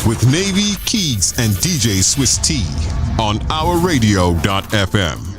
with Navy, Kiegs, and DJ Swiss T on OurRadio.fm.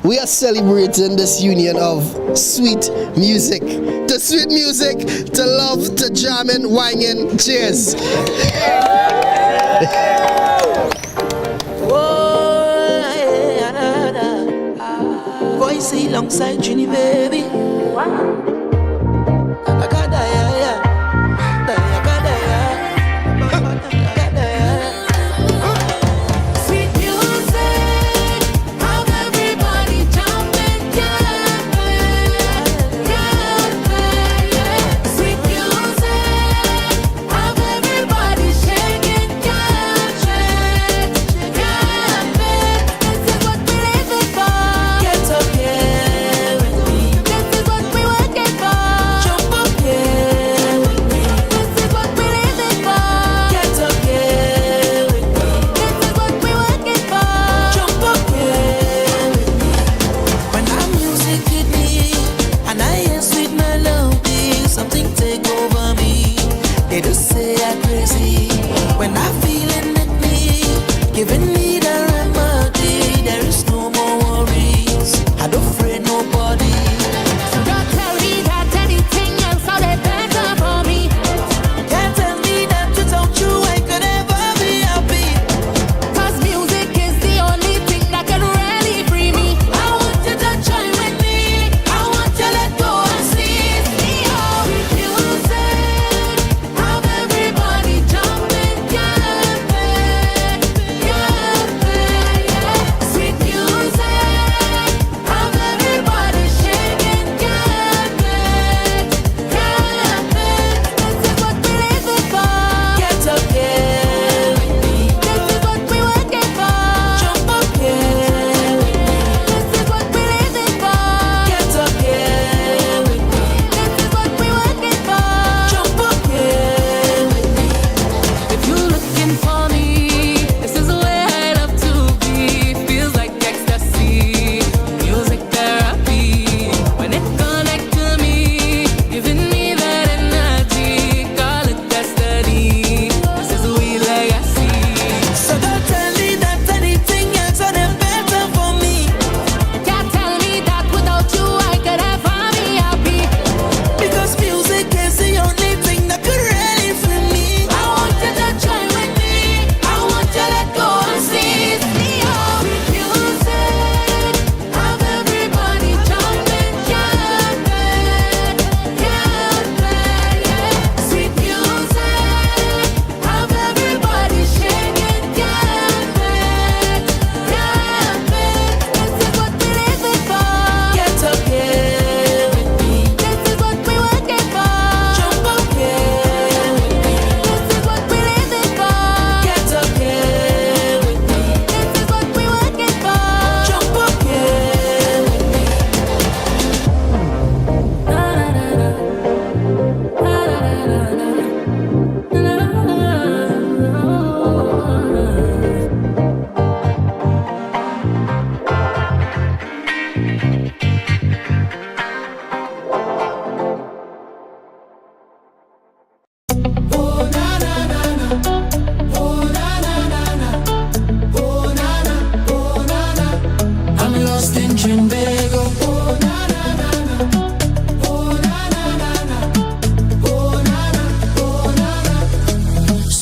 we are celebrating this union of sweet music. To sweet music, to love, to jamming, whining. Cheers. Voice alongside Trini, baby.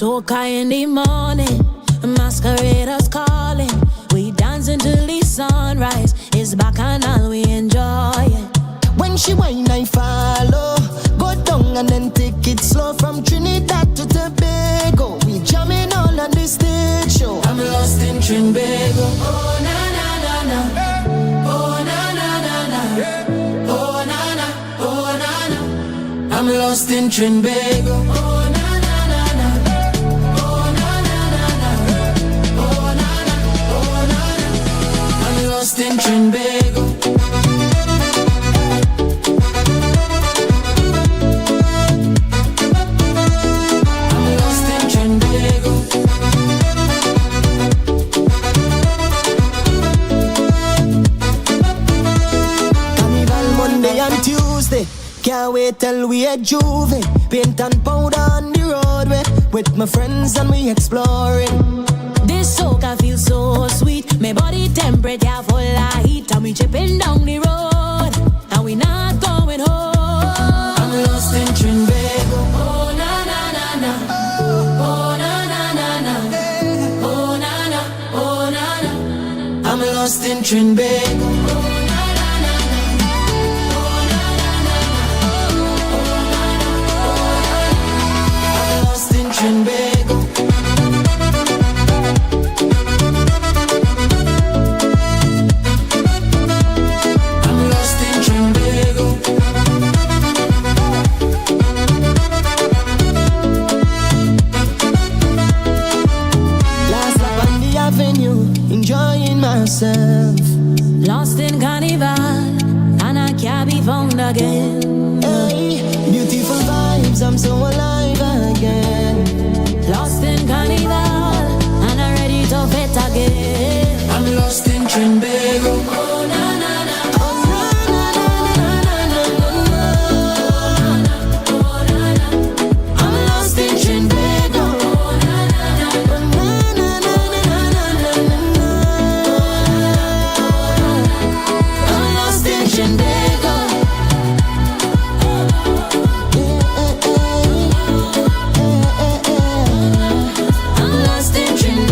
Soca in the morning, masqueraders calling. We dance until the sunrise. It's bacchanal, we enjoy it. When she whine, I follow. Go down and then take it slow. From Trinidad to Tobago, we jamming all on the stage show. I'm lost in Trinbago. Oh na na na na, oh na na na na, oh na na, oh na na. I'm lost in Trinbago. Oh na na na na, oh na na na na, oh na na, oh na na. I'm lost in Trinbago. Can't wait till we at Juve. Paint and powder on the roadway. With my friends and we exploring. This soca feels so sweet. My body temperature full of heat. and we chipping down the road, and we not going home. I'm lost in Trinidad. Oh na na na na. Oh na na na na. Oh na na. Oh na na. I'm lost in Trinidad. Oh na na na na. Oh na na na na. Oh na na. Oh na na. I'm lost in Trinidad. Enjoying myself, lost in carnival, and I can't be found again. Hey, beautiful vibes, I'm so alive again. Lost in carnival, and I'm ready to fit again. I'm lost in Trinidad. Oh na na na. Oh na na na na na na. Oh na na. I'm lost in Trinidad. Oh na na na. Oh na na na na na na. I'm lost in Trinidad. I'm lost in Trinidad.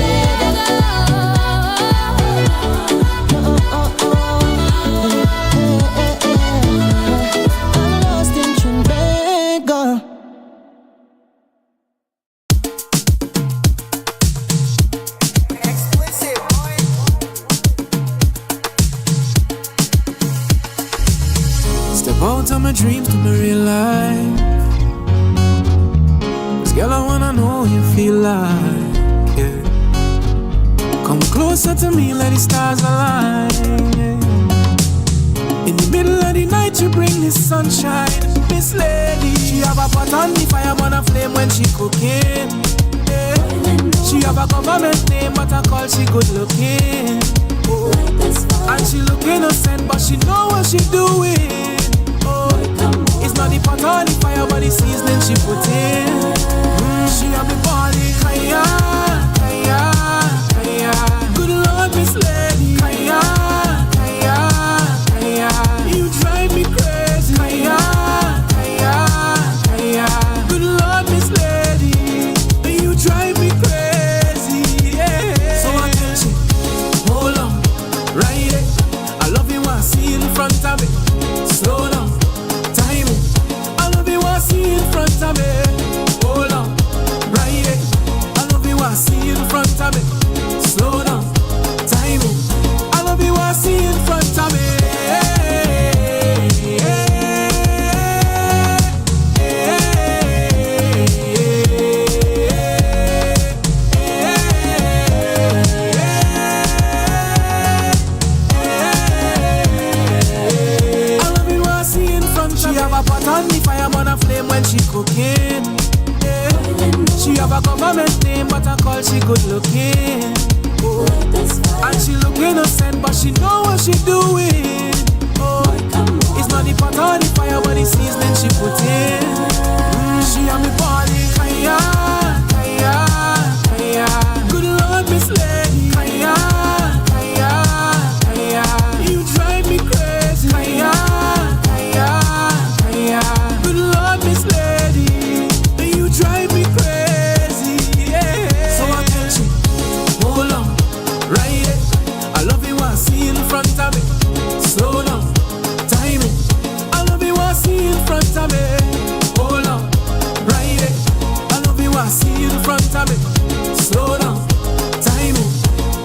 I'm lost in Trinidad. Step out of my dreams to my real life. 'Cause girl, I wanna know you feel like, yeah. Come closer to me, let the stars align, yeah. In the middle of the night, you bring the sunshine. Miss Lady, she have a pot on the fire, on a flame when she cooking, yeah. She have a government name, but I call she good looking, oh. And she look innocent, but she know what she doing. It's not the pot or the fire, but the seasoning she put in. She have me body, kaya, kaya, kaya. Good Lord, Miss Lady, kaya, kaya, kaya. You drive me crazy, kaya, kaya, kaya. Good Lord, Miss Lady, you drive me crazy, yeah. So I tell you, hold on, ride it. I love you when I see in front of me. Slow down. See in front of me, hold on, ride it. I love you, I see in front of me. Slow down, time it. I love you, I see in front of me. I love you, I see in front of me. She have a pot on the fire, on a flame when she cooking, yeah. She have a government name, but I call she good looking, oh. And she look innocent, but she know what she doing, oh. It's not the pot or the fire, but the seasoning she put in. She have me body, kaya, kaya, kaya. Good Lord, Miss Lady, kaya, kaya, kaya. You drive me crazy, kaya, kaya, kaya. Good Lord, Miss Lady, you drive me crazy, yeah. So I tell you, hold on, ride it. I love you, I see in front of me. Slow down, time it. I love you, I see in front of me. Hold on, ride it. I love you, I see in front of me. Slow down, time it.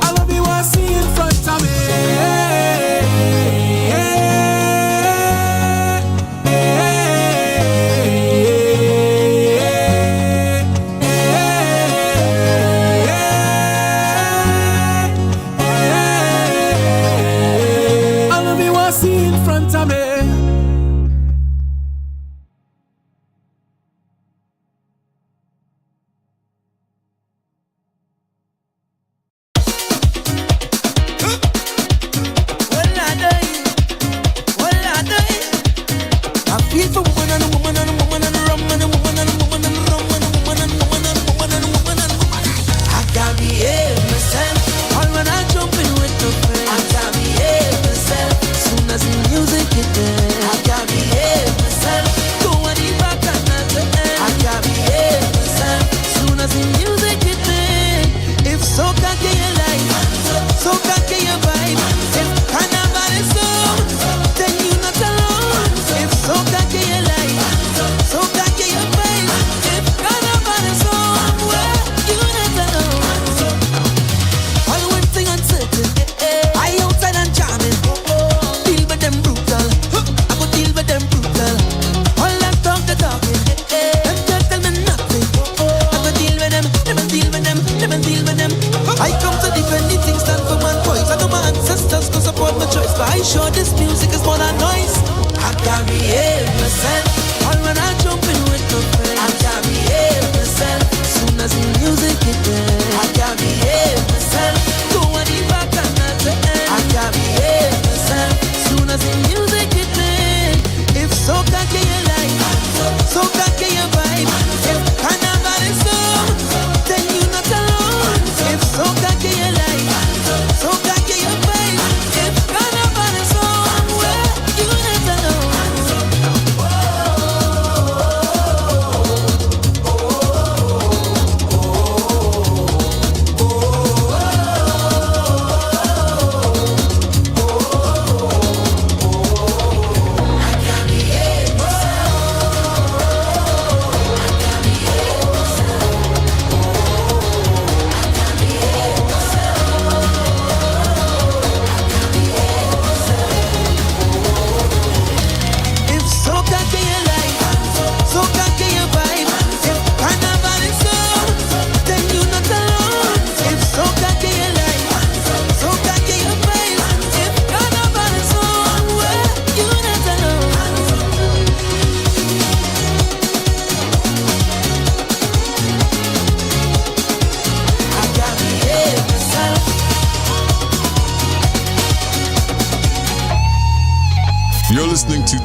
I love you, I see in front of me.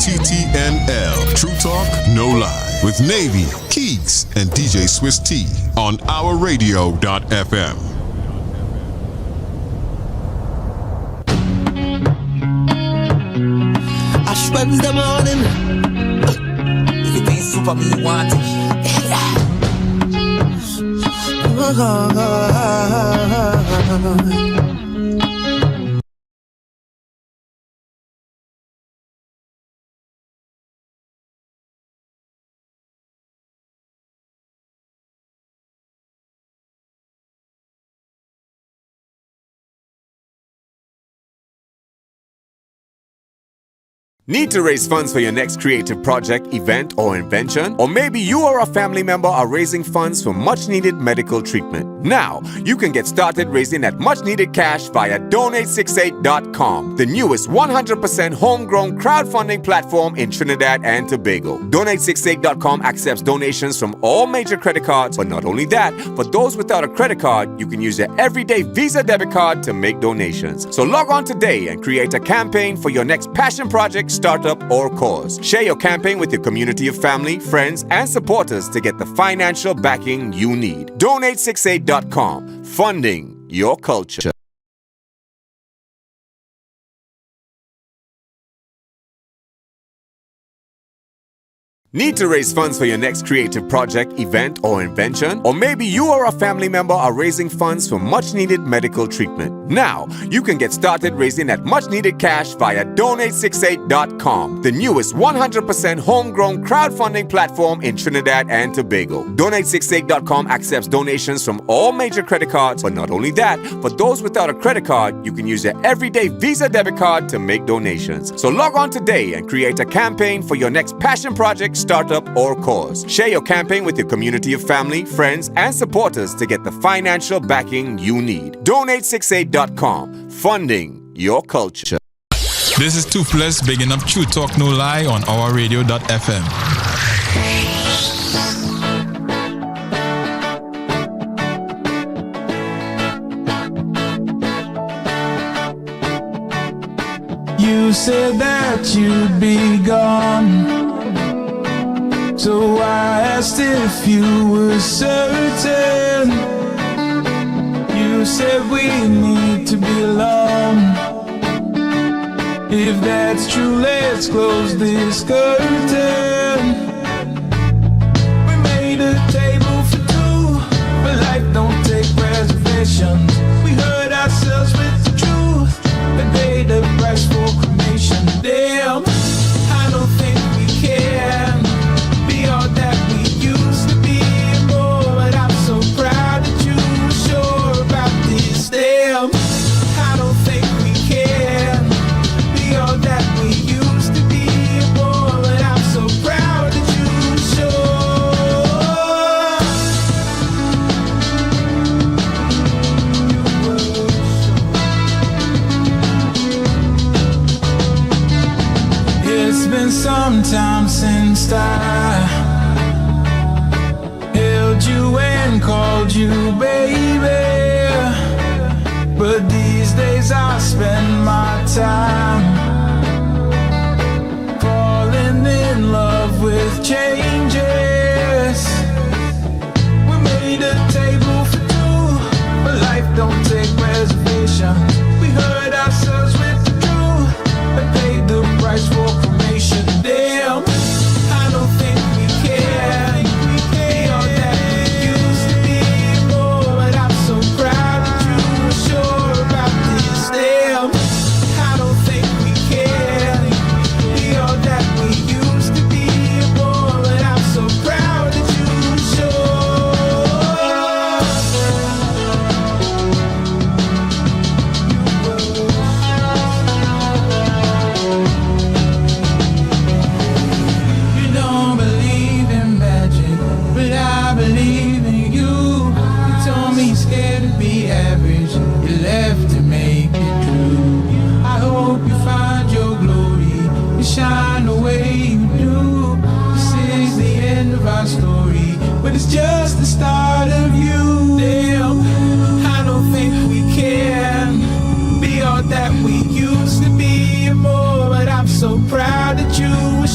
TTNL, True Talk, No Lie, with Navy, Kiegs, and DJ Swiss T on OurRadio.fm. Ash Wednesday morning. Anything super me want it. Need to raise funds for your next creative project, event, or invention? Or maybe you or a family member are raising funds for much-needed medical treatment. Now, you can get started raising that much-needed cash via Donate68.com, the newest 100% homegrown crowdfunding platform in Trinidad and Tobago. Donate68.com accepts donations from all major credit cards, but not only that, for those without a credit card, you can use your everyday Visa debit card to make donations. So log on today and create a campaign for your next passion project, startup, or cause. Share your campaign with your community of family, friends, and supporters to get the financial backing you need. Donate68.com, funding your culture. Need to raise funds for your next creative project, event, or invention? Or maybe you or a family member are raising funds for much-needed medical treatment. Now, you can get started raising that much-needed cash via Donate68.com, the newest 100% homegrown crowdfunding platform in Trinidad and Tobago. Donate68.com accepts donations from all major credit cards, but not only that, for those without a credit card, you can use your everyday Visa debit card to make donations. So log on today and create a campaign for your next passion project, startup, or cause. Share your campaign with your community of family, friends, and supporters to get the financial backing you need. Donate68.com, funding your culture. This is Toothless, bigging up True Talk No Lie on OurRadio.fm. You said that you'd be gone, so I asked if you were certain. You said we need to be alone. If that's true, let's close this curtain. We made a table for two, but life don't take reservations. We hurt ourselves with the truth, but paid the price for cremation. Damn, I don't think we can be all that we used to be, boy, but I'm so proud that you were sure about this. Damn, I don't think we can be all that we used to be, boy, but I'm so proud that you were sure. You were sure. It's been some time since I held you and called you baby, but these days I spend my time falling in love with changes. We made a table for two, but life don't take reservations. We hurt ourselves with the truth and paid the price for cremation. Damn, I don't think we can be all that we used to be, boy, but I'm so proud that you were sure about this. Damn, I don't think we can be all that we used to be, boy, but I'm so proud that you were sure. You don't believe in magic, but I believe in you. You told me scared to be average, you left to make it true. I hope you find your glory, you shine the way you do. This is the end of our story, but it's just the start of you. Damn, I don't think we can be all that we used to be, more, but I'm so proud that you were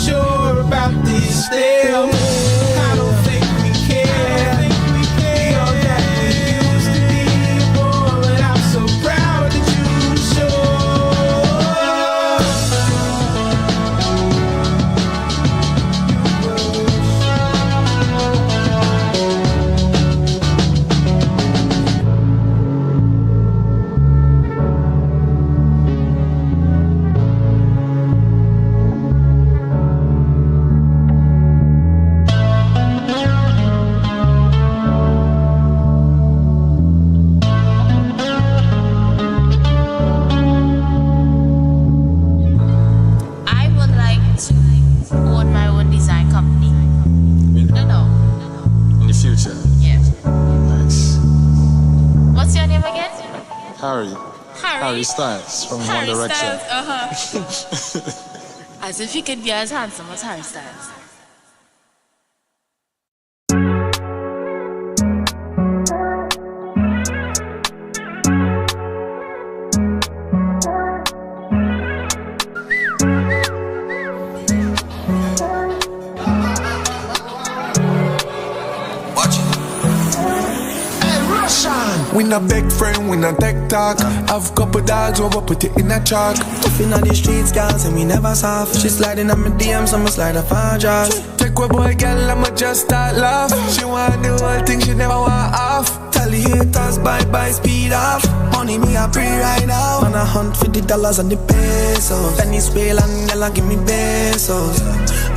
Picture. Yeah. Nice. What's your name again? Harry. Harry Styles from One Direction. As if he could be as handsome as Harry Styles. We not big friend, we not tech talk. Have couple dogs over, put it in a truck. Tough in the streets, girls, and we never soft. She sliding on my DMs, I'ma slide off her jaws. Take a boy, girl, I'ma just start laugh. She want the whole thing, she never want off. Tell the haters, bye, speed off. Money me a pre right now. Man a hunt for the dollars and the pesos. Tennis wheel and Nella give me pesos.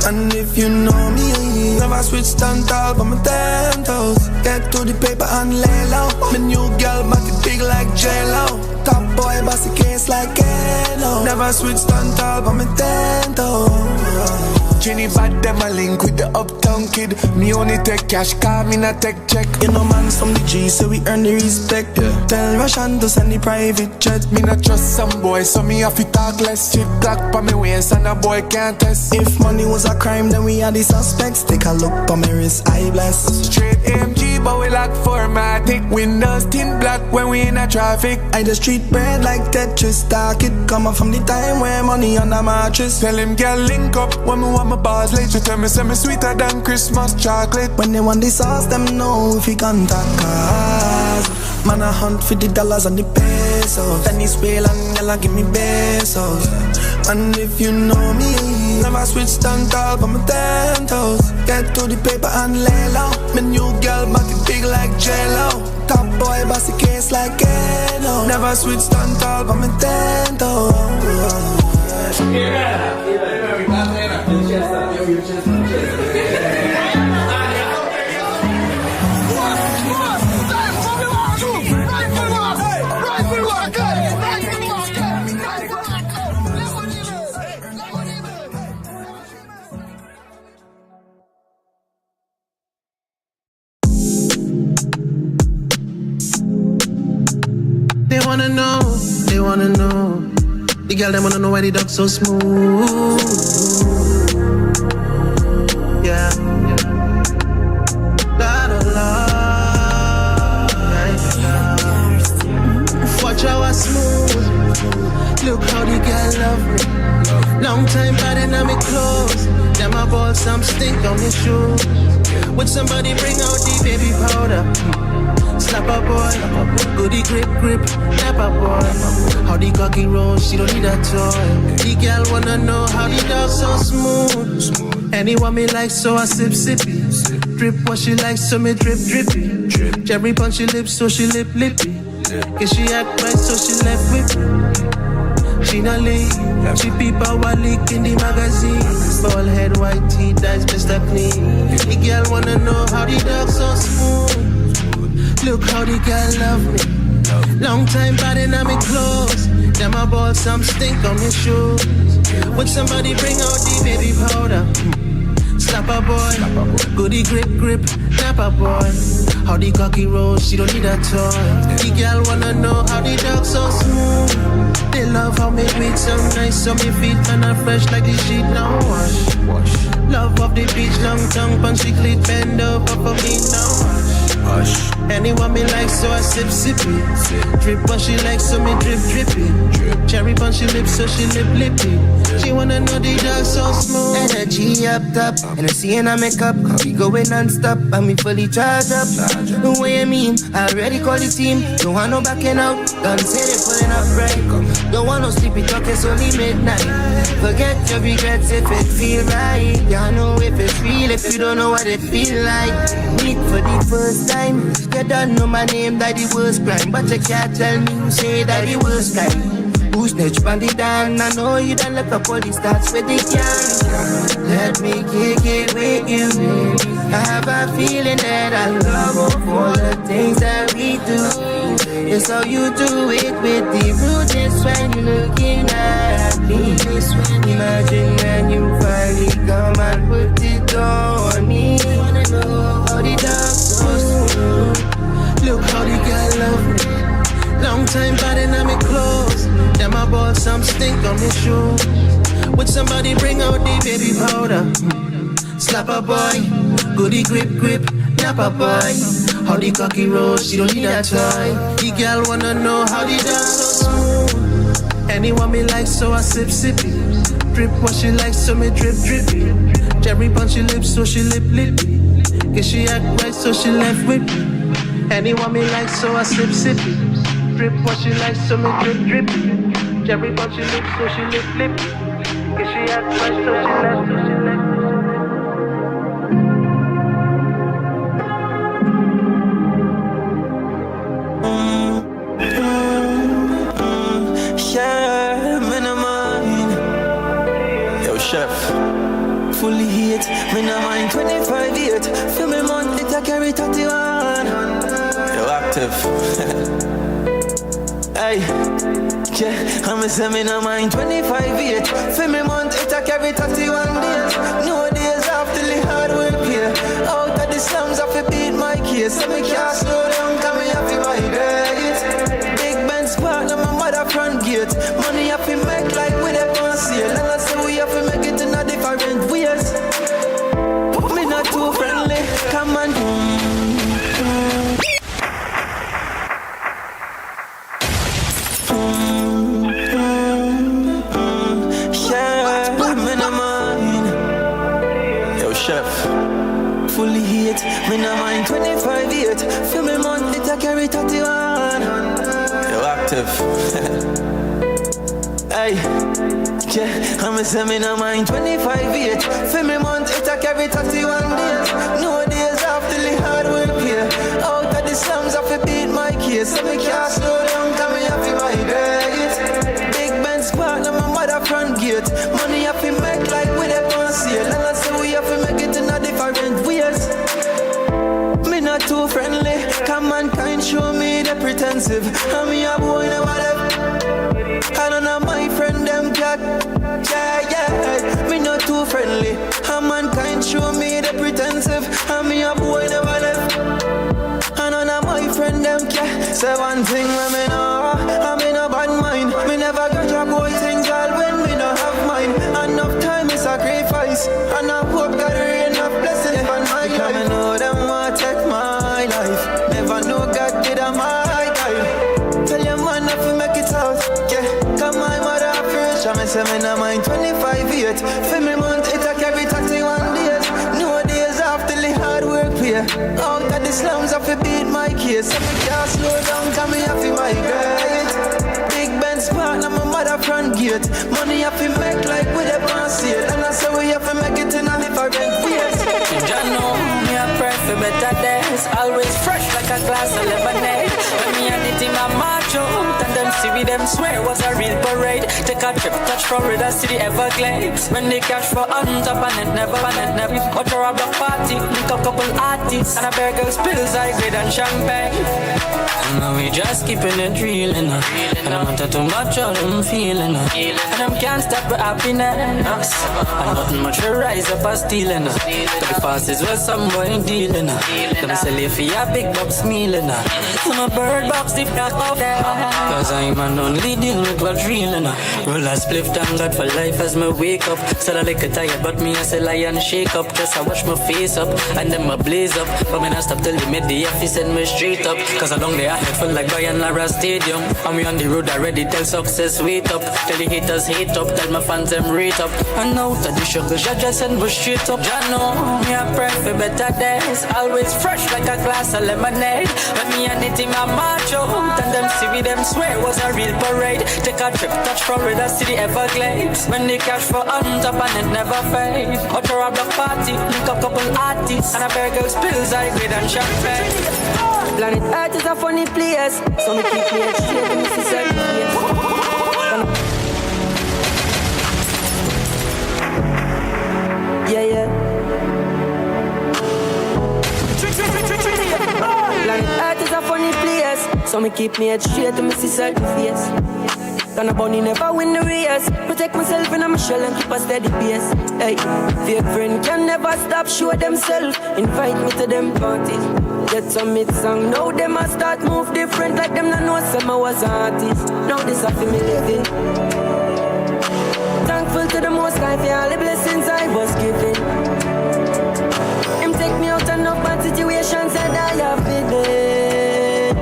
And if you know me, never switch stand tall for my 10 toes. Get to the paper and lay low. My new girl body big like J-Lo. Top boy bossy case like Kano. Never switch stand tall for my 10 toes. Trinidad, them a link with the uptown kid. Me only take cash, car, me not take check. You know man's from the G, so we earn the respect. Yeah. Tell Russian to send the private jet. Me not trust some boy, so me have to talk less. Chip clock pa me waist and a boy can't test. If money was a crime, then we are the suspects. Take a look pa me wrist, I bless. Straight AMG, but we like formatic. Windows tint black when we in a traffic. I the street bread like Tetris. Dark it coming from the time where money on the mattress. Tell him girl link up when me want my bars late. You tell me say me sweeter than Christmas chocolate. When they want the sauce, them know if he contact cars. Man a hunt for the dollars and the pesos. Tennis wheel and Nella give me pesos. And if you know me, never switch stand tall for my 10 toes. Get to the paper and lay low. My new girl body big like J-Lo. Top boy bossy case like Kano. Never switch stand tall for my 10 toes. They wanna know. The girl, they wanna know why the dog so smooth. Yeah. Watch how I smooth. Look how the girl love me. Long time bad in my clothes. Them I bought some stink on my shoes. Would somebody bring out the baby powder? Slap a boy, goody grip, slap a boy. How the cocky rolls, she don't need a toy. The girl wanna know how the dog so smooth. Anyone me like, so I sippy. Drip what she likes, so me drippy. Cherry punch she lips, so she lippy. Cause she act right, so she left with me. She not leave, she peep our leak in the magazine. Bald head, white teeth, eyes Mr. Clean. The girl wanna know how the dog so smooth. Look how the girl love me. Long time bad in my clothes. Them I bought some stink on my shoes. Would somebody bring out the baby powder? Slap a boy, goody grip, snap a boy. How the cocky rolls, she don't need a toy. The girl wanna know how the dog so smooth. They love how me weed so nice, so me feet and are fresh like the sheet now wash. Love of the beach, long tongue, punchy cleat, bend over for me now wash. Anyone me like, so I sippy. Drip what she likes, so me drippy. Cherry punch she lips, so she lippy. She wanna know the dog so smooth. Energy up top, and I see in her makeup. We going non-stop, and me fully charged up. What you mean? I already called the team. Don't want no backing out. Don't say they pulling up right. Don't want no sleepy talk, it's only midnight. Forget your regrets if it feel right. Y'all know if it's real, if you don't know what it feel like. Meet for the first time. You don't know my name, that the worst crime. But you can't tell me who say that the worst time. Who snitch bandit down? I know you done left the police starts with the gang. Let me kick it with you. I have a feeling that I love all the things that we do. It's how you do it with the rudeness when you're looking at me. Imagine when you finally come and put it on me. How the dog so on his shoes. Would somebody bring out the baby powder? Slap a boy, goody grip, nap a boy. How the cocky rolls, she don't need a toy. The girl wanna know how the dance so smooth. Anyone me like, so I sippy. Drip what she likes, so me drippy. Cherry punch she lips, so she lippy. Cause she act right, so she left with me. Anyone me like, so I sippy. Drip what she likes, so me drippy. Cherry punch she lips, so she lippy. Cause she act right, so she left with me. Yeah, me no mind. Yo, chef, fully heat. Me no mind 25-8. For me month, it a carry 31. Yo, active. Hey, yeah, I'm a say me no mind 25-8. For me month, it a carry 31 days. No days after the hard work here. Out of the slums, I fi beat my case. So me can't slow down, come me happy my days. Spark, now my mother front gate. Money have to make like we the sale. And I say we have to make it in a different ways. Me not too friendly, come on. Yeah, me no mind. Yo, chef, fully heat. Me no mind 25-8. For me month, it a carry 31. Active. Hey, yeah, I'm a say me no mind 25-8. For me month, it a carry 31 days. No days after the hard work here. Out of the slums, I fi beat my case. So me can't slow down, come me happy my days. Big Ben spark, now my mother front gate. Money I fi make like we the sale. And I say we have to make it in a different ways. Me not too friendly, come mankind show me the pretensive. And me a boy never left. I don't know my friend them cat. Yeah, me not too friendly. And mankind show me the pretensive. And me a boy never left. I don't know my friend them cat. Say one thing when me know, I'm in a bad mind. Me never got your boy things all when me no have mine. Enough time is sacrifice. And I hope God rain enough blessings on my life. Because me know them want take my life. Never know God did a my guide. Tell your man if you make it out. Yeah, come my mother first. I say me no mind 25-8. For me month it a carry 31 days. No days after the hard work pay. Out of the slums I fi beat my case. So me can't slow down, come me happy my great. Big Ben spark, now my mother front gate. Money I fi make like with a sale. And I say we have to make it in a different ways. You know me a pray for better days. Always fresh like a glass of lemonade. When me and the team a march out and them see me them swear was a real parade. Take a trip, touch Florida City Everglades. When they cash for on top and it never. Watch our block party, link up couple artists. And a bear girls pills, high grade and champagne. And now we just keeping it real, and I want too much of them feeling. And them can't stop the happiness. And nothing much to rise up as stealing. The fast is where some boy dealing. Them sell you for your big bucks mealing. I'm a bird box, if not off there. Cause I'm an only deal with what's real. Roll a spliff, thank God for life as me wake up. Said I like a tired, but me as a lion shake up. Just I wash my face up, and then my blaze up. But me not stop till they made the office send me straight up. Cause along the head full like Brian Lara Stadium. And we on the road already, tell success wait up. Tell the haters hate up, tell my fans them rate up. And out of the sugar, just send me straight up. Ya know, me a pray for better days. Always fresh like a glass of lemonade. When me and the team a march out, and them see me them swear was a real parade. Take a trip, touch Florida City Everglades. When they cash for on top and it never fade. Watch our block party, link up couple artists. And a bear girls pills, high grade and champagne. Planet Earth is a funny place, so me keep me straight and this is a yeah. Planet Earth is a funny place, so me keep me head straight to me see certain face. Gonna bunny never win the race. Protect myself in my shell and keep a steady pace. Hey, fake friend can never stop, show themselves. Invite me to them parties. Get some mid song, now them a start move different. Like them no know some I was an artist. Now this a for me living. to the most high for all the blessings I was given. Him take me out of enough bad situations and I have been there.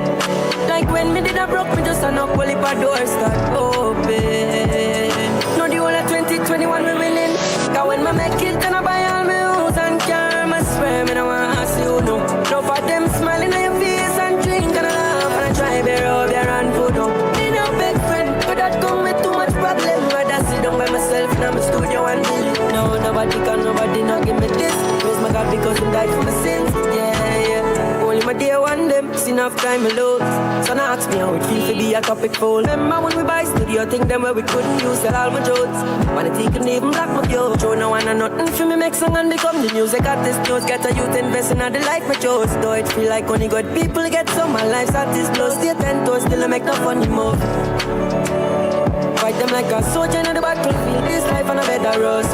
Like when me did a broke, me just a knock, well if a door start open. No, the whole of 2021 we winning. Cause when me make it, then I buy all my hoes and car. I swear me no want to ask you no. No for them smiling on your face and drink and I laugh and I try to rub your hand food up. Me no big friend, but that come with too much problem. Rather sit down by myself in my studio and deal it. No, nobody can, nobody not give me this. Praise my God because he died for my sins. Yeah, yeah. Only my dear one them, see enough time alone. So now ask me how it feel to be a topic full. Remember when we buy studio, think them where we couldn't use sell all my jokes. Wanna take and even black my pure. Show no one and nothing for me make song and become the music artist. News get a youth invest in the life my chose. Though it feel like only good people get some. My life's artist blow. Stay 10 toes, still I make no funny move. Fight them like a soldier in the battlefield. This life on a bed of rose.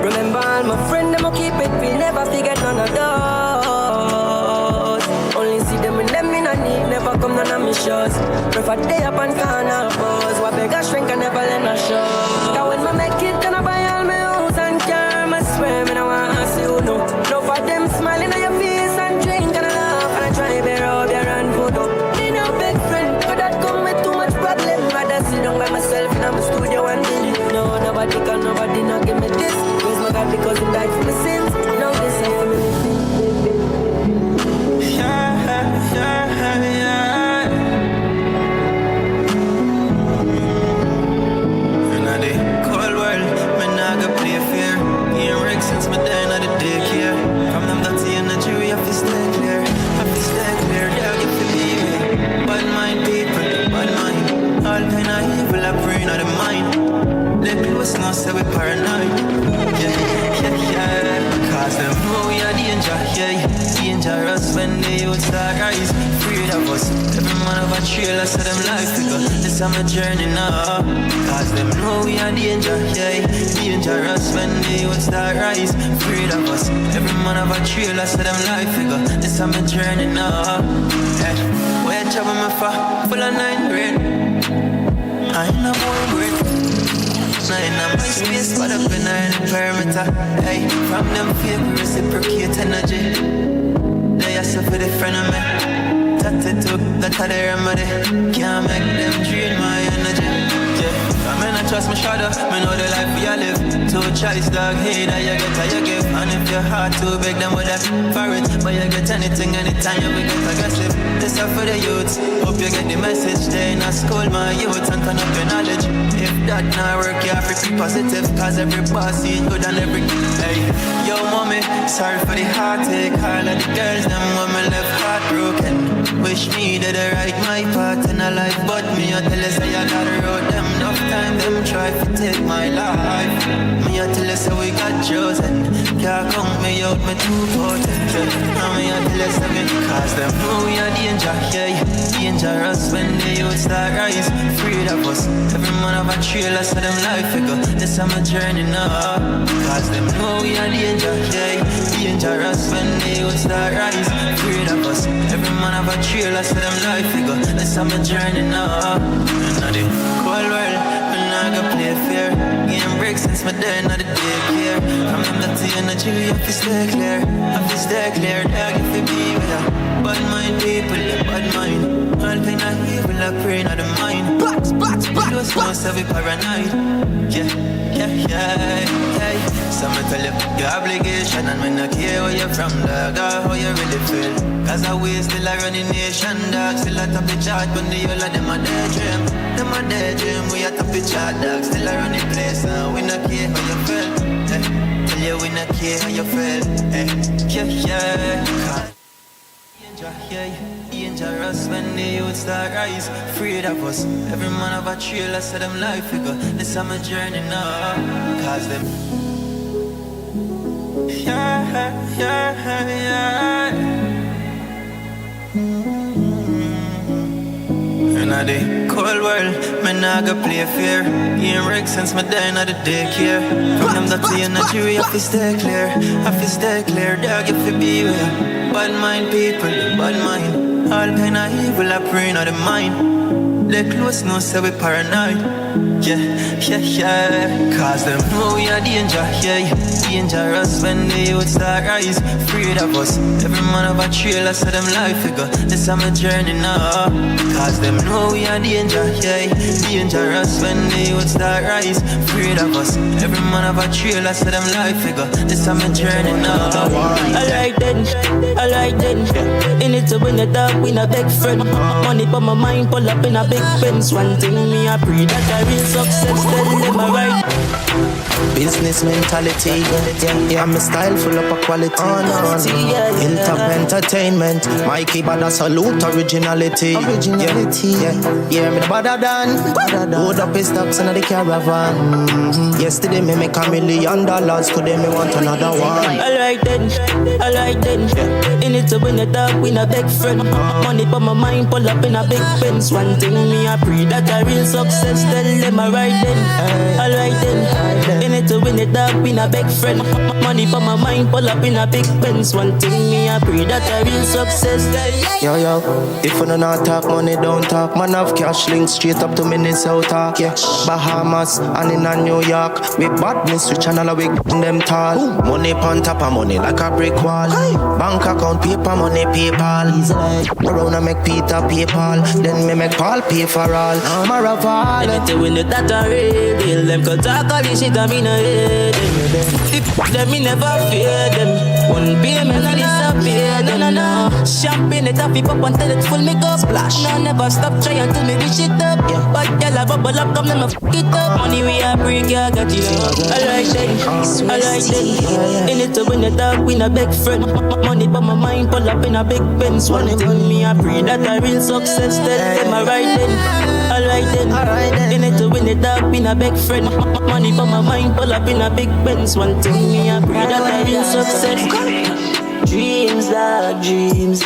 Remember all my friends, them will keep it real. Never forget none of those. Only see them when them in a need. Never come none of me shows. Prefer day up and corner pose. What beg a shrink and never let no show. Cause when I make it, then I buy all my hoes and car. I swear me no want to see you no. No for them smiling on your face and drink and I laugh and I try to rub your hand food up. Me no big friend, but that come with too much problem. Rather sit down by myself in my studio and deal it. No, nobody can, nobody not give me this. Praise my God because he died for my sins. Now this is for me. Yeah, yeah, yeah. In the cold world, me nah go play fair. Game wreck since me dying at the daycare. From them dirty energy, we have to stay clear. Have to stay clear, yeah, get to be me. Bad mind people, bad mind. All kind of evil I bring out of mind. Let close now, say we paranoid. Yeah, yeah, yeah. Cause them know we are danger, yeah. Dangerous when the youth start rise. Afraid of us, every man of a trailer, so them life figure. This is my journey now. Cause them know we are danger, yeah. Dangerous when the youth start rise. Afraid of us, every man of a trailer, so them life figure. This is my journey now. Yeah. Where trouble me for, full of 9th grade. I know more grade. In my space, but up in the perimeter. Hey, from them fake reciprocate energy. They are so for the friend of me. Tatted to that are the remedy. Can't make them drain my energy. Yeah, I mean I trust my shadow. Me know the life we live. Two choice dog, hey, that you get how you give. And if your heart too big, then with that for it. But you get anything anytime you get aggressive. This is for the youths. Hope you get the message. They in a school, my youth, and turn up your knowledge. If that not work, you have to be positive. Cause every boss is good and every hey. Yo mommy, sorry for the heartache. All of the girls, them women left heartbroken. Wish me that I write my part in a life. But me I tell us I gotta road them. Enough time them try to take my life. Me I tell us we got chosen. Can't count me out, me too potent. And me I tell us me cause them know we are danger, yeah. Dangerous when the youth start rise. Afraid of us, every man of a trailer, so them life figure. This is my journey now. Cause them know we are danger, yeah. Dangerous when the youth start rise. Afraid of us, every man of a trailer, so them life figure. This is my journey now. And the cold world, me nah go play fair. Game break since my day, not the daycare. From them dirty energy, we have to stay clear. Have to stay clear, dog, if you be with her. Bad mind people, yeah, bad mind. All kind of evil, I pray not the mind. Box. Those ones have we paranoid. Yeah. Some tell you, your obligation. And when I care where you're from, dog, or how you really feel. Cause I we still a running nation, dog. Still a top the chart, but the whole of them a daydream. Them a daydream, we a top the chart, dog. Still a running place, and we not care how you feel. Tell you we not care how you feel. Yeah. Dangerous when the youth start rise. Afraid of us, every man of a trailer, so them life figure. This is my journey now. Cause them yeah. In the cold world, me nah go play fair. Game wreck since me dying at the daycare. From them dirty energy, we have to stay clear. Have to stay clear, dog, if you be with. Bad mind people, bad mind. All kind of evil I pray not the mind. They close, no say we paranoid. Yeah. Cause them know we are danger, yeah. Dangerous when the youth start rise. Afraid of us. Every man of a trailer, so them life figure. This is my journey now. Cause them know we are danger, yeah. Dangerous when the youth start rise. Afraid of us. Every man of a trailer, so them life figure. This is my journey now. I like then. In it to win the dog, win a big friend. Money for my mind, pull up in a big fence. One thing me I pray that I real success, tell them I right. Business mentality, yeah, my style full up of quality. Hilltop entertainment, my keyboard a salute originality. Yeah, me the better than. Load up his stocks in the caravan. Yesterday me make $1 million, today me want another one. I like then. In it to win the dog, win a big friend. Money for my mind, pull up in a big fence. One thing me I pray that I real success, tell them I right then. I like then. In it to win the dog, win a big friend. Money for my mind, pull up in a big fence. One thing me I pray that I real success. Yo, if you don't talk money, don't talk. Man have cash links straight up to Minnesota. Yeah, Bahamas and in a New York. We badness, we channel we them tall. Money on top of money like a brick wall. Bank account, paper money, PayPal. Around I make Peter PayPal. Then me make Paul pay for all. Maraval. And if win it that I real, them could talk all this shit I mean I hate them. Them me never fear them. One payment and disappear. No. Champagne it up, up until it full me go splash. No, never stop try until me reach it up. But girl I bubble up, come let me fuck it up. Money we a break, yeah, got you. I like that. In it to win the dog, win a big friend. Money for my mind, pull up in a big Benz. One thing me I pray that I real success, tell them I right then. I like then. In it to win the dog, win a big friend. Money for my mind, pull up in a big Benz. One thing me I pray that I real success. Dreams dog, chasing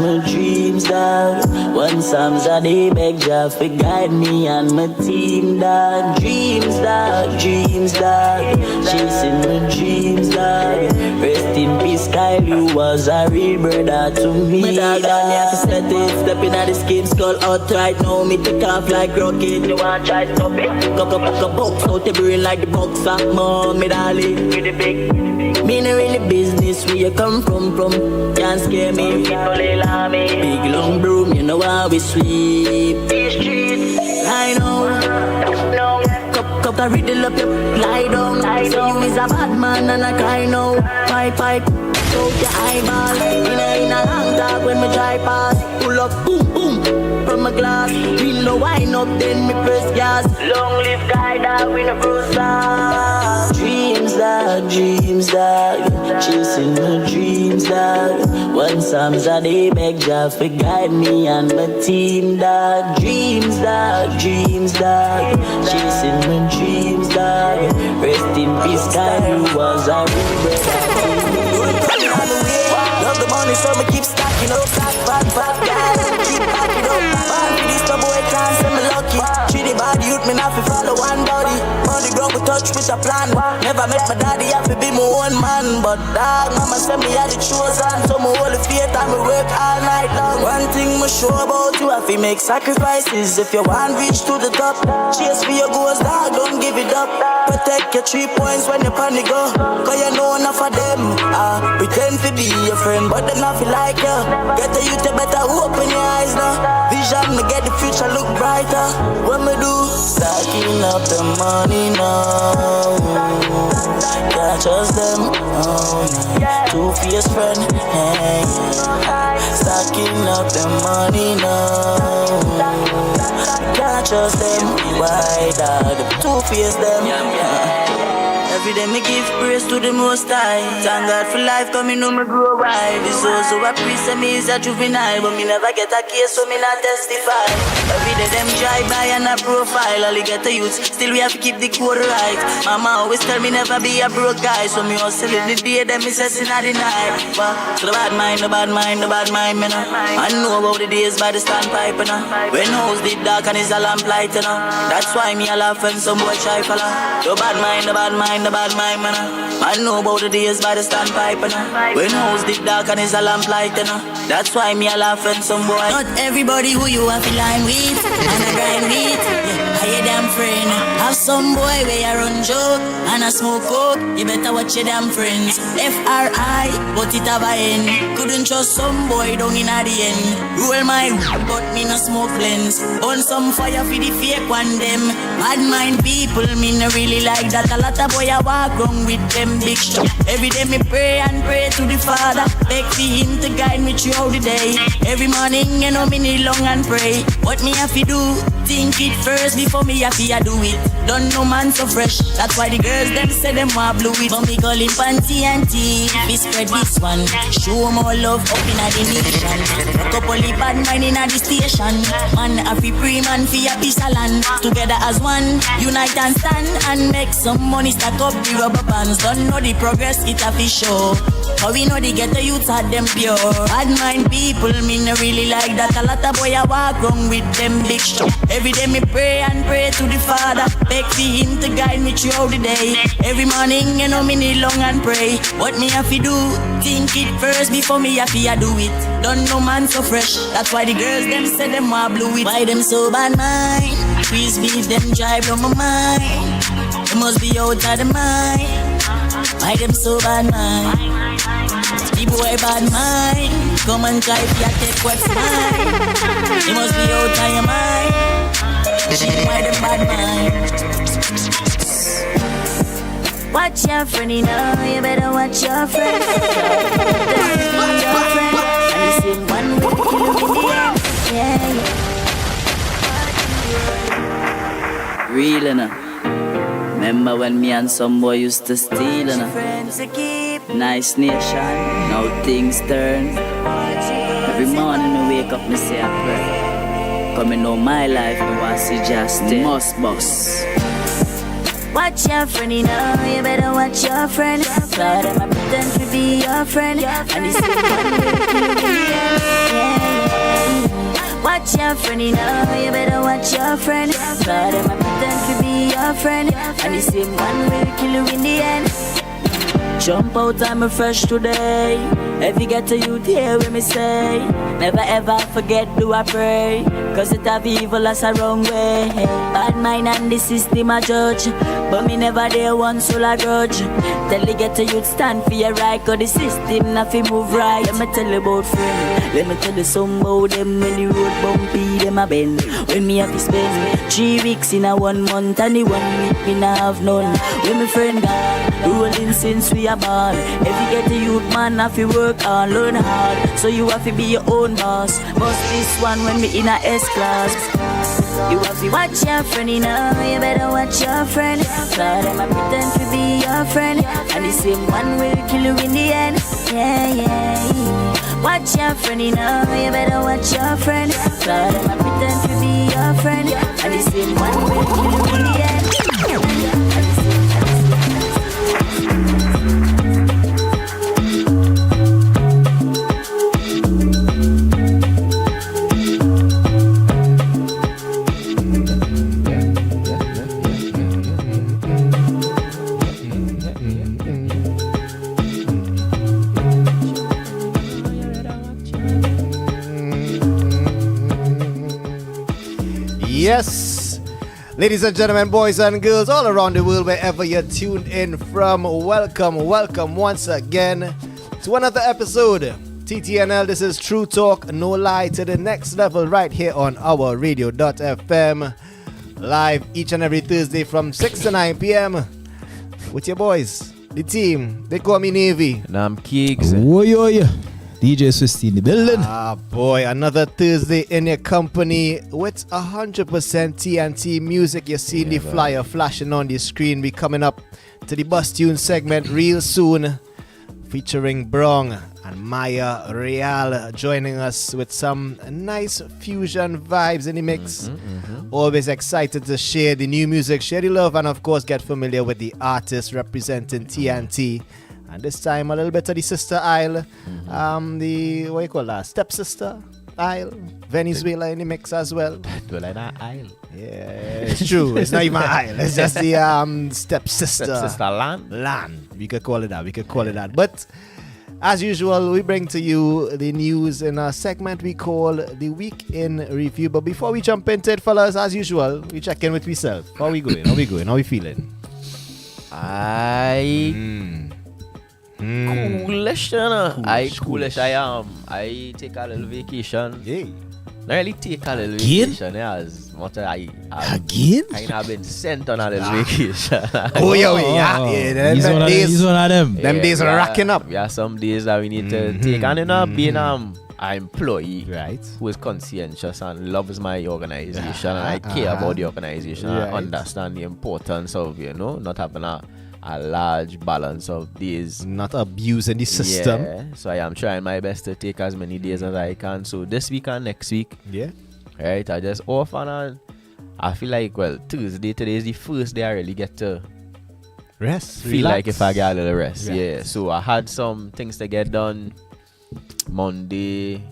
my dreams dog. One Psalms a day beg Jah for guide me and my team dog. Dreams dog, chasing my dreams dog. Rest in peace, Kyle, you was a real brother to me. My dog and me have to set it, stepping at the skin skull out right now. Me take off like rocket, you want try stop it? Cock up, box out the brain like the boxer. Mom, me darling, with the big. Me no really business where you come from. Can't scare me, people love me. Big long broom, you know how we sweep these streets. I know. Cup, I riddle up your lie down. So you is a bad man and I cry now. Pipe, choke your eyeball. In a long talk when me drive past. Pull up, boom, from a glass. Window wine up, then me press gas. Long live guy that we no cruiser. Dreams dog, chasing my dreams dog. One Psalms a day beg Jah for guide me and my team dog. Dreams dog, chasing my dreams dog. Rest in peace, Kyle, you was a real brother. Love the money, so me keep stacking up. Back, keep backing up. Man, this the boy can't say me lucky. Treat the bad youth, me not fi follow one body. Money ground we touch with a plan. Never met my daddy, have to be my own man. But dog, mama said me had the chosen. So me hold the faith and me work all night long. One thing me sure about you, have to make sacrifices. If you want reach to the top, chase for your goals, dog, don't give it up. Protect your 3 points when you panic go. Cause you know enough of them. Pretend to be your friend, but they not feel like you. Get the youth, you better open your eyes now. Vision, me get the future look brighter. What me do? Stacking up the money now. Can't trust them. Two-faced friend. Hey. Stacking up the money now. Can't trust them. Why dog? Two-faced them. Every day me give praise to the Most High. Thank God for life, cause me know me grow wide. It's also a priest and me is a juvenile, but me never get a case, so me not testify. Every day them drive by and a profile. All get the youths, still we have to keep the code right. Mama always tell me never be a broke guy, so me hustle in the day, them me sessing at the night. But so the bad mind, me know. I know about the days by the standpipe, you know. When house did dark and it's a lamp light, you know. That's why me a laugh when some boy try follow. The bad mind, bad mind, man. I know about the days by the standpipe, when house dig dark and it's a lamp light, that's why me a laugh and some boy. Not everybody who you have to line with and a grind with. Yeah, I hear damn friend. Have some boy where you run joke and a smoke coke. You better watch your damn friends. FRI, but it have a end. Couldn't trust some boy down in at the end. Roll my but me no smoke blends. On some fire for the fake one them. Bad mind people, me no really like that. A lot of boy I walk wrong with them big shot. Every day me pray and pray to the Father. Beg for him to guide me throughout the day. Every morning you know me need long and pray. What me have to do? Think it first before me have to do it. Don't know man so fresh. That's why the girls them say them want blue it. But me call him panty and tea. We spread this one. Show more love up in the nation. A couple of bad mind in the station. Man a free pre man for a piece of land. Together as one, unite and stand and make some money stack up the rubber bands. Don't know the progress it a fi show. How we know the ghetto youths are them pure. Bad mind people, me no really like that. A lot of boy I walk wrong with them big shot. Every day me pray and pray to the Father. Beg for him to guide me throughout the day. Every morning you know me need long and pray. What me have to do? Think it first before me have to do it. Don't know man so fresh. That's why the girls them say them want blue it. Why them so bad mind? Please beat them drive on my mind. It must be out of the mind. Why them so bad mind? The boy bad mind. Come and try if you take what's mine. It must be out of your mind. She why them bad mind. Watch your friend, you know, you better watch your friend. Be your friend. And the same one will kill you in the end. Yeah. Real enough. Remember when me and some boy used to steal enough. Nice nation, now things turn. Every morning I wake up, me say a prayer. Coming on my life, me want to see just must boss. Watch your friend, you know, you better watch your friend. God, I'ma pretend to be your friend. And this is one will kill you in the end. Yeah. Watch your friend, you know, you better watch your friend. God, I'ma pretend to be your friend. And the same one will kill you in the end. Jump out, I'm fresh today. If you get to youth, hear what me say. Never ever forget, do I pray. Cause it have evil as a wrong way. Bad mind and the system a judge. But me never there one soul a grudge. Tell the get to youth stand for your right. Cause the system nothing move right. Let me tell you about friends. Let me tell you some about them. When the road bumpy, them a bend. When me have to spend 3 weeks in a 1 month. And the 1 week me not have none. When my friend gone, rolling since we are born. If you get to youth man, have to work and learn hard. So you have to be your own boss. Bust this one when we in a S-class. You have to watch your friend, you know, you better watch your friend. God, I'ma pretend to be your friend. And the same one will kill you in the end. Yeah, yeah. Watch your friend, you know, you better watch your friend. God, I'ma pretend to be your friend. And the same one will kill you in the end. Yes, ladies and gentlemen, boys and girls all around the world, wherever you're tuned in from, welcome once again to another episode. TTNL, this is True Talk, No Lie, to the next level right here on our radio.fm. Live each and every Thursday from 6 to 9 p.m. with your boys, the team. They call me Navy. And I'm Kiegs. DJ Swiss in the building. Ah boy, another Thursday in your company with 100% TNT music. You're seeing the flyer flashing on the screen. We coming up to the Bus Tune segment real soon, featuring Brongg and Maaya Real joining us with some nice fusion vibes in the mix. Always excited to share the new music, share the love, and of course get familiar with the artists representing TNT. And this time a little bit of the sister aisle, the, what you call that, stepsister? aisle. Venezuela in the mix as well. Well, like that aisle. Yeah, it's true. It's not even aisle. It's just the stepsister. Stepsister land. Land. We could call it that. But as usual, we bring to you the news in a segment we call the Week in Review. But before we jump into it, fellas, as usual, we check in with ourselves. How we going? How we feeling? Coolish, you know. Coolish I am. I take a little vacation. Yeah. Not really take a little vacation, yeah, as much as I have been sent on a little vacation. He's one of them. Them days are racking up. Yeah, some days that we need to take. And you know, being an employee who is conscientious and loves my organization and I care about the organization. I understand the importance of, not having a large balance of days. Not abusing the system. Yeah, so I am trying my best to take as many days as I can. So this week and next week, right, I just off and I feel like, Tuesday, today is the first day I really get to rest. Feel like if I get a little rest. Yeah, so I had some things to get done Monday.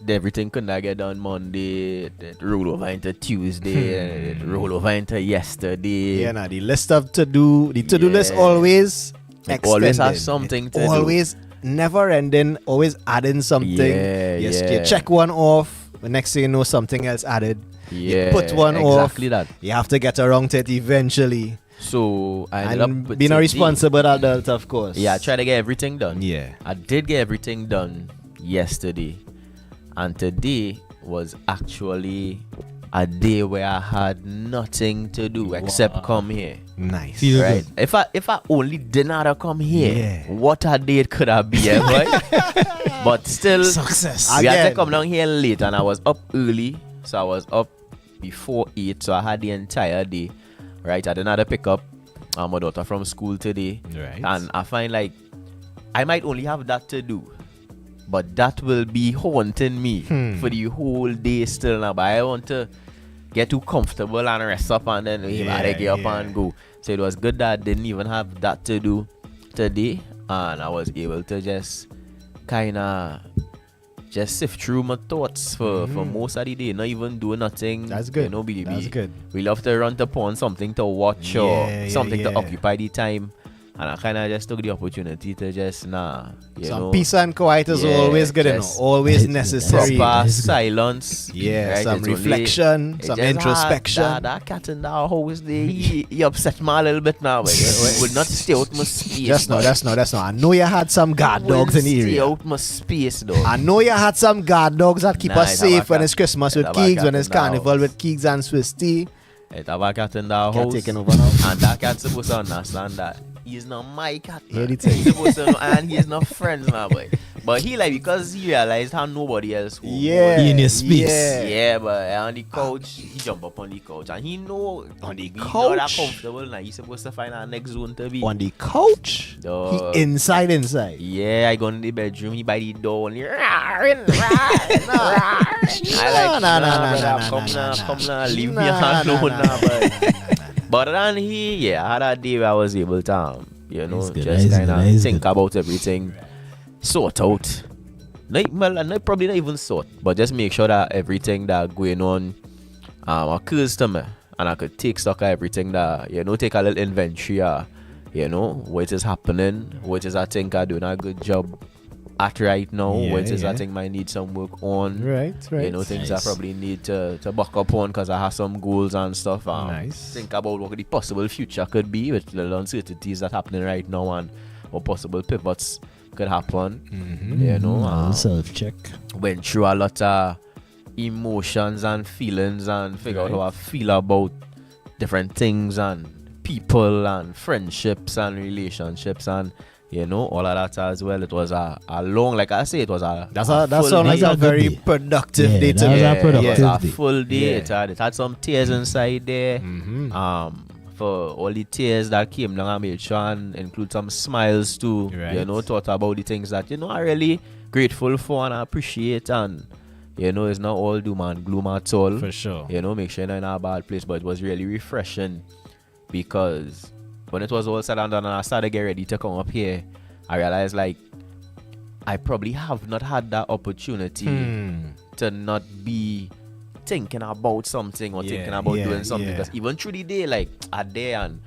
Everything could not get done Monday. It roll over into Tuesday. It roll over into yesterday. Yeah, the list of the to-do list always extended. Always has something to do. Always never ending. Always adding something. You check one off. The next thing you know, something else added. You put one off. Exactly that. You have to get around to it eventually. So I ended up being a responsible adult, of course. Yeah, I tried to get everything done. Yeah, I did get everything done yesterday. And today was actually a day where I had nothing to do except come here. Nice. Right? If I only didn't have to come here, what a day it could have been, right? But still, success. We had to come down here late and I was up early. So I was up before 8. So I had the entire day. Right? I didn't have to pick up my daughter from school today. Right. And I find like I might only have that to do. But that will be haunting me for the whole day still now. But I want to get too comfortable and rest up and then get up and go. So it was good that I didn't even have that to do today. And I was able to just kind of just sift through my thoughts for most of the day. Not even do nothing. That's good. That's good. We love to run to porn, something to watch or something to occupy the time. And I kind of just took the opportunity to just, some peace and quiet is always good, always necessary. Proper silence. Yeah, right? some reflection, some introspection. That cat in the house, he upset me a little bit now. But would not stay out my space. That's not. I know you had some guard dogs in the area. Stay out my space, though. I know you had some guard dogs that keep us safe when it's Christmas with Kiegs, when it's Carnival with Kiegs and Swiss tea. It have a cat in the house. Taking over now. And that cat's supposed to understand that he's not my cat, man. He's supposed to know, and he's not friends, man, boy. But he because he realized how nobody else who in your space. Yeah, but on the couch, he jump up on the couch and he know on the couch. Not that comfortable now. He's supposed to find our next zone to be. On the couch? He inside. Yeah, I go in the bedroom, he by the door and come now, leave me alone now, but then I had a day where I was able to, just kind of think about everything, sort out. Probably not even sort, but just make sure that everything that going on occurs to me, and I could take stock of everything that, take a little inventory, what is happening, what is I think I'm doing a good job at right now, what is I think might need some work on. Right. Things I probably need to buck up on because I have some goals and stuff. Nice. Think about what the possible future could be with the uncertainties that happening right now and what possible pivots could happen. Self-check. Went through a lot of emotions and feelings and figure out how I feel about different things and people and friendships and relationships and all of that as well. It was a long, like I say, it was a that sounds like a very productive day to me. It was a full day. It had some tears inside there. For all the tears that came down, I made sure and include some smiles too. Thought about the things that I really grateful for and I appreciate, and it's not all doom and gloom at all. For sure. Make sure you're not in a bad place, but it was really refreshing because when it was all said and done and I started to get ready to come up here, I realized I probably have not had that opportunity to not be thinking about something or thinking about doing something. Because even through the day, like I there and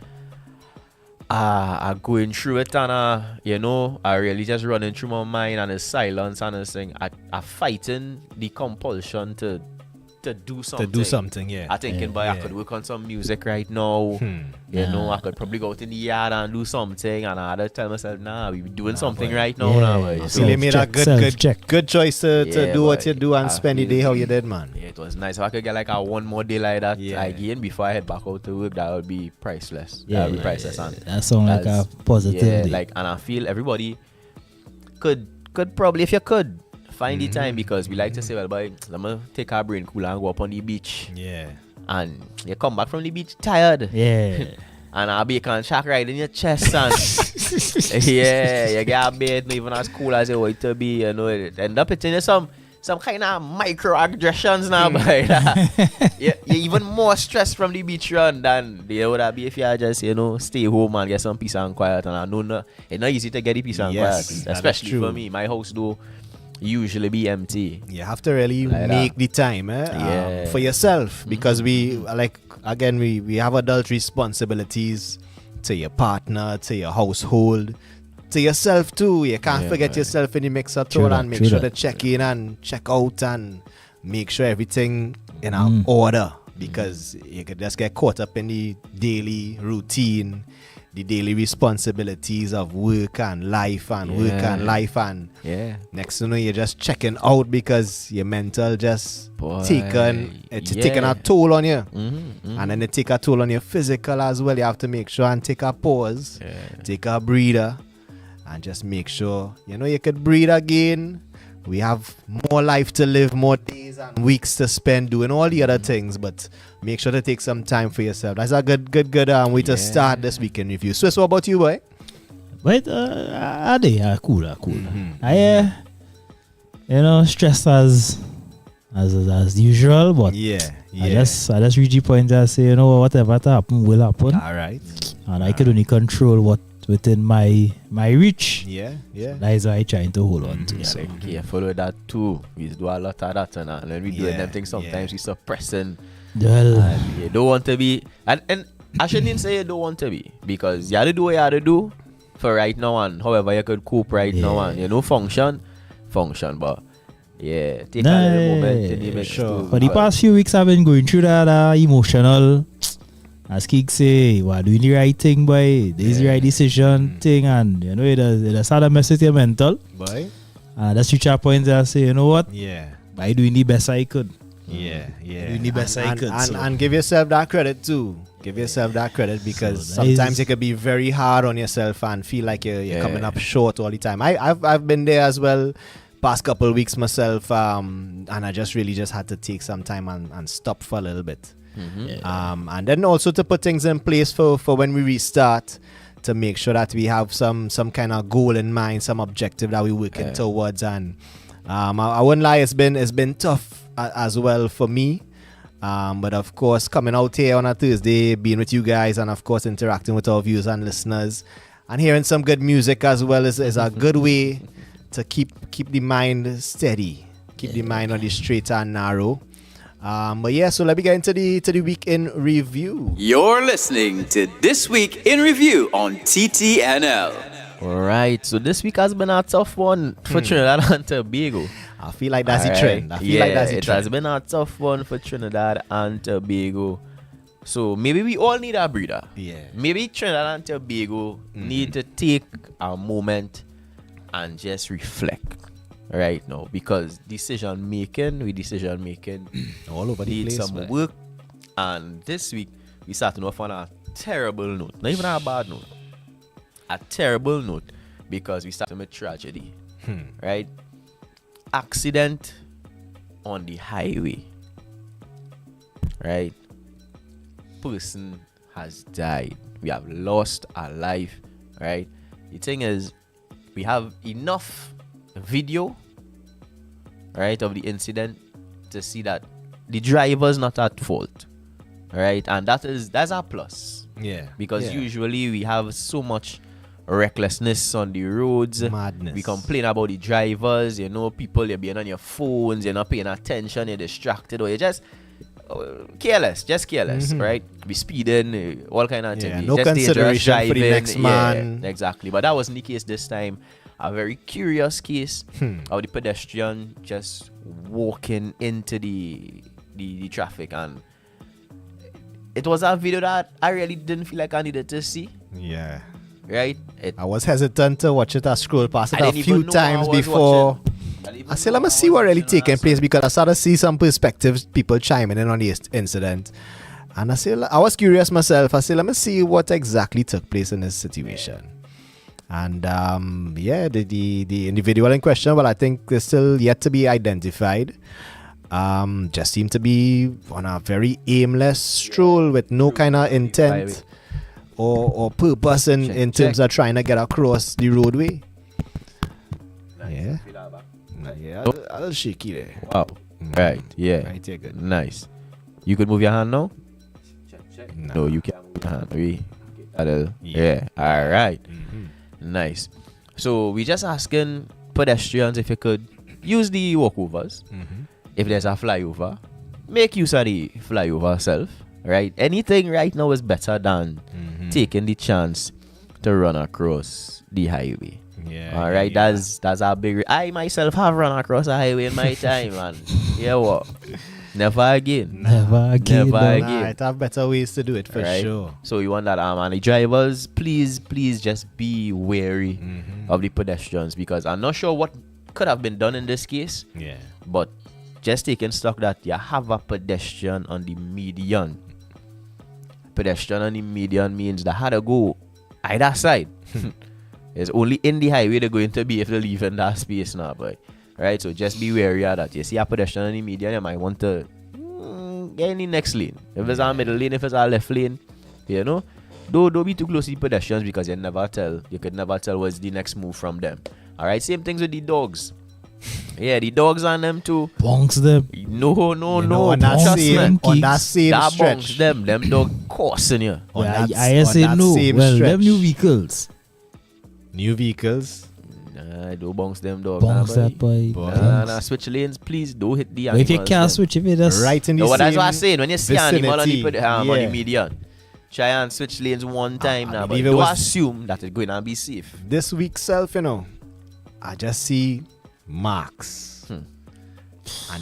I going through it and you know, I really just running through my mind and the silence and the thing. I fighting the compulsion to do something. To do something, yeah. I thinking, I could work on some music right now. You know, I could probably go out in the yard and do something, and I had to tell myself, we be doing something right now. So you made a good choice to do what you do and spend the day how you did, man. Yeah, it was nice. If I could get like a one more day like that again before I head back out to work, that would be priceless. That would be priceless. And that sounds like a positive day. Like, and I feel everybody could probably, if you could, find the time, because we like to say, well, boy, I'm gonna take our brain cool and go up on the beach. Yeah. And you come back from the beach tired. Yeah. And a bacon shack right in your chest, and you get a bed, not even as cool as you want it to be, you know. It end up hitting you some kind of microaggressions now, but you're even more stressed from the beach run than they would be if you just, you know, stay home and get some peace and quiet. And I know it's not easy to get the peace and quiet, especially for me. My house though usually be empty. You have to really like make the time for yourself, because we have adult responsibilities to your partner, to your household, to yourself too. You can't forget yourself in the mix at all, and make sure to check in and check out and make sure everything in order, because you could just get caught up in the daily routine, the daily responsibilities of work and life and work and life, and next thing you know, you're just checking out because your mental just taking a toll on you. And then it take a toll on your physical as well. You have to make sure and take a pause, take a breather, and just make sure, you know, you could breathe again. We have more life to live, more days and weeks to spend doing all the other things, but make sure to take some time for yourself. That's a good way to start this weekend review. Swiss, what about you, boy? But cool. I you know, stressed as usual, but I just reach the point that I say, you know, whatever to happen will happen. All right. And I can only control what within my reach. That is why I'm trying to hold on to. So follow that too. We do a lot of that, and when we do them things, sometimes we suppressing. Well, you don't want to be, and I shouldn't say you don't want to be, because you have to do what you have to do for right now, and however you could cope right now, and you know, function, but take a little moment to make sure. For the past few weeks, I've been going through that emotional, as Kiegs say, we're doing the right thing, boy. This is the right decision thing, and you know, it had a mess with your mental. Boy. And that's reach a point that I say, you know what? By doing the best I could. Doing the best I could. And give yourself that credit too. Give yourself that credit, because sometimes it can be very hard on yourself and feel like you're coming up short all the time. I've been there as well. Past couple of weeks myself, and I just had to take some time and stop for a little bit. And then also to put things in place for when we restart, to make sure that we have some kind of goal in mind, some objective that we're working towards. And I wouldn't lie, it's been tough as well for me, but of course coming out here on a Thursday, being with you guys, and of course interacting with our viewers and listeners, and hearing some good music as well is a good way to keep the mind steady, keep the mind on the straight and narrow. So let me get into the week in review. You're listening to This Week in Review on TTNL. Alright, so this week has been a tough one for Trinidad and Tobago. I feel like that's the trend. It has been a tough one for Trinidad and Tobago. So maybe we all need a breather. Maybe Trinidad and Tobago need to take a moment and just reflect right now, because decision making all over the place, some work. And this week we starting off on a terrible note, not even a bad note, a terrible note, because we started with tragedy. Right? Accident on the highway. Right? Person has died. We have lost our life. Right? The thing is, we have enough video, right, of the incident to see that the driver's not at fault, right? And that's a plus. Yeah. Because usually we have so much recklessness on the roads. Madness. We complain about the drivers, people, you're being on your phones, you're not paying attention, you're distracted, or you're just careless, right? Be speeding, all kind of things. No just consideration for the next man. Yeah, exactly. But that wasn't the case this time. A very curious case of the pedestrian just walking into the traffic, and it was a video that I really didn't feel like I needed to see. Yeah. Right? I was hesitant to watch it. I scrolled past it a few times before. I said, let me see what really taking place, because I started to see some perspectives, people chiming in on the incident. And I said, I was curious myself. I said, let me see what exactly took place in this situation. And the individual in question, well, I think is still yet to be identified. Just seemed to be on a very aimless stroll with no kind of intent or purpose in terms of trying to get across the roadway. Yeah, a little shaky there. Wow. Right, yeah. Right, yeah, good. Nice. You could move your hand now? Check. No, you can't move your hand. Yeah. All right. Nice. So we just asking pedestrians if you could use the walkovers. If there's a flyover, make use of the flyover self. Right? Anything right now is better than taking the chance to run across the highway. Yeah. All right. Yeah. That's a big. I myself have run across a highway in my time, man. Yeah, what? Never again. Never again. Right, have better ways to do it for sure. So you want that, and the drivers, please just be wary of the pedestrians, because I'm not sure what could have been done in this case. Yeah. But just taking stock that you have a pedestrian on the median. Pedestrian on the median means they had to go either side. It's only in the highway they're going to be if they leave in that space now, boy. Right? So just be wary of that. You see a pedestrian on the median, you might want to get in the next lane. If it's a middle lane, if it's a left lane, don't be too close to the pedestrians, because you could never tell what's the next move from them. Alright, same things with the dogs. Yeah, the dogs on them too. Bonks them. No. On that same stretch. Them dog coursing you. I say no. Well, them new vehicles. New vehicles? Nah, don't bounce them dog. Bounce that boy. Nah, switch lanes, please. Don't hit the animals. If you can't switch, if you just right in the same that's what I'm saying. When you see an animal on the yeah. median, try and switch lanes one time now, but don't assume that it's going to be safe. This week self, I just see marks. And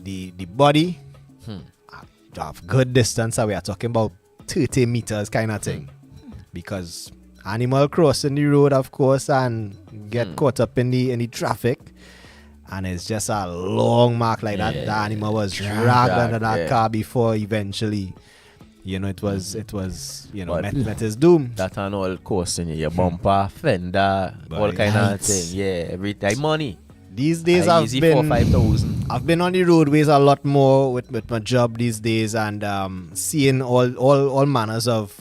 the body of good distance, we are talking about 30 meters kind of thing. Because animal crossing the road, of course, and get caught up in the traffic, and it's just a long mark like that. The animal was dragged under that car before eventually, it was met his doom. That and all coursing your bumper, fender, all kind of thing. Yeah, every time money. These days I've been on the roadways a lot more with my job these days, and seeing all manners of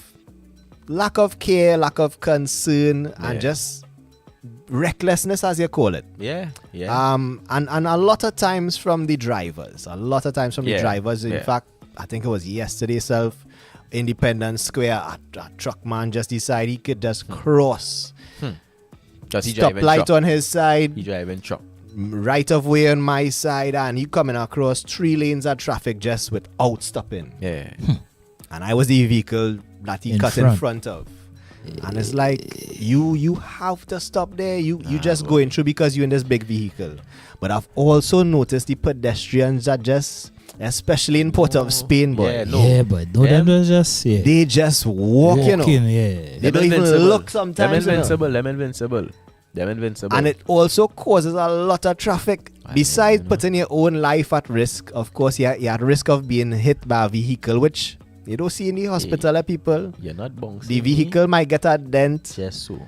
lack of care, lack of concern, and just recklessness, as you call it. Yeah. And a lot of times from the drivers. In fact, I think it was yesterday self, Independence Square, a truck man just decided he could just cross. Stoplight on his side. He driving truck. Right of way on my side, and he coming across 3 lanes of traffic just without stopping. Yeah. And I was the vehicle that he cut in front of. And it's like, you have to stop there. You just going through because you're in this big vehicle. But I've also noticed the pedestrians are just, especially in Port of Spain, boy. But them just they just walking. They don't even look sometimes. Them invincible. And it also causes a lot of traffic. Besides putting your own life at risk, of course, you're at risk of being hit by a vehicle, which you don't see in the hospital, people. You're not bouncing. The vehicle might get a dent. Just so.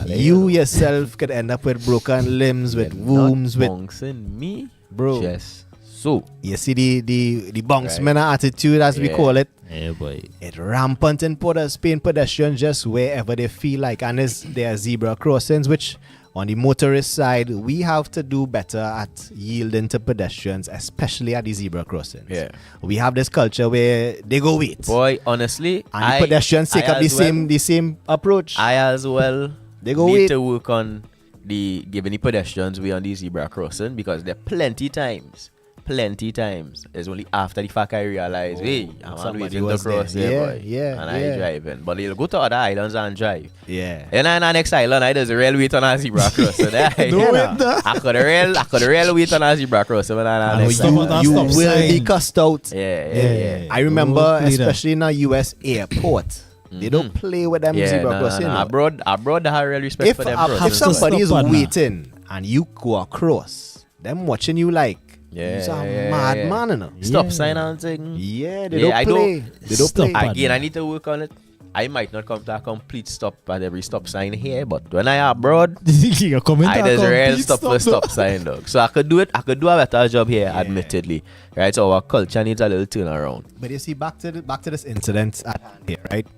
You yourself could end up with broken limbs, with wounds, with bouncing me, bro. Just so. You see the bounceman attitude, as we call it. Yeah, boy. It rampant in Port of Spain. Pedestrians just wherever they feel like, and there are zebra crossings, which On the motorist side, we have to do better at yielding to pedestrians, especially at the zebra crossings. Yeah. We have this culture where they go wait. Boy, honestly, and the pedestrians take up the same approach. I as well they go need wait. to work on the giving the pedestrians way on the zebra crossing, because there are plenty times. It's only after the fact I realize, hey, I'm waiting to cross there, boy. And I driving. But they'll go to other islands and drive. Yeah. And then the next island, I there's a rail wait on a zebra crossing. I could rail wait on a zebra crossing. You will be cussed out. Yeah. I remember, especially in a US airport, they don't play with them zebra crossing. Abroad, I have real respect for them. If somebody is waiting and you go across, them watching you like, you're a madman, you know. Stop sign and thing. Yeah, they don't play. They don't play. Again, I need to work on it. I might not come to a complete stop at every stop sign here, but when I abroad, there's a real stop sign, dog. So I could do it. I could do a better job here, admittedly. Right? So our culture needs a little turnaround. But you see, back to this incident at hand here, right?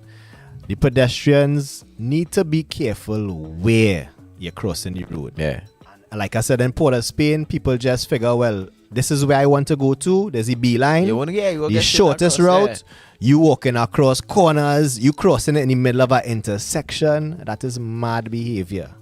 The pedestrians need to be careful where you're crossing the road. Yeah. And like I said, in Port of Spain, people just figure, well, this is where I want to go to. There's the B line. The shortest route. You walking across corners. You crossing it in the middle of an intersection. That is mad behavior.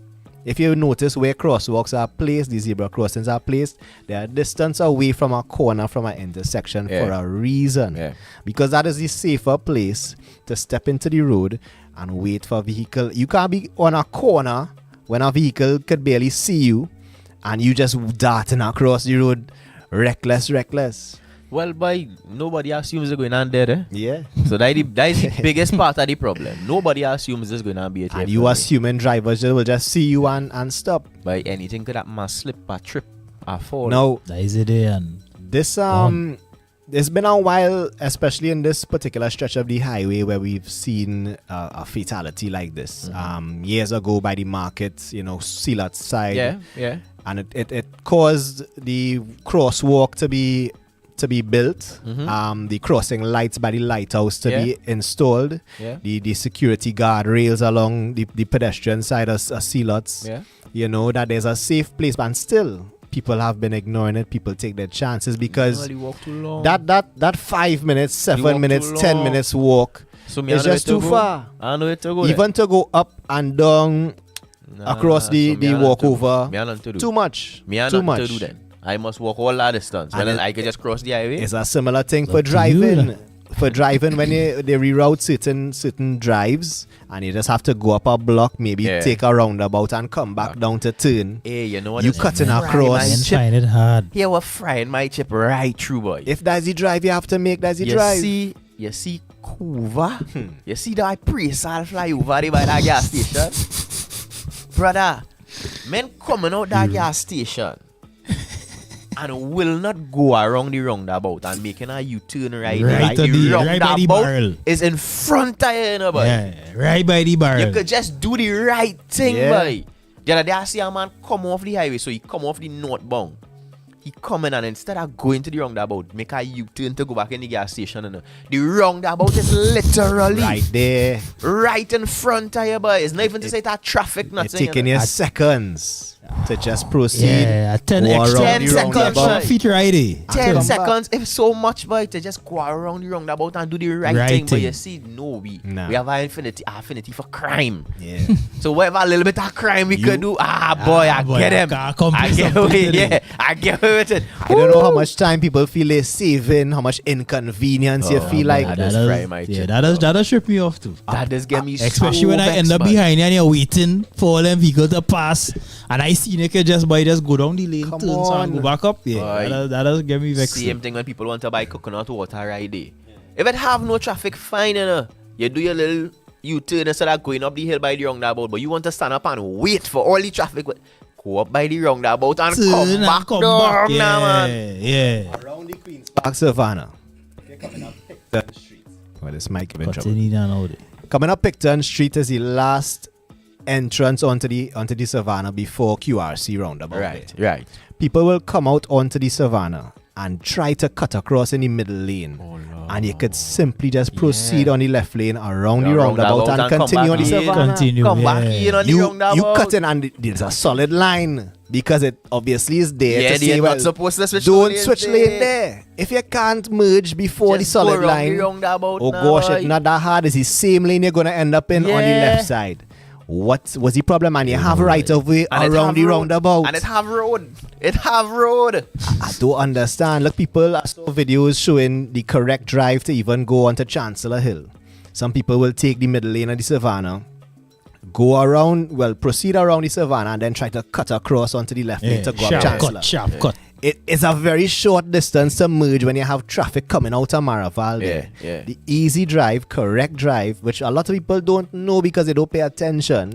If you notice where crosswalks are placed, the zebra crossings are placed, they are distance away from a corner, from an intersection for a reason. Yeah. Because that is the safer place to step into the road and wait for a vehicle. You can't be on a corner when a vehicle could barely see you and you just darting across the road reckless. Well, boy, nobody assumes they're going on there. Eh? Yeah. So that is the biggest part of the problem. Nobody assumes there's going to be a and you assuming drivers will just see you and stop. By anything could happen, slip, a trip, a fall. No. That is it there. And this it's been a while, especially in this particular stretch of the highway, where we've seen a fatality like this. Years ago by the market, Silat side. Yeah. And it caused the crosswalk to be built, the crossing lights by the lighthouse to be installed, the security guard rails along the pedestrian side of Silots, that there's a safe place, but still people have been ignoring it. People take their chances because that 5 minutes, 7 minutes, 10 minutes walk is just too far. I know it to go even to go up and down across the walkover, too much. Too much to do that. I must walk all that distance. And then I can just cross the highway. It's a similar thing for driving. For driving, when they reroute certain drives, and you just have to go up a block, maybe take a roundabout and come back down to turn. Hey, you know what? You cutting across. I find it hard. Yeah, we're frying my chip right through, boy. If that's the drive you have to make, that's the drive. You see Cuva? You see that pre-sal fly over there by that gas station? Brother, men coming out that gas station and will not go around the roundabout and making a U-turn right the roundabout is in front of you, boy. Yeah, right by the barrel. You could just do the right thing, boy. The other day I see a man come off the highway, so he come off the northbound. He coming and instead of going to the roundabout, make a U-turn to go back in the gas station. And the roundabout is literally right there, right in front of you, boy. It's not even to say that traffic, nothing. It's taking you seconds to just proceed. Yeah, 10 seconds. Feet right 10 seconds, if so much, boy, to just go around the roundabout and do the right thing. But you see, we have an affinity for crime. Yeah. So whatever little bit of crime we could do, I get him. I get away. I get away with it. I don't know how much time people feel they're saving, how much inconvenience you feel like. That'll strip me off too. That does get me especially so when I end up behind you and you're waiting for all them vehicles to pass, and I see you just go down the lane, turn and go back up. Yeah, that does get me vexed. Same thing when people want to buy coconut water right there. If it have no traffic, fine, you do your little U-turn instead of going up the hill by the roundabout, but you want to stand up and wait for all the traffic. Go up by the roundabout and come back down, man. Yeah. Around the Queen's Park, Savannah. You're coming up Picton Street. Well, this might give trouble. Coming up Picton Street is the last entrance onto the Savannah before QRC roundabout. Right. People will come out onto the Savannah and try to cut across in the middle lane. And you could simply just proceed on the left lane around the roundabout and continue on the savannah. Come back in on the roundabout. You cut in and there's a solid line because it obviously is there to say, not supposed to switch don't switch lane there. If you can't merge before just the solid go line, oh gosh, it's not that hard. It's the same lane you're going to end up in on the left side. What was the problem? And you have right of way around the roundabout. And it have road. I don't understand. Look, people, I saw videos showing the correct drive to even go onto Chancellor Hill. Some people will take the middle lane of the savannah, go around, proceed around the savannah, and then try to cut across onto the left lane to go up Chancellor. Sharp cut. It is a very short distance to merge when you have traffic coming out of Maraval there. The easy drive, correct drive, which a lot of people don't know because they don't pay attention,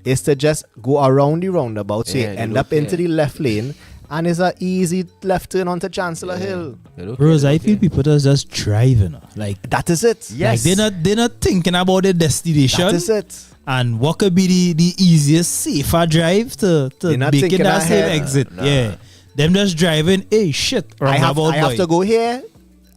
is to just go around the roundabout so you end up into the left lane, and it's an easy left turn onto Chancellor Hill. Bros, I feel people are just driving. Like that is it. Yes. Like they're not thinking about the destination. That is it. And what could be the easiest, safer drive to make it that same exit. Nah. Yeah. Them just driving, hey shit. I have to go here.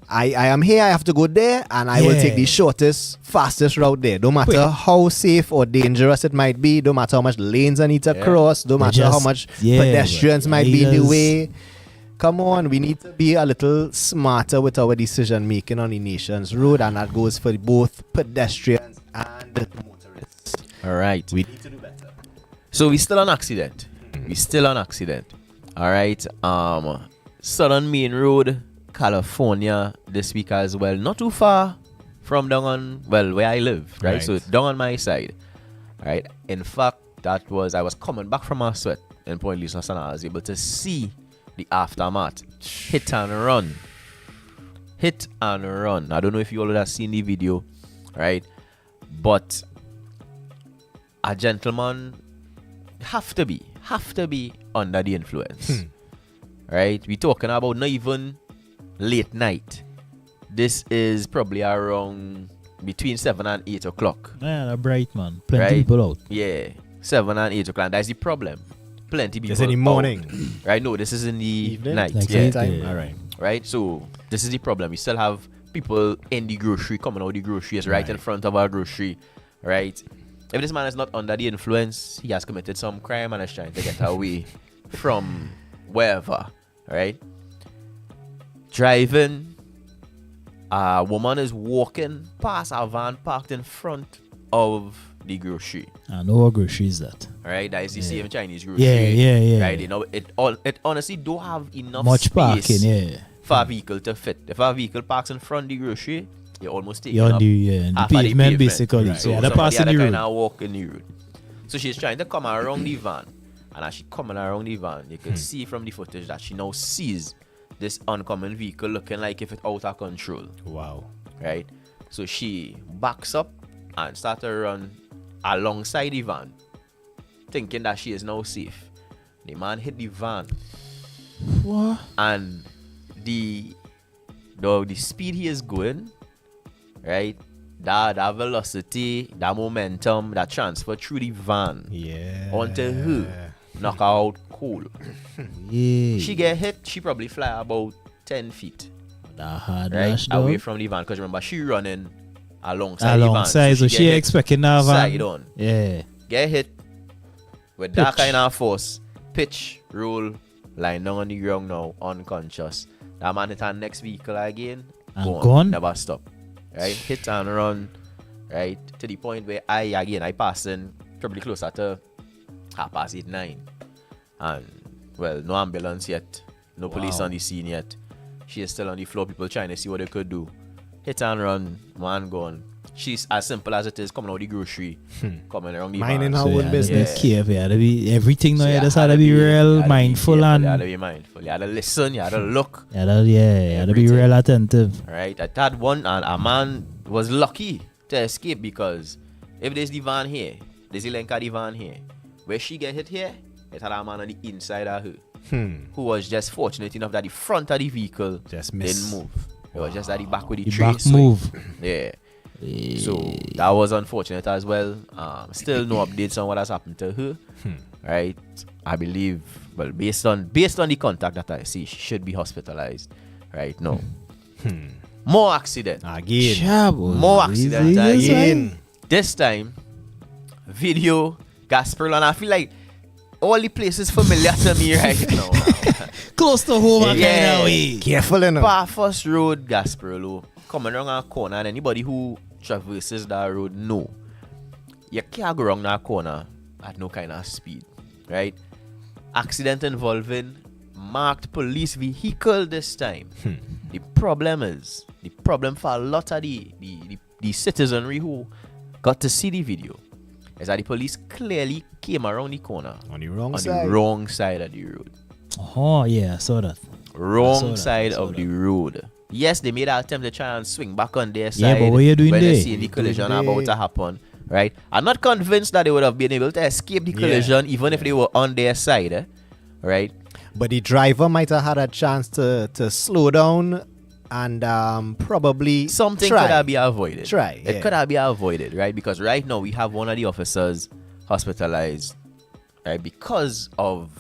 I am here, I have to go there, and I will take the shortest, fastest route there. No matter how safe or dangerous it might be, no matter how much lanes I need to cross, no matter how much pedestrians might be in the way. Come on, we need to be a little smarter with our decision making on the nation's road, and that goes for both pedestrians and motorists. All right. We need to do better. So we still on accident. All right. Southern Main Road, California, this week as well. Not too far from down on, where I live, right? So down on my side, all right? In fact, I was coming back from our sweat in Point Lisa, and I was able to see the aftermath. Hit and run. I don't know if you all have seen the video, right? But a gentleman have to be under the influence. Right? We're talking about not even late night. This is probably around between 7 and 8 o'clock. Yeah, a bright man. Plenty people out. Yeah, 7 and 8 o'clock. That's the problem. Plenty people. It's in the morning. Out. Right? No, this is in the evening? Night. Like time. All right. Right? So this is the problem. We still have people in the grocery, coming out the groceries right in front of our grocery. Right? If this man is not under the influence, he has committed some crime and is trying to get away from wherever, right? Driving, a woman is walking past a van parked in front of the grocery. I know what grocery is that. Right, that is the same Chinese grocery. Yeah. Right, you know, it honestly don't have enough much space parking, for a vehicle to fit. If a vehicle parks in front of the grocery, you're almost taking on up the pavement basically. Right. So So the passing the road. kind of walk in the road. So she's trying to come around the van, and as she coming around the van, you can see from the footage that she now sees this oncoming vehicle looking like if it's out of control. Wow. Right? So she backs up and starts to run alongside the van, thinking that she is now safe. The man hit the van. What? And the speed he is going, right? That velocity, that momentum, that transfer through the van onto her, knock her out cold. She get hit, she probably fly about 10 feet. That hard right? rush, Away from the van, because remember, she running alongside the van. So she expecting that van. Side on. Yeah. Get hit with that kind of force. Pitch, roll, lying down on the ground now, unconscious. That man hit our next vehicle again. And gone. Never stop. Right? Hit and run. Right? To the point where I passing probably closer to 8:30. And no ambulance yet. No police on the scene yet. She is still on the floor. People trying to see what they could do. Hit and run. Man gone. She's as simple as it is coming out the grocery. Coming around the minding van. her own business. Careful. You had to be everything now. You just had to be real mindful and you had to be mindful. You had to listen. You had to look. You had to be real attentive. Right. I had one, and a man was lucky to escape, because if there's the van here, there's the link of the van here, where she get hit here, it had a man on the inside of her, who was just fortunate enough that the front of the vehicle didn't move. It was just at the back with the tree. Back move. Yeah. So that was unfortunate as well. Still no updates on what has happened to her. Right. I believe Well, based on the contact that I see, she should be hospitalized right now. More accident. Again. More accident again. This time, video, Gasperl, and I feel like all the places familiar to me right now. Close to home, kind of way. Careful enough. Parfus Road, Gasperl, coming around a corner, and anybody who traverses that road know you can't go around that corner at no kind of speed, right? Accident involving marked police vehicle this time. The problem for a lot of the citizenry who got to see the video is that the police clearly came around the corner on the wrong side of the road. Oh yeah, I saw that. Wrong side of the road. Yes, they made an attempt to try and swing back on their side. Yeah, but what you doing when there? they see the collision about to happen, right? I'm not convinced that they would have been able to escape the collision even if they were on their side, right? But the driver might have had a chance to slow down and probably something could have been avoided. It could have been avoided, right? Because right now we have one of the officers hospitalized, right? Because of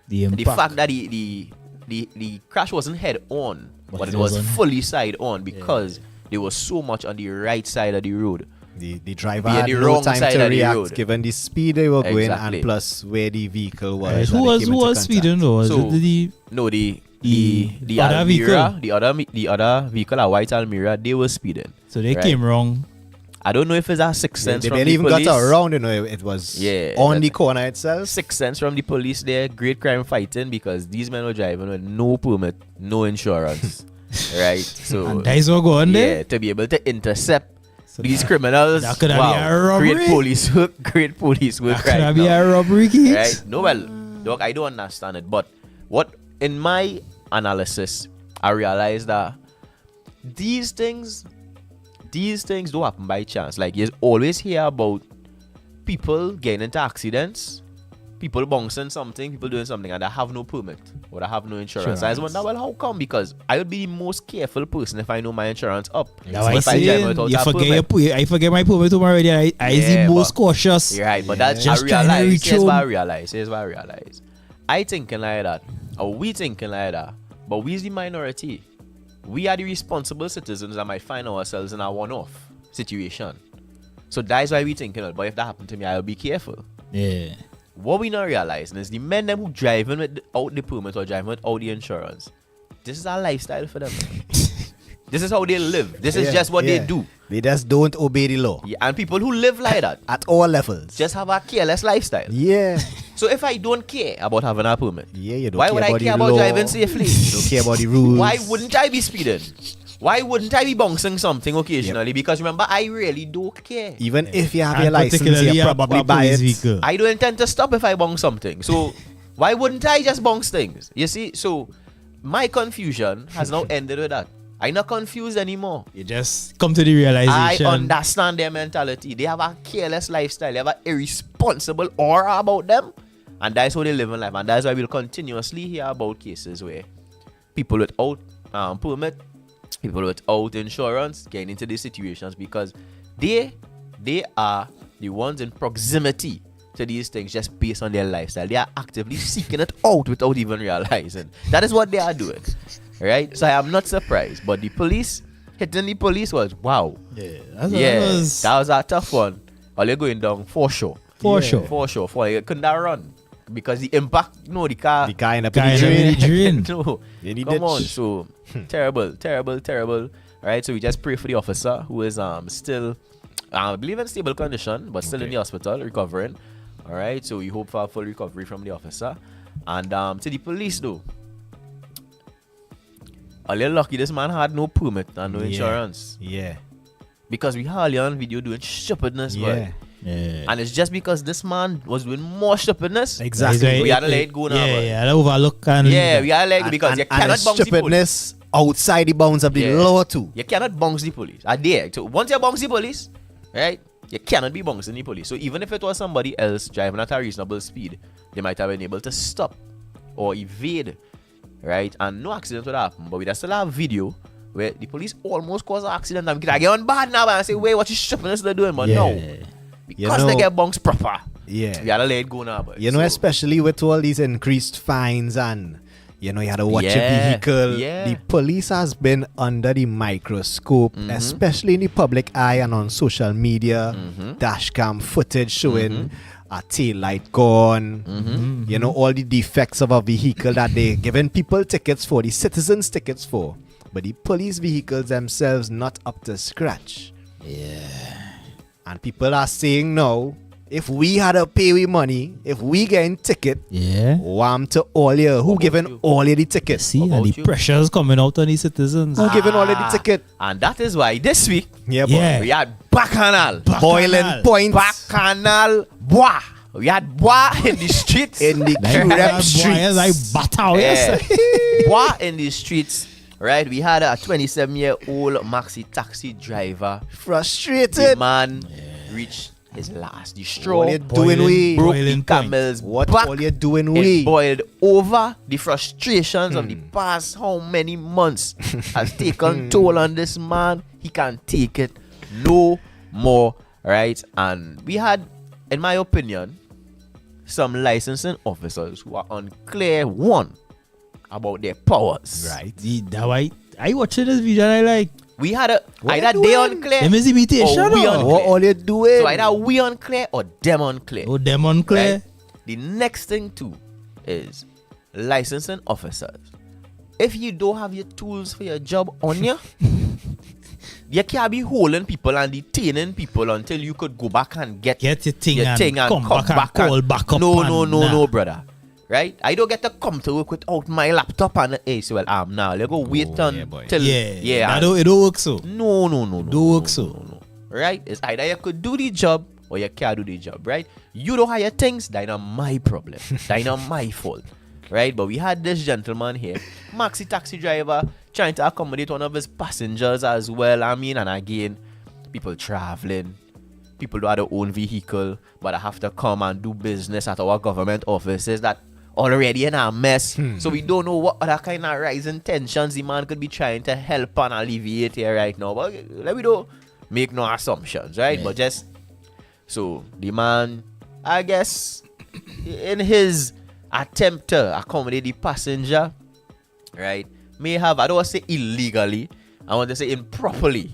the fact that the crash wasn't head on, but it was fully side on because there was so much on the right side of the road. The driver had no time to react given the speed they were going and plus where the vehicle was. Who was speeding though? Was it the other vehicle? The other vehicle, a white Almira, they were speeding. So they came wrong. I don't know if it's a sixth sense from the police. They even got around, it was on the corner itself. Sixth sense from the police there, great crime fighting because these men were driving with no permit, no insurance. Right? So and that's what going there? Yeah, to be able to intercept these criminals. That could have been a robbery. Great police work that could have been a robbery, Kiegs. Right? No, well, look, I don't understand it. But what in my analysis, I realized that these things don't happen by chance. Like you always hear about people getting into accidents, people bouncing something, people doing something, and they have no permit or they have no insurance. I just wonder, well, how come? Because I would be the most careful person if I know my insurance up. I forget my permit already. I the most cautious. You're right, but that's I realize. Here's what I realize. I thinking like that. Or we thinking like that. But we's the minority. We are the responsible citizens that might find ourselves in a one-off situation. So that's why we thinking it. But if that happened to me, I'll be careful. Yeah. What we not realizing is the men them who driving without the permit or driving without the insurance, this is our lifestyle for them. This is how they live. This is just what they do. They just don't obey the law. Yeah, and people who live like that at all levels just have a careless lifestyle. Yeah. So if I don't care about having a permit, you don't why would I care about driving safely? You don't care about the rules. Why wouldn't I be speeding? Why wouldn't I be bouncing something occasionally? Because remember, I really don't care. Even if you have your license, you probably buy it. I don't intend to stop if I bounce something. So why wouldn't I just bounce things? You see, so my confusion has now ended with that. I'm not confused anymore. You just come to the realization. I understand their mentality. They have a careless lifestyle. They have an irresponsible aura about them. And that's how they live in life. And that's why we'll continuously hear about cases where people without permit, people without insurance getting into these situations because they are the ones in proximity to these things just based on their lifestyle. They are actively seeking it out without even realizing. That is what they are doing. Right? So I am not surprised. But the police, hitting the police was wow. That was a tough one. Or they're going down for sure. For sure. You couldn't run. Because the impact, the car in the drain. No, come on. So terrible. Right, so we just pray for the officer who is still, I believe in stable condition, but still in the hospital recovering. All right, so we hope for a full recovery from the officer. And to the police though, a little lucky this man had no permit and no insurance. Yeah. Because we had on video doing stupidness, but. Yeah. And it's just because this man was doing more stupidness. Exactly. We had to let it go now. Yeah, overlook and we had to let it go because you cannot bounce the police outside the bounds of the law too. You cannot bounce the police. I dare. So once you bounce the police, right, you cannot be bouncing the police. So even if it was somebody else driving at a reasonable speed, they might have been able to stop or evade, right? And no accident would happen. But we still have video where the police almost caused an accident and we can get on bad now and say, wait, what you stupidness they're doing? But no. Because they get bunks proper. Yeah. We had to let it go now, but You know, especially with all these increased fines and, you know, you had to watch your vehicle. Yeah. The police has been under the microscope, especially in the public eye and on social media. Dash cam footage showing a tail light gone. You know, all the defects of a vehicle that they giving people tickets for, the citizens tickets for. But the police vehicles themselves not up to scratch. Yeah. And people are saying now, if we had to pay we money, if we getting ticket, wham to all you. Who giving all you the ticket? See, and the pressure is coming out on the citizens. Who giving all you the ticket? And that is why this week, boy. we had Bacchanal. Boiling points. Bacchanal. Bois. We had bois in the streets. In the crap streets. Like battle, yes. Bois in the streets. Right, we had a 27-year-old maxi taxi driver. Frustrated. The man reached his last. The straw. What you doing we? Broke the camel's back. All you doing It we? boiled over. The frustrations of the past how many months has taken toll on this man. He can't take it no more. Right, and we had, in my opinion, some licensing officers who are unclear about their powers. Right. I watching this video and I like. We had either they unclear them is imitation or we or? unclear. What all you doing? So either we unclear or them unclear. Oh, them unclear. Right? The next thing too is licensing officers. If you don't have your tools for your job on you, you can't be holding people and detaining people until you could go back and get your thing and come back and call back up. No, brother. Right? I don't get to come to work without my laptop and so now. Let's go wait until it don't work so. No. Don't work so. Right? It's either you could do the job or you can't do the job, right? You don't have your things, that's not my problem. That's not my fault. Right? But we had this gentleman here, maxi taxi driver, trying to accommodate one of his passengers as well. I mean, and again, people traveling. People who have their own vehicle, but I have to come and do business at our government offices that already in a mess. So we don't know what other kind of rising tensions the man could be trying to help and alleviate here right now. But let me don't make no assumptions, right? Yeah. But just so the man, I guess, in his attempt to accommodate the passenger, right, may have, I don't want to say illegally, I want to say improperly.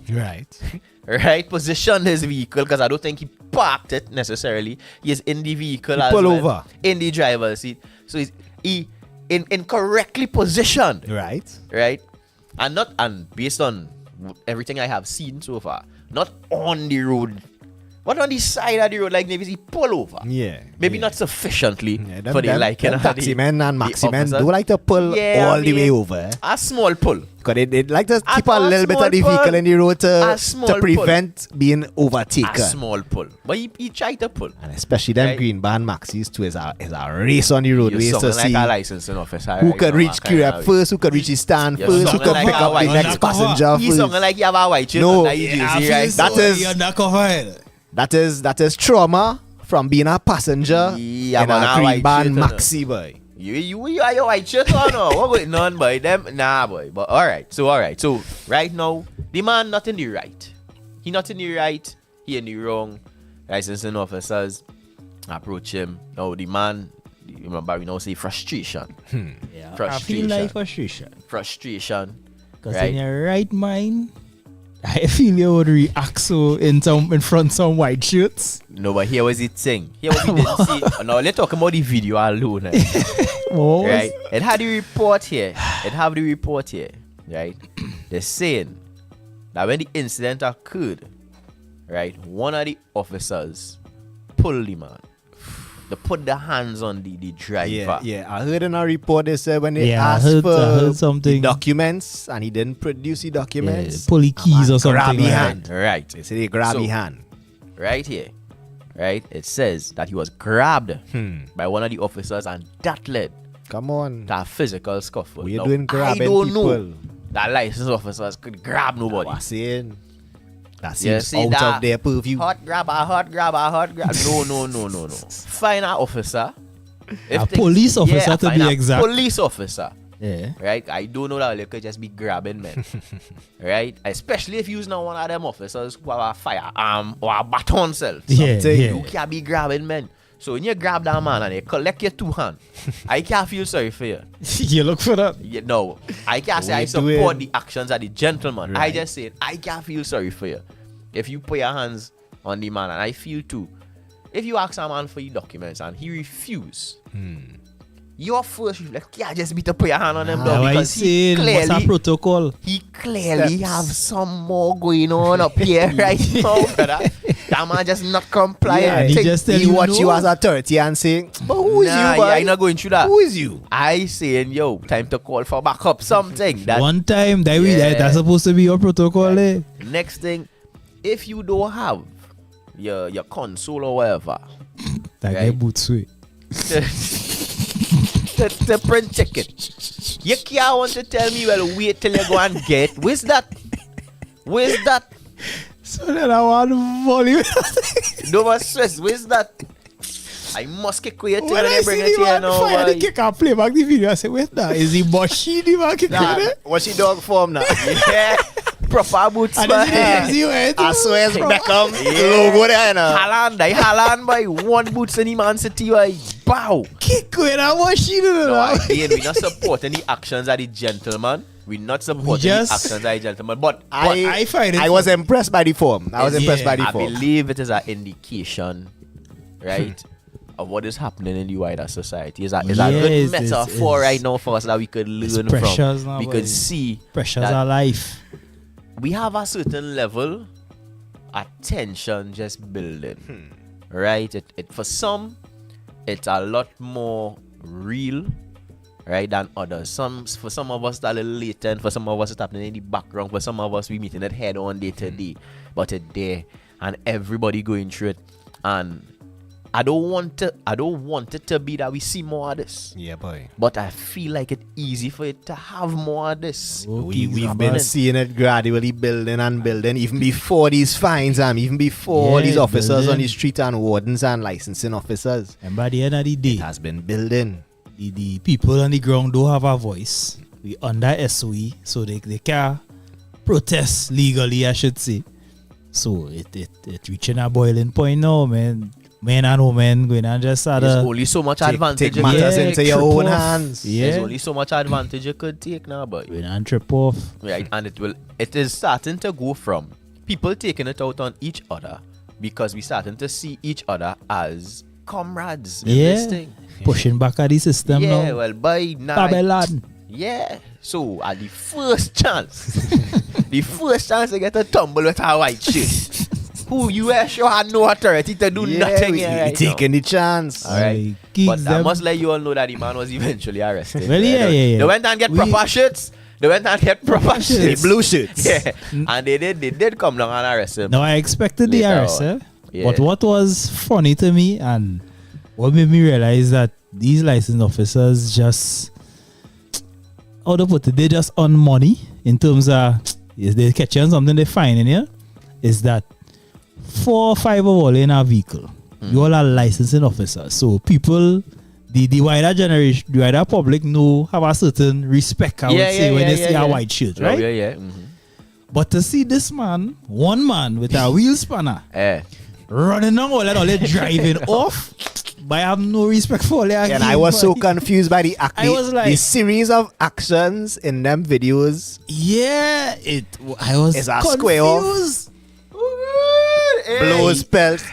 Right, position his vehicle, because I don't think he parked it necessarily. He is in the vehicle as well, over in the driver's seat. So he incorrectly positioned. Right, and based on everything I have seen so far, not on the road, but on the side of the road, like maybe he pull over. Maybe not sufficiently for the liking of taxi men and maxi men do like to pull all the way over. A small pull. Because they like to keep a little bit of the vehicle in the road to prevent being overtaken. A small pull. But he tried to pull. And especially them green band maxis too is a race on the roadways to see like a licensing officer who could reach Kiegs first, who could reach the stand first, who could pick up the next passenger first. He's something like you have a white shirt under your jersey, right? That is trauma from being a passenger in a green band maxi, boy. You are your white shirt or no? What going on, boy? Them nah, boy. But all right. So right now, the man not in the right. He not in the right. He in the wrong. Licensing officers approach him. Now the man, remember we now say frustration. Frustration. I feel like frustration. Frustration. Because in your right mind, I feel you would react so in front of some white shirts. No, but here was the thing. Here was the thing. Now let's talk about the video alone. Right? It had the report here. Right? They're saying that when the incident occurred, right, one of the officers pulled the man. They put their hands on the driver. Yeah. I heard in our report they said when they asked for the documents and he didn't produce the documents. Pull the keys or something. Grab his like hand. Right. They say they grab his hand. Right here. Right. It says that he was grabbed by one of the officers and that led to a physical scuffle. What you doing grabbing I don't people? know that licensed officers could grab nobody. That's saying. That seems out of their purview. Hot grabber. No. Find an officer. A police officer to be exact. Police officer. Yeah. Right? I don't know that you could just be grabbing men. Right? Especially if you're not one of them officers who have a firearm or a baton self. Yeah. You can't be grabbing men. So when you grab that man and you collect your two hands, I can't feel sorry for you. You look for that? No, I can't say I support the actions of the gentleman. Right. I just say I can't feel sorry for you. If you put your hands on the man, and I feel too, if you ask a man for your documents and he refuse, your first reflex can't just be to put your hand on him though, because he what's our protocol? He clearly have some more going on up here right now, brother. That man just not compliant. Yeah, he just tell he you watch no. you as authority and say, but who is you, boy? I not going through that. Who is you? I saying, yo, time to call for backup, something. That, One time, that's supposed to be your protocol. Eh? Next thing, if you don't have your console or whatever, that guy boots way. to print ticket, you can't want to tell me, well, wait till you go and get. Where's that? So then I want volume. No more stress. Where's that? I must kick with you When I bring see it the here man now. fire the kick and play back the video, I say, where's that? Is he Boshi the man kick Nah, what's he dog form now? Yeah, proper boots, And man. this is you, eh? I swear it's Beckham logo there now. Haaland by one boots in the Man City, boy. Bow. Kick with a Boshi. No, again, we're not supporting the actions of the gentleman. We're not supporting the actions of the gentleman. But I find it. I was impressed by the form. I I believe it is an indication, right, of what is happening in the wider society. It's a good metaphor right now for us that we could learn from. Now, we could see pressures are life. We have a certain level of tension just building, right? It for some, it's a lot more real, right, than others. For some of us, it's a little latent. For some of us, it's happening in the background. For some of us, we meeting it head on day to day. But it's there, and everybody going through it. And I don't want it to be that we see more of this. Yeah, boy. But I feel like it's easy for it to have more of this. We've been seeing it gradually building and building, even before these fines and even before these officers on the street and wardens and licensing officers. And by the end of the day, it has been building. The people on the ground don't have a voice. We under SOE, so they can protest legally, I should say. So it reaching a boiling point now, man. Men and women going and just There's only so much advantage take matters into your own hands. Yeah. There's only so much advantage you could take now, but going and trip off. Right, and it is starting to go from people taking it out on each other because we starting to see each other as comrades in this thing. Pushing back at the system now. Yeah, well, by now. Babylon. Yeah. So at the first chance to get a tumble with a white shirt. Who you sure had no authority to do nothing here right taking the chance. All right. But I must let you all know that the man was eventually arrested. Well, yeah. They went and get proper shirts. The blue shirts. Yeah. And they did come down and arrest him. Now I expected the arrest, but what was funny to me and what made me realize that these licensed officers just, how to put it, they just earn money in terms of, if they catch you on something they find in here, is that 4 or 5 of all in a vehicle. You all are licensing officers. So people, the wider generation, the wider public have a certain respect, I would say, when they see a white shirt, right? Yeah. But to see this man, one man with a wheel spanner, running on all that, driving off, but I have no respect for it. And I was so confused by the the series of actions in them videos. Yeah, I was it's a confused. Square off. Blows belt.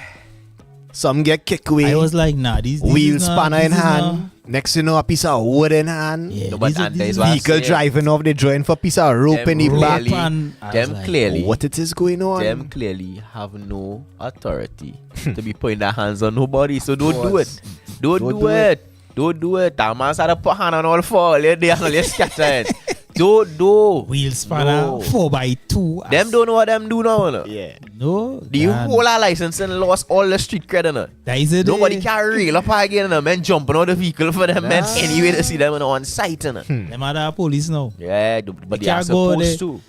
Some get kicked away. I was like, nah, these wheel spanner in hand. Next you know, a piece of wood in hand. Yeah, vehicle driving off, they drawing for a piece of rope in the back. Clearly, what it is going on? Them clearly have no authority to be putting their hands on nobody. So don't do it. Don't do it. That man started put hand on all four. They are all scattered. Do wheel spanner 4x2. Them don't know what them do now. Yeah. No. The whole license and lost all the street credit. That is it. Nobody can reel up again. Men jumping out the vehicle for them men anyway to see them on site. Them are the police now. Yeah, but they are supposed to.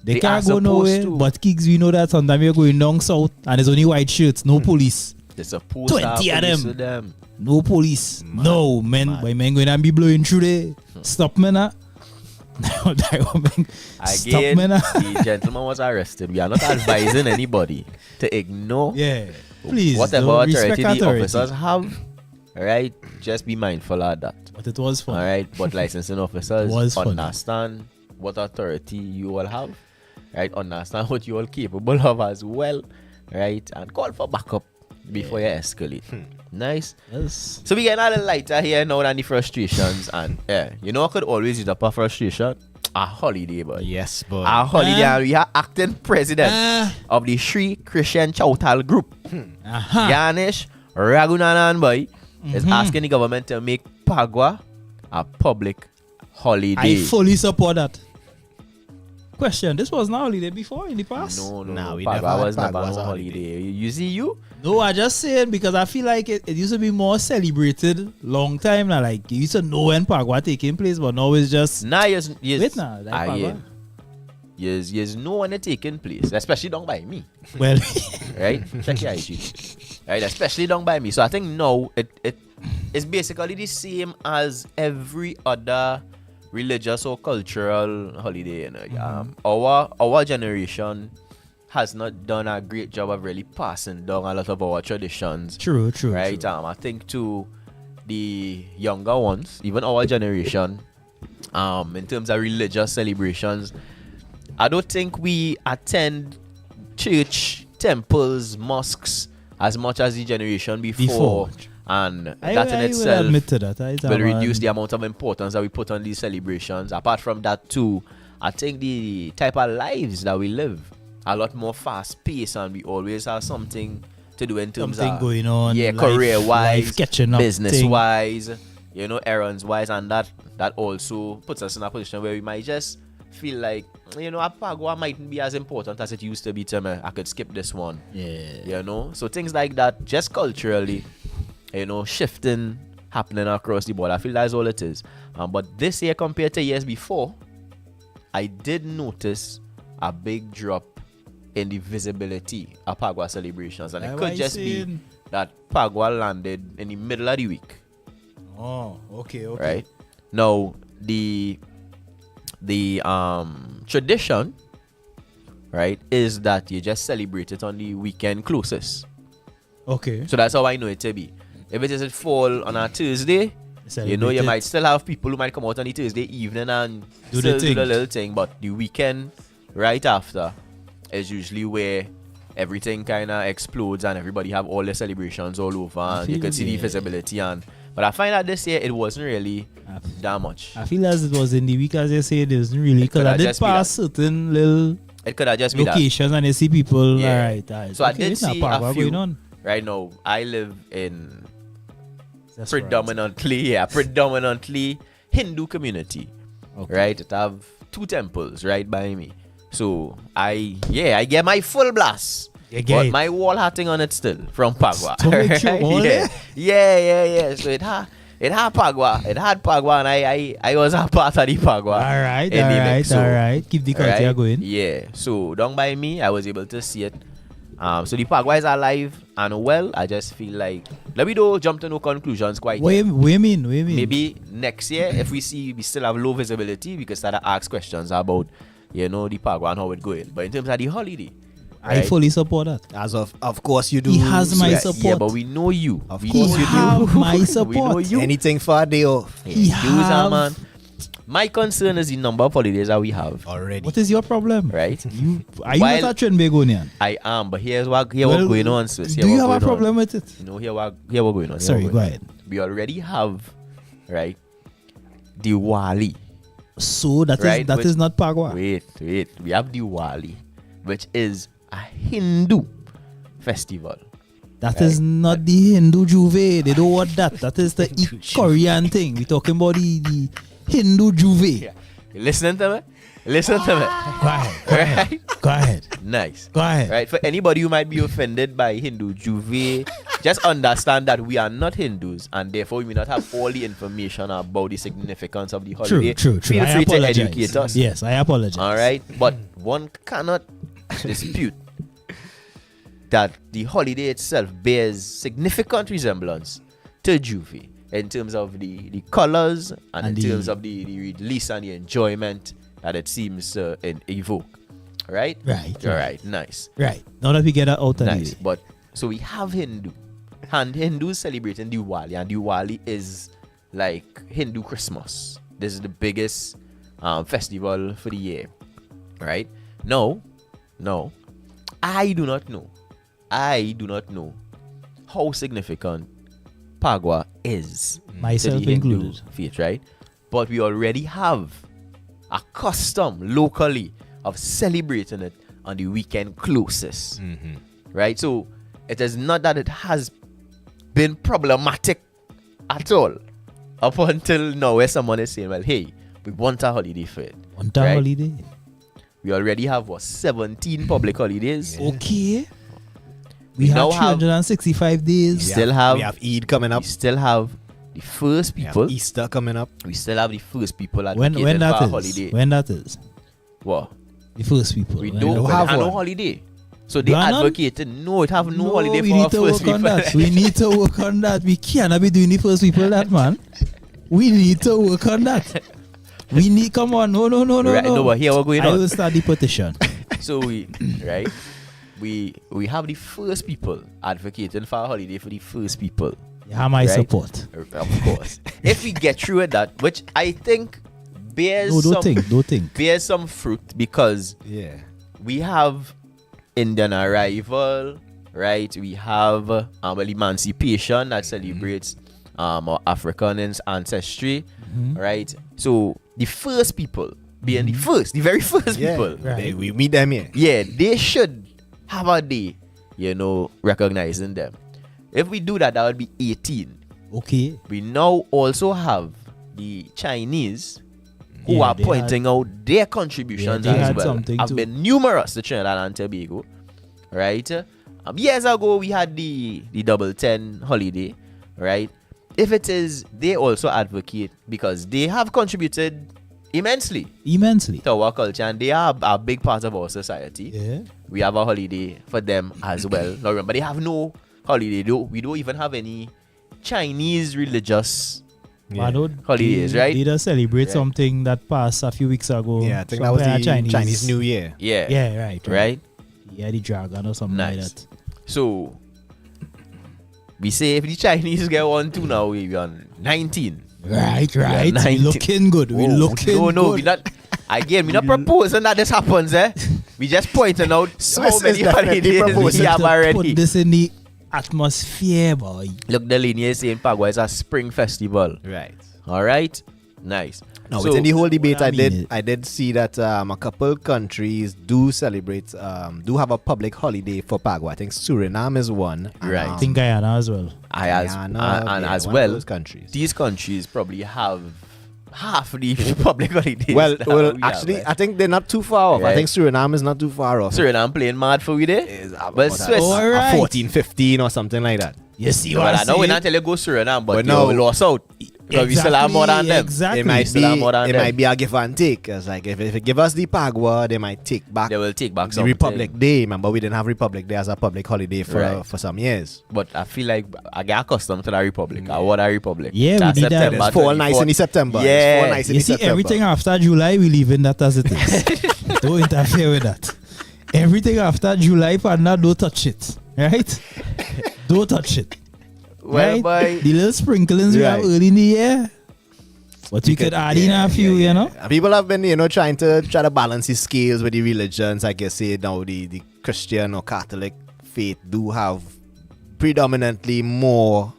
They can't go nowhere. But Kiegs, we know that sometimes you're going down south and there's only white shirts, no police. They're supposed 20 to have of them. No police. No, men. Why men going to be blowing through there? Stop, man. Again, the gentleman was arrested. We are not advising anybody to ignore Please, whatever don't authority respect the authority. officers have, right? Just be mindful of that. But it was fun. All right, but licensing officers Was funny. understand what authority you all have, right? Understand what you all capable of as well, right? And call for backup before you escalate. Nice. Yes. So we get a little lighter here now than the frustrations, and you know, I could always use up a frustration. A holiday, boy. Yes, boy. A holiday, and we are acting president of the Sri Christian Chautal group. Ganesh Raghunanan, boy, is asking the government to make Pagwa a public holiday. I fully support that. Question: this was not holiday before in the past? No, we Pagwa never had was never Pagwa a as a holiday. You see you? No, I just saying because I feel like it used to be more celebrated long time now. Like you used to know when Pagwa taking place, but now it's just yes. Wait now, like Pagwa. Yes, no one taking place, especially down by me. Well, right? Check your IG. Right, especially down by me. So I think now it's basically the same as every other religious or cultural holiday. You know? Our generation has not done a great job of really passing down a lot of our traditions. True. Right? True. I think to the younger ones, even our generation, in terms of religious celebrations, I don't think we attend church, temples, mosques as much as the generation before. And that in itself will admit to that. will reduce the amount of importance that we put on these celebrations. Apart from that too, I think the type of lives that we live a lot more fast paced, and we always have something to do in terms something of going on, career wise, life catching up, business wise, errands wise, and that also puts us in a position where we might just feel like a Pagwa mightn't be as important as it used to be to me. I could skip this one. So things like that, just culturally, shifting happening across the board. I feel that's all it is. But this year compared to years before, I did notice a big drop in the visibility of Pagwa celebrations, and it could just be that Pagwa landed in the middle of the week. Oh, okay. Right now, the tradition, right, is that you just celebrate it on the weekend closest. Okay. So that's how I know it to be. If it doesn't fall on a Thursday, you might still have people who might come out on the Thursday evening and do still the do the little thing, but the weekend right after is usually where everything kind of explodes and everybody have all the celebrations all over, and you can see the visibility. But I find that this year it wasn't really that much. I feel as it was in the week, as you say, it isn't really, because I did pass certain little it could have just been locations and you see people. Yeah. All right. So I did see a few going on. Right now. I live in predominantly Hindu community. Okay. Right, it have 2 temples right by me. So I get my full blast. But my wall hatting on it still from Pagwa. Yeah. So it had Pagwa. It had Pagwa, and I was a part of the Pagwa. All right. Keep the culture going. Yeah. So down by me, I was able to see it. So the Pagwa is alive and well. I just feel like let me don't jump to no conclusions quite yet. What you mean? Maybe next year, if we see we still have low visibility, we can start to ask questions about the Pagwa and how it's going. But in terms of the holiday, I fully support that. As of course you do. He has my support. Yeah, but we know you. Of course you have my support. We know you. Anything for a day off. Man. My concern is the number of holidays that we have already. What is your problem? Right? Are you not a Trinbagonian? I am, but here's what going on, Swiss. Do you have a problem with it? Here what going on. Sorry, go ahead. We already have, right, Diwali. So that is not Pagwa. Wait. We have Diwali, which is a Hindu festival. That is not the Hindu Juve. They don't want that. That is the Korean thing. We're talking about the Hindu Juve. Yeah. Listen to me. Go ahead. Nice. Go ahead. Right. For anybody who might be offended by Hindu Juve, just understand that we are not Hindus, and therefore we may not have all the information about the significance of the holiday. True. Feel free to educate us. Yes, I apologize. All right. But one cannot dispute that the holiday itself bears significant resemblance to Juve in terms of the colors and in terms of the release and the enjoyment that it seems to evoke. Right? Right. All right. Nice. Right. Now that we get that out of nice. the way. But So we have Hindu. And Hindus celebrating Diwali, and Diwali is like Hindu Christmas. This is the biggest festival for the year, right? No, I do not know how significant Pagwa is Myself to the Hindu included. faith, right? But we already have a custom locally of celebrating it on the weekend closest, right? So it is not that it has been problematic at all up until now, where someone is saying, well, hey, we want a holiday for it. Want a holiday? We already have 17 public holidays. Okay. We have 365 days. We still have Eid coming up. We still have the first people. Easter coming up. We still have the first people When advocating that for a is? holiday. When that is? What? The first people. We When don't that have is? no holiday. So they Do I not? advocated, no, it have no holiday we for need our to first work on people. that. We need to work on that. We cannot be doing the first people that, man. We need to work on that. We need, come on, no. Right, no, but here we're going I on. will start the petition. So we have the first people advocating for a holiday for the first people. You have my support. Of course. If we get through with that, which I think bears No, don't think. bears some fruit, because we have Indian arrival, right? We have emancipation that celebrates our African ancestry, right? So the first people, being the very first people, we meet them here. Yeah, they should have a day, recognizing them. If we do that, that would be 18. Okay. We now also have the Chinese who are pointing out their contributions as well. Have been numerous to Trinidad and Tobago, right? Years ago, we had the double 10 holiday, right? If it is, they also advocate because they have contributed immensely to our culture, and they are a big part of our society. Yeah. We have a holiday for them as well. Now remember, they have no holiday. We don't even have any Chinese religious holidays, right? They just celebrate something that passed a few weeks ago. Yeah, I think that was the Chinese New Year. Yeah. Right. Yeah, the dragon or something like that. So we say if the Chinese get 1 2 now, we on 19. Right. We looking good. We looking good. No, we not. Again, we not proposing that this happens, eh? We just pointing out how many holidays we have already. Put this in the atmosphere, boy. Look, the linear is saying Pagwa is a spring festival. Right. All right. Nice. Now, within the whole debate, I did see that a couple countries do celebrate, do have a public holiday for Pagwa. I think Suriname is one. Right. I think Guyana as well. As well, those countries. These countries probably have half the public holidays. Well, we actually, have, I think they're not too far off. Right. I think Suriname is not too far off. Suriname playing mad for we there. But Swiss, 14, 15 or something like that. You see what I know we're not telling you go Suriname, but no, we lost out. Because we still have more than them. Exactly. It might be a give and take. It's like if they give us the Pagwa, they might take back. They will take back the something. Republic Day. Remember, we didn't have Republic Day as a public holiday for some years. But I feel like I get accustomed to the Republic. I want a Republic. Yeah, that's we need that. It's fall nice in September. Yeah. Fall nice in You see, September. everything after July, we leaving that as it is. Don't interfere with that. Everything after July, partner, don't touch it. Right? Don't touch it. Well, right? The little sprinklings we have early in the year. But we could add in a few, you know. People have been, trying to balance the scales with the religions. I guess now the Christian or Catholic faith do have predominantly more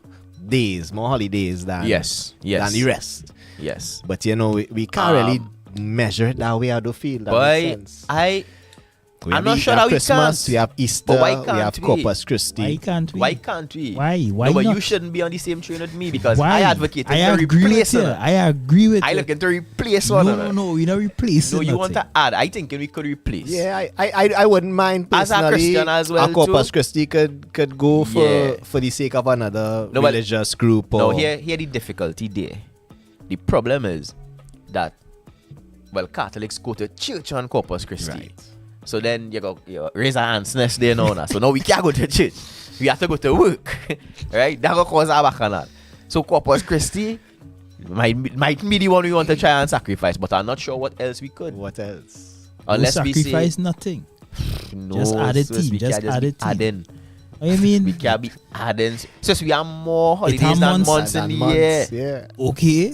days, more holidays than than the rest. Yes. But we can't really measure it that way. I don't feel that makes sense. I'm not sure how we Christmas, can't. we have Easter, we have Corpus Christi. Why can't we? Why can't we? Why No, but not? you shouldn't be on the same train with me because Why? I advocate I to agree replace with you. it. I agree with I you. looking to replace one of them. No, we not replace. No, you want to add. I think we could replace. Yeah, I wouldn't mind personally. As a Christian as well, a Corpus too. Christi could go for the sake of another religious group. No, Or here the difficulty there. The problem is that Catholics go to church on Corpus Christi. Right. So then you raise our hands next day now. So now we can't go to church. We have to go to work. Right? That will cause our bacchanal. So Corpus Christi might be the one we want to try and sacrifice, but I'm not sure what else we could. What else? Unless we sacrifice say nothing. no, Just add it Swiss, in. we Just can't add it add in. in. I mean, we can't be adding. Since we have more holidays than months in the year. Yeah. Okay.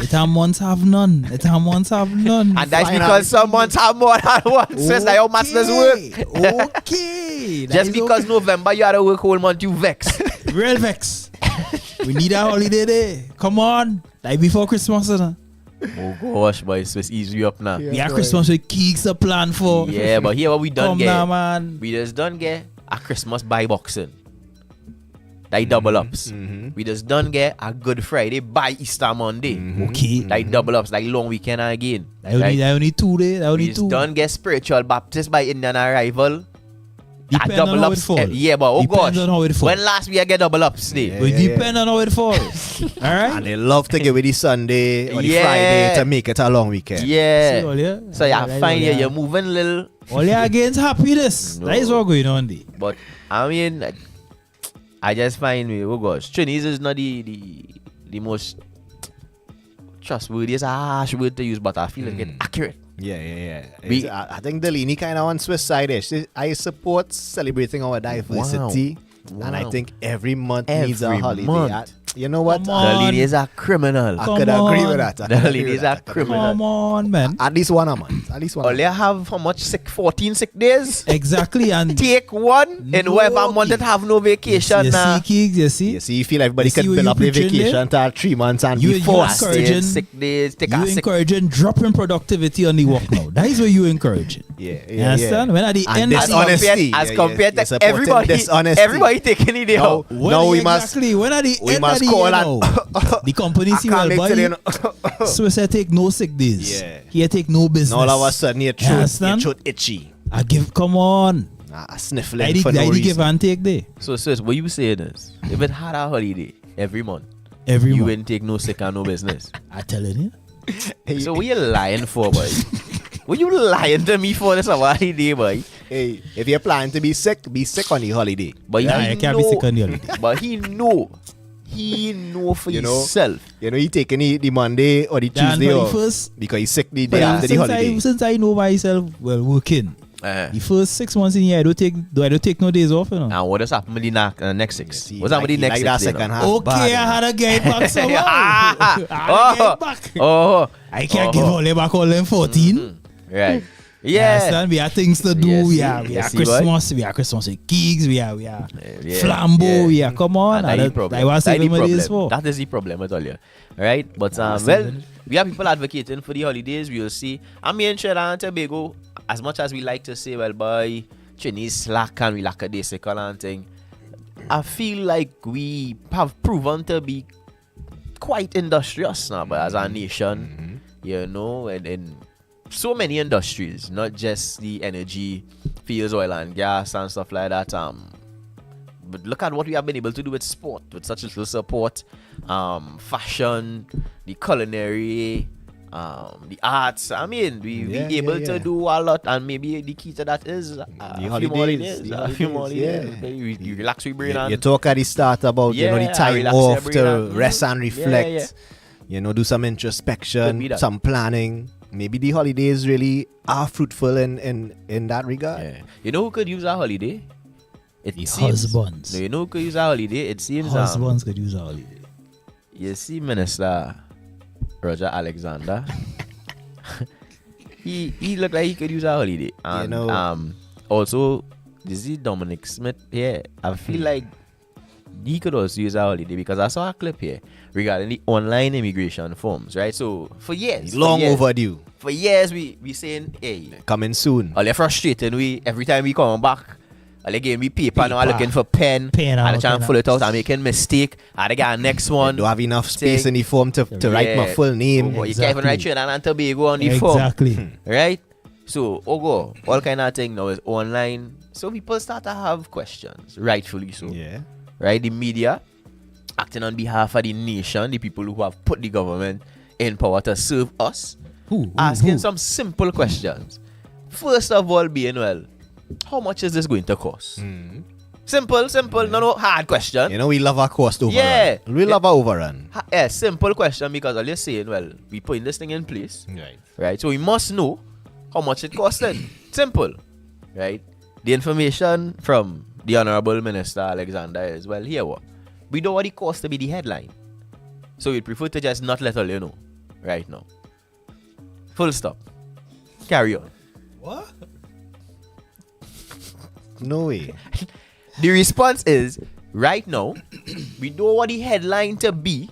It are months have none. It are months have none. And that's because some months have more than one. So it's like how much does work. Okay. Just because November you had to work whole month, you vex. Real vex. We need a holiday there. Come on. Like before Christmas, Oh gosh, boys, it's easy up now. we have Christmas with Kiegs to plan for. Yeah, but here what we done Come get. now, man. We just done get a Christmas buy boxing. Like double ups. We just done get a Good Friday by Easter Monday. Okay. Like double ups, like long weekend again. I only 2 days. I We only just 2. done get spiritual baptist by Indian arrival. Depend on how it fall. Yeah, but oh Depends gosh. on how it fall. When last we get double ups day? We depend on how it falls. Alright? And they love to get with the Sunday or the Yeah. Friday to make it a long weekend. Yeah. See, all yeah? So you All find yeah. you're moving little. All you against happiness. No. That is what going on there. But I mean, I just find me, oh gosh, Chinese is not the most trustworthy. It's a harsh word to use, but I feel like it's accurate. Yeah. I think the Lini kind of on Swiss side ish. I support celebrating our diversity. Wow. And I think every month needs a Every holiday. month. You know what? The Lini is a criminal. I could agree with that. The Lini is a criminal. Come on, man. At least one a month. At least one. All you have how much 14 sick days? Exactly. And Take one in whoever month that have no vacation you now. see, Kiegs, you see? You see, you feel like everybody You see could what build you up their preaching vacation there? till 3 months and You be forced. encouraging- Sick days, take You a sick. encouraging dropping productivity on the work now. That is what you encouraging. Yeah, You understand? When at the And end of this the honesty. As Yeah, compared you're to supporting everybody, dishonesty. everybody taking it out. No, we must. exactly. When at the we end must of the call year and- now, the company I see can't well make boy, today, no. Swiss I take no sick days. Yeah. Here take no business. And all of a sudden, your You throat understand? itchy. I give, come on. I sniffling I for no give reason. and take there. So, sis, what you saying is, if it had a holiday every month, Every you month. wouldn't take no sick and no business. I telling you. So what you lying for, boy? What you lying to me for this holiday, boy? Hey, if you're planning to be sick on the holiday. But Yeah, he you can't be know- sick on the holiday. But he know for You know, himself. You know, he taking the Monday or the Dan, Tuesday but off the first- because he's sick the day But after the since holiday. since I know myself, well, working. The first 6 months in here, I don't take no days off, you know. And what has happened with the next 6? What's happened with the like next that 6? second half. Okay, I had a guy back somehow. I had a guy back. Oh, I can't give all them back all them 14. right. You Yeah. understand? We have things to do. Yes, we see. have Yes, see, Christmas. We have Christmas with Kiegs. We have yeah. Flambeau. We have come on. And that is the problem. I was That is saving the my days problem. for. That is the problem, I tell you. Right? But, That's well, it. we have people advocating for the holidays. We'll see. I mean, Trinidad and Tobago, as much as we like to say, well, boy, Chinese slack and we lack a day sick and thing, I feel like we have proven to be quite industrious now, but as a nation, you know, and in so many industries, not just the energy fields, oil and gas and stuff like that. But look at what we have been able to do with sport, with such little support, fashion, the culinary, the arts. I mean, we able to do a lot, and maybe the key to that is a few more holidays. A few more holidays. Okay, you relax your brain. You talk at the start about you know the time relax off your to brain rest and reflect. Yeah. You know, do some Could be introspection, that. some planning. Maybe the holidays really are fruitful in that regard. Yeah. You know who could use a holiday? It The seems- husbands. No, you know who could use a holiday? It seems Husbands could use a holiday. you see Minister Roger Alexander. he looked like he could use a holiday. And, You know- also this is Dominic Smith here. I feel like he could also use a holiday because I saw a clip here regarding the online immigration forms, right? So for years, Long overdue. For years we saying, hey, Coming soon. all they're frustrated. We every time we come back, all they give me paper now, looking for pen and out, I try and pen fill it out. out and making mistake. And they got next one. Don't have enough space in the form to write my Yeah. full name. Oh, you can't even write Trinidad and Tobago on the form. Exactly. Right? So, all kind of thing now is online. So people start to have questions, rightfully so. Yeah. Right? The media acting on behalf of the nation, the people who have put the government in power to serve us, asking some simple questions. First of all, being well, how much is this going to cost? Simple, no hard question. You know, we love our cost overrun. Yeah. We love our overrun. Yeah, simple question because all you're saying, well, we putting this thing in place. Right. So we must know how much it costed. Simple. Right. The information from the Honorable Minister Alexander is, well, here what? We don't want the course to be the headline. So we'd prefer to just not let all you know right now. Full stop. Carry on. What? No way. The response is, right now, we don't want the headline to be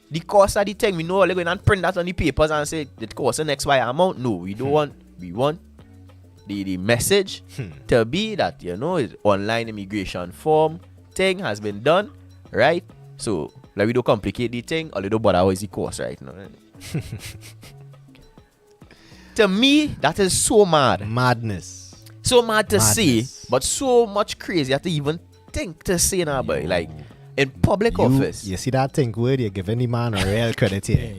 the cost of the thing. We know they're going to print that on the papers and say it costs an XY amount. No, we don't want. We want the message to be that, you know, it's online immigration form thing has been done, right? So, like, we don't complicate the thing, or they don't bother what is the cost right now. To me, that is so mad. Madness. So mad to say, but so much crazy to even think to say now, boy. Like, in public office. You see that thing word, you're giving the man a real credit here.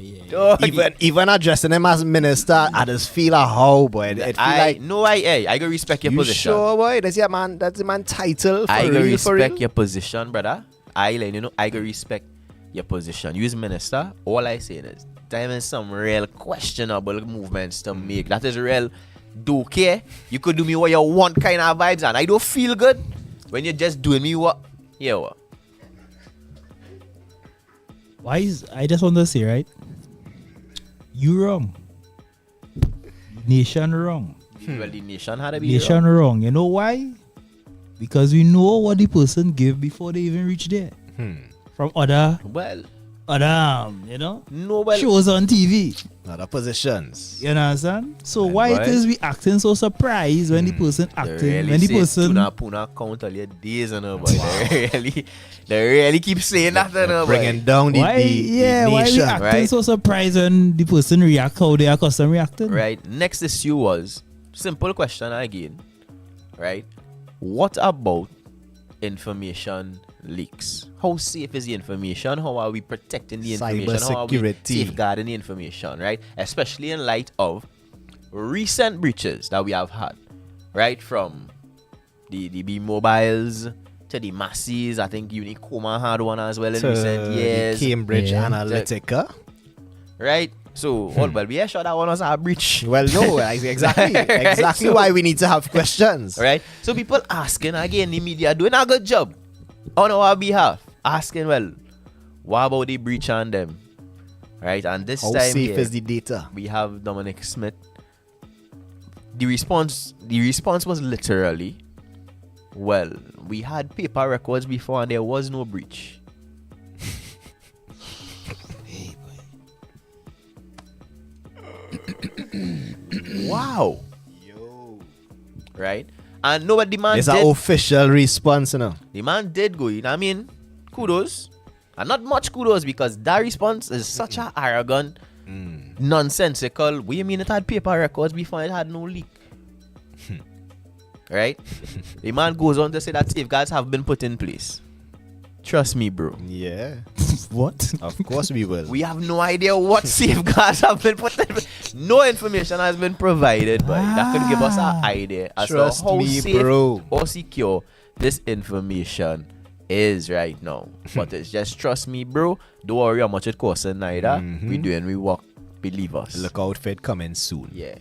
Even addressing him as minister, I just feel a how, boy. It feel like, no, I go respect your position. Sure, boy? That's your man. That's the man title. I go respect your position, brother. I go respect your position. You as minister, all I say is, there is some real questionable movements to make. That is real. Do care. You could do me what you want kind of vibes, and I don't feel good when you're just doing me what. Yeah, what? Why is I just want to say, right? You wrong. Nation wrong. Well, the nation had to be nation wrong. You know why? Because we know what the person give before they even reach there. From other you know, shows on TV. Other positions. You understand? So why it is we acting so surprised when the person acting, when the person Puna count all your days and boy. They really keep saying that and bringing down the why we acting so surprised when the person react how they are custom reacting? Right. Next issue was simple question again. Right? What about information leaks? How safe is the information? How are we protecting the information? How are we safeguarding the information, right? Especially in light of recent breaches that we have had, right? From the B-Mobiles to the Masses. I think Unicoma had one as well in recent years. Cambridge Analytica. Right? So, well, we are sure that one was a breach. Well, no, exactly so, why we need to have questions. Right? So, people asking, again, the media doing a good job on our behalf. Asking, well, what about the breach on them? Right? And this how time safe is the data? We have Dominic Smith. The response was literally, well, we had paper records before and there was no breach. Wow. Yo. Right? And no, but the man it's an official response now. The man did go in. I mean, kudos. And not much kudos because that response is such a arrogant, nonsensical. What do you mean it had paper records before it had no leak? Right? The man goes on to say that safeguards have been put in place. Trust me, bro. Yeah. What? Of course we will. We have no idea what safeguards have been put in place. No information has been provided, but that could give us an idea as to how safe or secure this information is right now. But it's just trust me, bro. Don't worry how much it costs neither. We doing we work. Believe us. Look out for it coming soon. Yeah.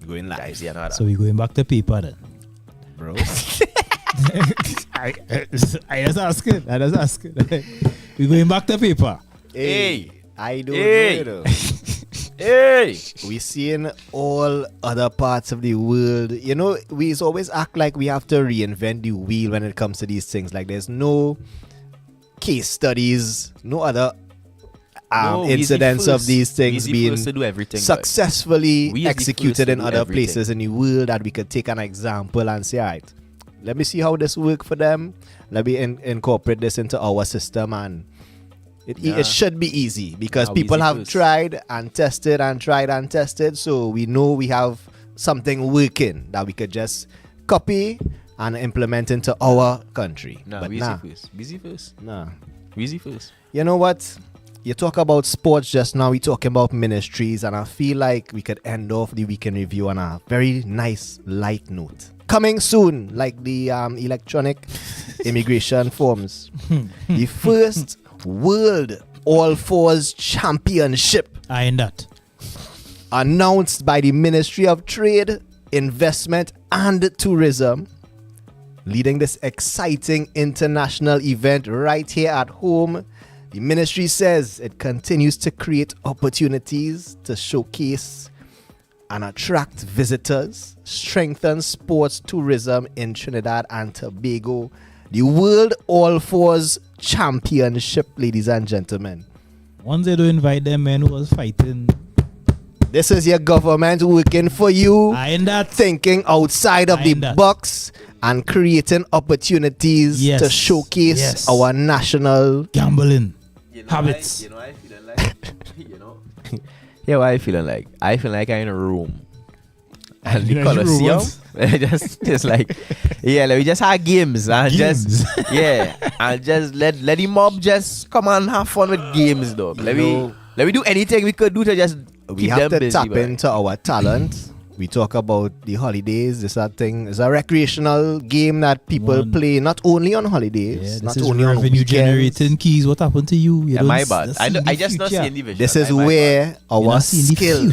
Going live. So we're going back to paper then. Bro. I just asking. We're going back to paper. Hey. I don't know. Hey. We seeing all other parts of the world. You know, we always act like we have to reinvent the wheel when it comes to these things. Like there's no case studies, no other incidents of these things being successfully executed in other places in the world that we could take an example and say, all right, let me see how this work for them. Let me incorporate this into our system, and it should be easy because people have tried and tested and tried and tested. So we know we have something working that we could just copy and implement into our country. Busy first. You know what? You talk about sports just now. We talking about ministries, and I feel like we could end off the weekend review on a very nice light note. Coming soon, like the electronic immigration forms. The first World All Fours Championship. I in that. Announced by the Ministry of Trade, Investment and Tourism. leading this exciting international event right here at home. The ministry says it continues to create opportunities to showcase and attract visitors, strengthen sports tourism in Trinidad and Tobago. The World All Fours Championship, ladies and gentlemen. Once they don't invite them men who was fighting. This is your government working for you, thinking outside of the box and creating opportunities to showcase our national gambling habits. I feeling like, yeah, what I feeling like? I feel like I'm in a room. And the Colosseum, just like, let me just have games and just let the mob just come and have fun with games, though. Let me do anything we could do to just keep have them to busy, tap into our talent. We talk about the holidays. This is a recreational game that people play not only on holidays, not only on revenue weekends. generating. Keys, what happened to you? My bad. I just not seeing the vision. This is where our skill,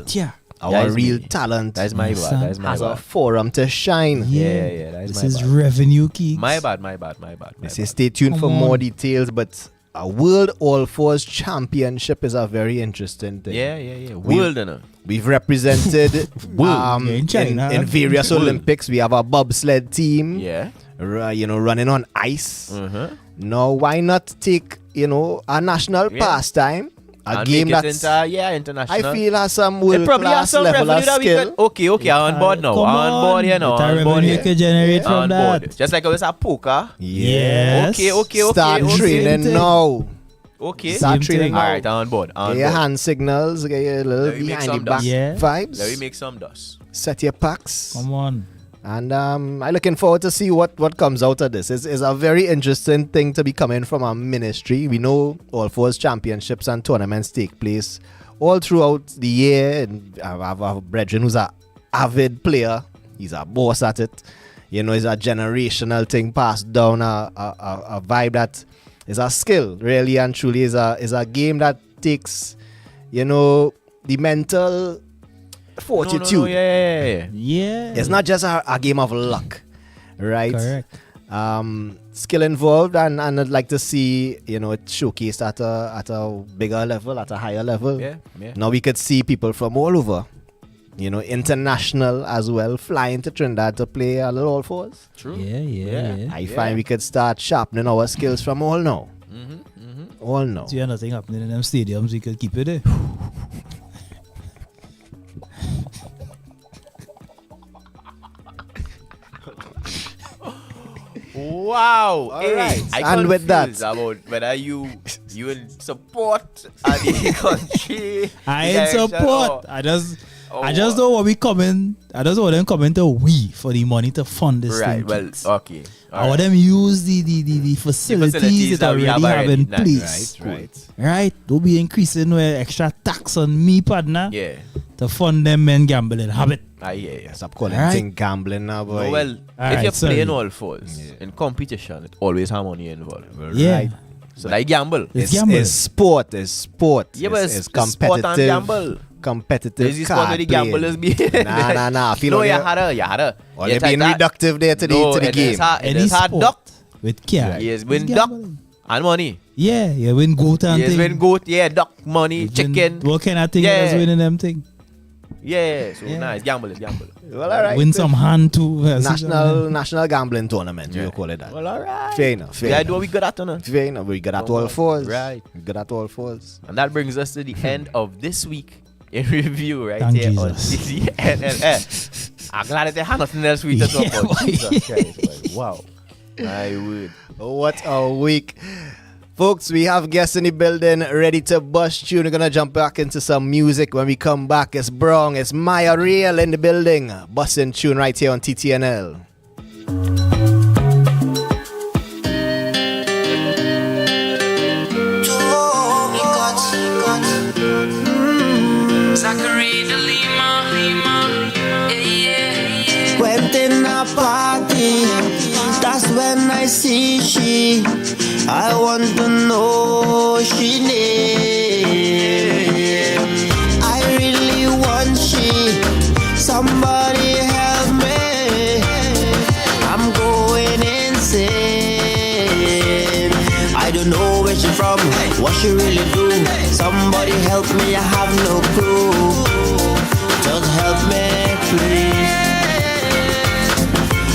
our real talent, that's my bad. That's my has bad. a forum to shine. Yeah. That's this my is bad. revenue, Keys. My bad. They say stay tuned for more details, but a World All Fours Championship is a very interesting thing. Yeah. World, we've represented in various Olympics. We have a bobsled team. Running on ice. Now, why not take a national pastime? A and game that's international. I feel has some world class level of skill. Okay, I'm on board now. I'm on board here now. The revenue can generate from that. Just like I was at poker. Yes. Okay. Start training now. Okay. Start training now. Alright, I'm on board. Get your hand signals. Get your little behind the back vibes. Let me make some dust. Set your packs. Come on. And I'm looking forward to see what comes out of this. It's a very interesting thing to be coming from our ministry. We know All Fours championships and tournaments take place all throughout the year. And I have a brethren who's an avid player. He's a boss at it. It's a generational thing passed down, a vibe that is a skill, really and truly. Is a game that takes, the mental fortitude. Yeah. It's not just a game of luck, right? Correct. Skill involved, and I'd like to see it showcased at a bigger level, at a higher level. Yeah. Now we could see people from all over, international as well, flying to Trinidad to play a little All Fours. True. Yeah. I find we could start sharpening our skills from all now. All now. So nothing happening in them stadiums. We could keep it there. Wow. All right. I with that, about whether you in support of the country. I in support. I just don't want we coming. I just want them coming to we for the money to fund this thing. Well, okay. I want them use the facilities that we already have in place. Right. Don't be increasing with extra tax on me, partner. Yeah. To fund them men gambling habit. Yeah. Stop calling thing gambling now, boy. No, well, if you're playing All Fours in competition, it always have money involved. Yeah. So like gamble. It's sport. Yeah, but it's competitive. sport and gamble. Competitive. Is this sport where the gamblers be? Nah. I feel no, like you had a. Or you're being reductive there to the game. It is hard duck. With care. Yes, win duck and money. Yeah, win goat and thing. Yes, win goat. Yeah, duck, money, chicken. What kind of thing is winning them thing? Yeah, so nice. Gamble. Well, all right. Win some hand too. National gambling tournament, you call it that. Well, all right. Fair enough. Yeah, do what we good at, no? Fair enough. We good at All Fours. Right. We good at All Fours. And that brings us to the end of this week in review, right? Thank here Jesus. on TTNL. I'm glad that they had nothing else we to talk about. Jesus Christ. Wow. I would. What a week. Folks, we have guests in the building ready to bust tune. We're going to jump back into some music when we come back. It's Brongg, it's Maaya Real in the building. Busting tune right here on TTNL. Went in a party, that's when I see she. I want to know she name. I really want she. Somebody help me. I'm going in she really do? Somebody help me, I have no clue. Just help me, please.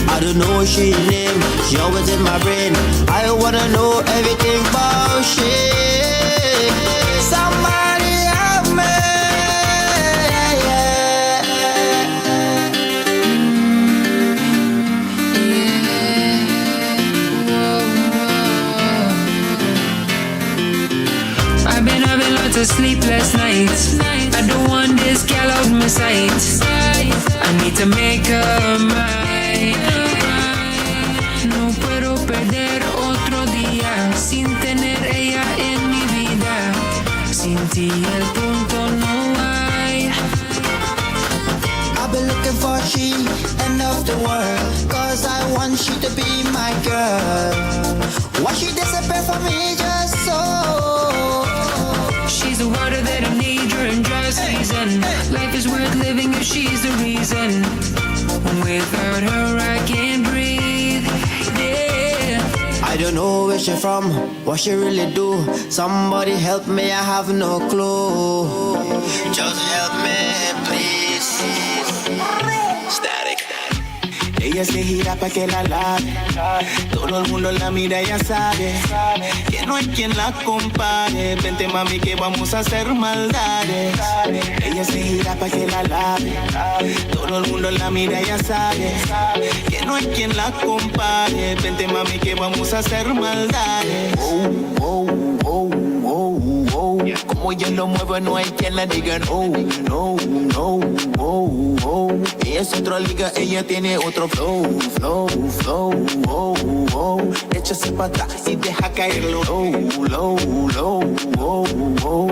I don't know she's name, she always in my brain. I wanna know everything about she. Somebody help me. I've been having lots of sleepless nights. I don't want this girl out my sight. I need to make her mine. No puedo perder otro día sin tener ella en mi vida. Sin ti el punto no hay. I've been looking for she end of the world, cause I want she to be my girl. Why she disappear from me just so? She's the water that I need during dry season. Life is worth living if she's the reason. Without her I can't breathe, yeah. I don't know where she from, what she really do. Somebody help me, I have no clue. Just help me, please. Static. Ella se gira pa' que la lave. Todo el mundo la mira, ya sabe que no hay quien la compare. Vente mami que vamos a hacer maldades. Ella se gira pa' que la lave. Todo el mundo la mira, ya sabe que no hay quien la compare. Vente mami que vamos a hacer maldades. Oh, oh, oh, oh, oh. Como ella lo mueve no hay quien la diga no, no, no, oh, oh. Ella es otra liga, ella tiene otro flow, flow, flow, oh, oh. Échase para atrás y deja caerlo, low, low, low, oh, oh.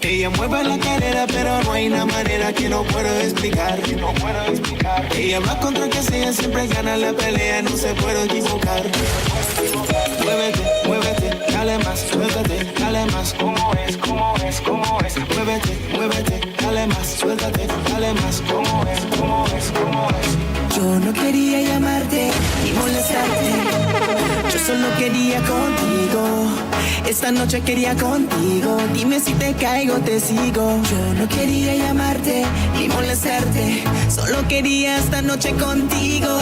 Ella mueve la cadera, pero no hay una manera que no puedo explicar. Ella va contra que sea, siempre gana la pelea, no se puede equivocar. Muévete, muévete, dale más, suéltate, dale más. ¿Cómo es, cómo es, cómo es? Muévete, muévete, dale más, suéltate, dale más. ¿Cómo es, cómo es, cómo es? Yo no quería llamarte ni molestarte. Yo solo quería contigo. Esta noche quería contigo. Dime si te caigo, te sigo. Yo no quería llamarte ni molestarte. Solo quería esta noche contigo.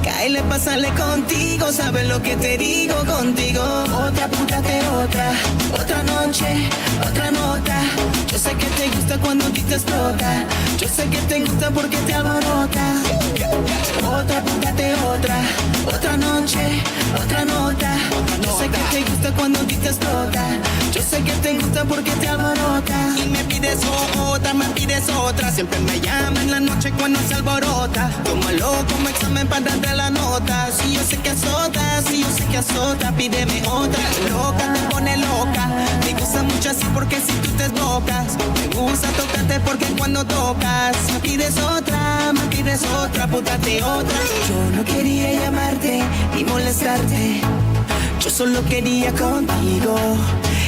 Cáele, pásale contigo. ¿Sabes lo que te digo contigo? Otra, púntate otra. Otra noche, otra nota. Yo sé que te gusta cuando a ti te explota. Yo sé que te gusta porque te alborota. Otra, púntate otra. Otra noche, otra nota. Yo sé que te gusta cuando a ti te explota. Yo sé que te gusta porque te alborota. Y me pides otra, me pides otra. Siempre me llama en la noche cuando se alborota. Tómalo como examen para darte la nota. Si yo sé que azota, si yo sé que azota, pídeme otra. Loca, te pone loca. Me gusta mucho así porque si tú te desbocas. Me gusta tocarte porque cuando tocas me pides otra, púntate otra. Yo no quería llamarte ni molestarte. Yo solo quería contigo.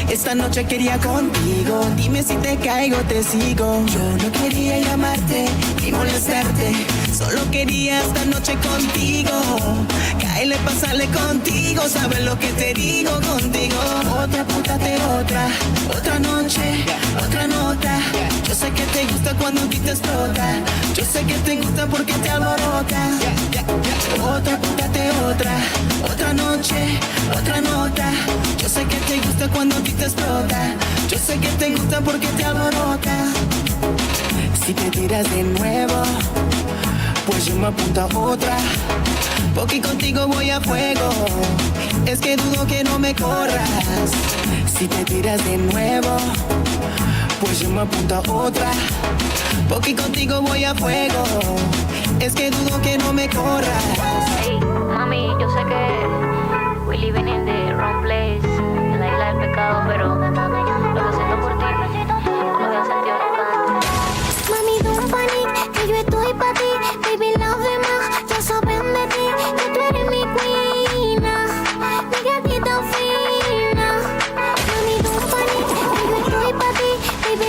Esta noche quería contigo. Dime si te caigo, te sigo. Yo no quería llamarte ni molestarte. Solo quería esta noche contigo. Cáele, pásale contigo. ¿Sabes lo que te digo contigo? Otra, púntate otra. Otra noche, otra nota. Yo sé que te gusta cuando a ti te explota. Yo sé que te gusta porque te alborota. Otra, púntate otra. Otra noche, otra nota. Yo sé que te gusta cuando a ti te explota. Yo sé que te gusta porque te alborota. Si te tiras de nuevo, pues yo me apunto a otra. Porque contigo voy a fuego. Es que dudo que no me corras. Si te tiras de nuevo, pues yo me apunto a otra. Porque contigo voy a fuego. Es que dudo que no me corras. Hey, mami, yo sé que we living in the wrong place, en la isla del pecado, pero lo que siento por ti no lo había sentido nunca antes. Mami, don't panic, que yo estoy pa' ti. Baby, los demás ya saben de ti, que tú eres mi queen, mi gatita fina. Mami, don't panic, que yo estoy pa' ti, baby.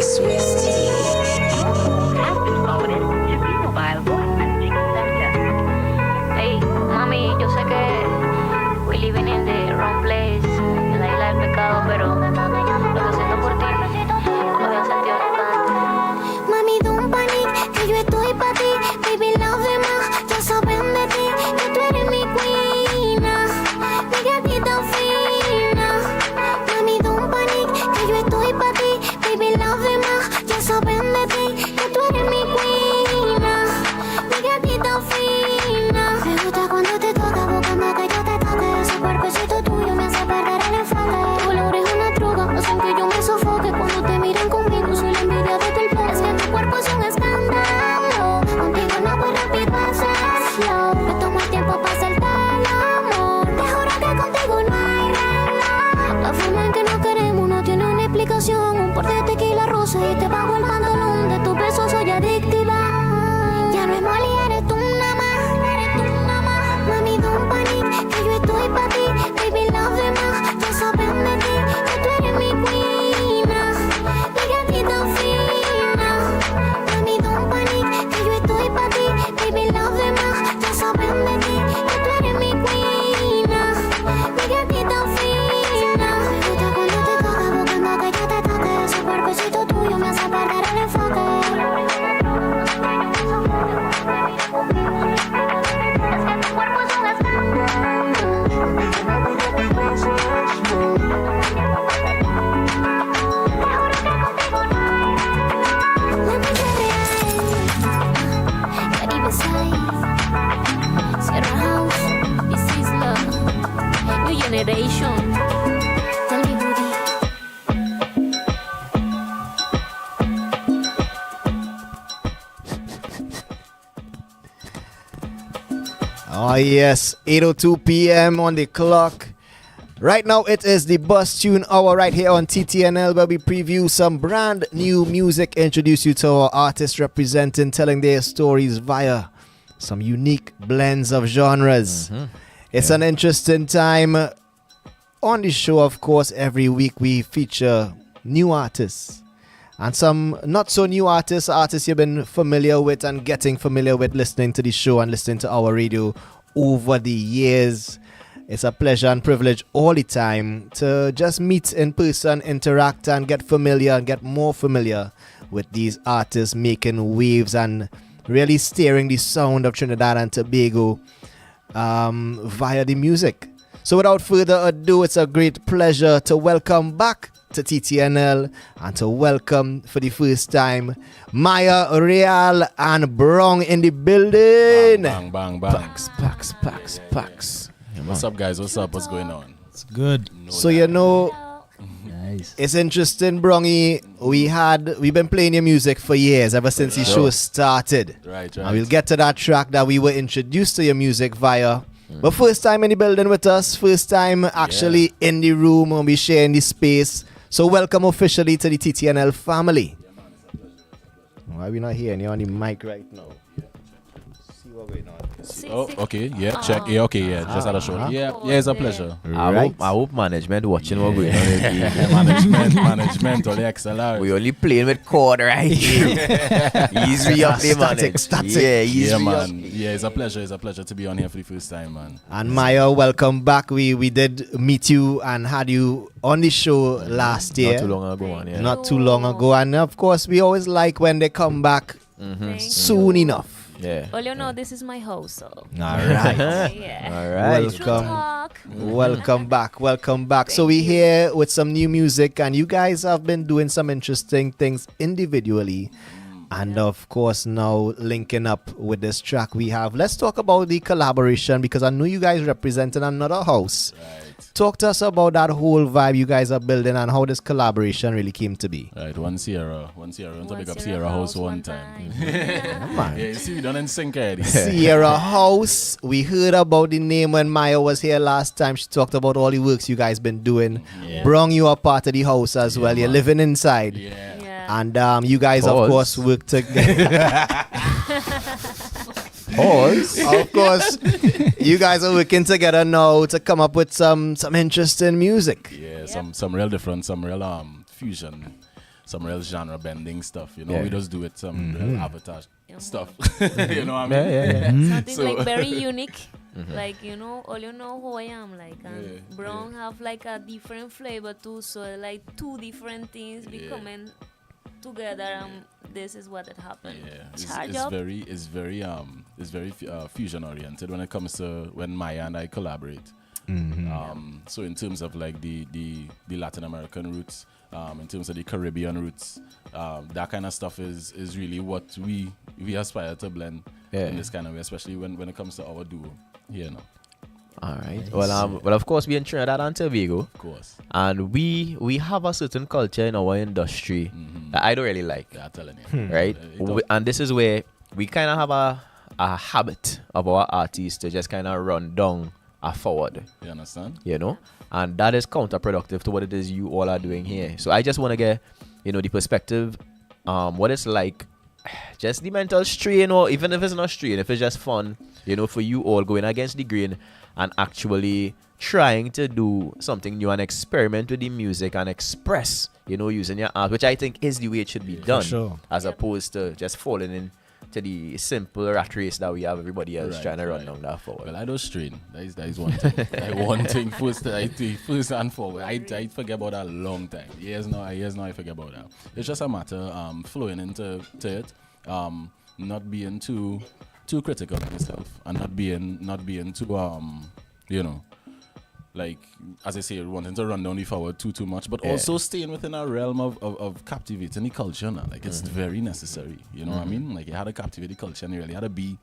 Swiss tea. Has been forwarded to T-Mobile voice messaging center. Hey, mami, yo sé que ti, que tú eres mi queen. Mi gatita fina. Me gusta cuando te toca, buscando que yo te toque. Ese cuerpecito tuyo me hace perder el enfoque. Tu olor es una droga, hacen que yo me sofoque. Cuando te miran conmigo, soy la envidia de tu enfoque. Es que tu cuerpo es un escándalo. Contigo no voy rápido, haces slow. Me tomo el tiempo para hacerte el amor. Te juro que contigo no hay reloj. La forma en que nos queremos no tiene una explicación. Un porte de tequila rosa y te bajo el pantalón. De tus besos soy adictiva. Ya no es Molly, eres tú nada más. Eres tú nada más. Mami, don't panic, que yo estoy pa' ti. Baby, love de más. Ya saben de ti, que tú eres mi queen. Mi gatita fina. Mami, don't panic, que yo estoy pa' ti. Baby, love de más. Ya saben de ti, que tú eres mi queen. Mi gatita fina. Me gusta cuando te toca, buscando que yo te toque. Ese cuerpecito tuyo me hace perder el enfoque. Generation. Tell me, Woody. Oh yes, 8:02 p.m. on the clock. Right now it is the Bus Tune Hour right here on TTNL, where we preview some brand new music, introduce you to our artists representing, telling their stories via some unique blends of genres. It's an interesting time. On the show, of course, every week we feature new artists and some not so new artists you've been familiar with and getting familiar with listening to the show and listening to our radio over the years. It's a pleasure and privilege all the time to just meet in person, interact and get familiar and get more familiar with these artists making waves and really steering the sound of Trinidad and Tobago via the music. So without further ado, it's a great pleasure to welcome back to TTNL and to welcome for the first time Maaya, Real and Brongg in the building. Bang, bang, bang, bang. Packs. Yeah, what's up, guys? What's up? What's going on? It's good. So you know, nice. It's interesting, Brongy. We've been playing your music for years, ever since the show started. Right. And we'll get to that track that we were introduced to your music via. But first time in the building with us, first time actually in the room and we sharing the space. So welcome officially to the TTNL family. Why are we not here? You're on the mic right now. See what going on. Oh, okay. Yeah, check. Yeah, okay. Yeah, just had a show. Yeah, it's a pleasure. I hope management watching what going on. Management, all the XLR. We only playing with chord, right? Easy up there, man. Static. Yeah, easy man. up. Yeah, it's a pleasure. It's a pleasure to be on here for the first time, man. And Maaya, welcome back. We did meet you and had you on the show last year. Not too long ago, man. Yeah. Not too long ago. And of course, we always like when they come back soon enough. Yeah. Well, you know, this is my house, so. All right. Yeah. All right. Welcome back. So we're here with some new music, and you guys have been doing some interesting things individually. And of course, now linking up with this track we have. Let's talk about the collaboration, because I know you guys representing another house. Right. Talk to us about that whole vibe you guys are building and how this collaboration really came to be. Right, one Sierra. I want to pick up Sierra House one time. Yeah, you see, we done in sync already. Sierra House. We heard about the name when Maaya was here last time. She talked about all the works you guys been doing. Yeah. Brongg, you are part of the house as well. You're living inside. Yeah. And you guys, of course, work together. Of course, you guys are working together now to come up with some interesting music. Yeah, some real different, some real fusion, some real genre bending stuff. You know, we just do it some real avatar stuff. You know what I mean? Something like very unique. Like, you know, all you know who I am. Like, and Brongg have like a different flavor too. So like two different things becoming together, and this is what it happened. Yeah, it's very fusion oriented when it comes to when Maaya and I collaborate. So in terms of like the Latin American roots, in terms of the Caribbean roots, that kind of stuff is really what we aspire to blend in this kind of way, especially when it comes to our duo here now. All right. Well, of course, we're in Trinidad and Tobago. Of course. And we have a certain culture in our industry that I don't really like. Yeah, I'm telling you. Right? And this is where we kind of have a habit of our artists to just kind of run down a forward. You understand? You know? And that is counterproductive to what it is you all are doing here. So I just want to get, the perspective, what it's like, just the mental strain, or even if it's not strain, if it's just fun, for you all going against the grain and actually trying to do something new and experiment with the music and express, using your art, which I think is the way it should be done, as opposed to just falling into the simple rat race that we have everybody else trying to run down that forward. Well, I don't strain. That is one thing. One thing first and forward. I forget about that a long time. Years now I forget about that. It's just a matter flowing into it, not being too critical of yourself, and not being too like, as I say, wanting to run down the forward too much, but also staying within a realm of captivating the culture now. Like, it's very necessary. You know what I mean? Like, you had to captivate the culture, and you really had to be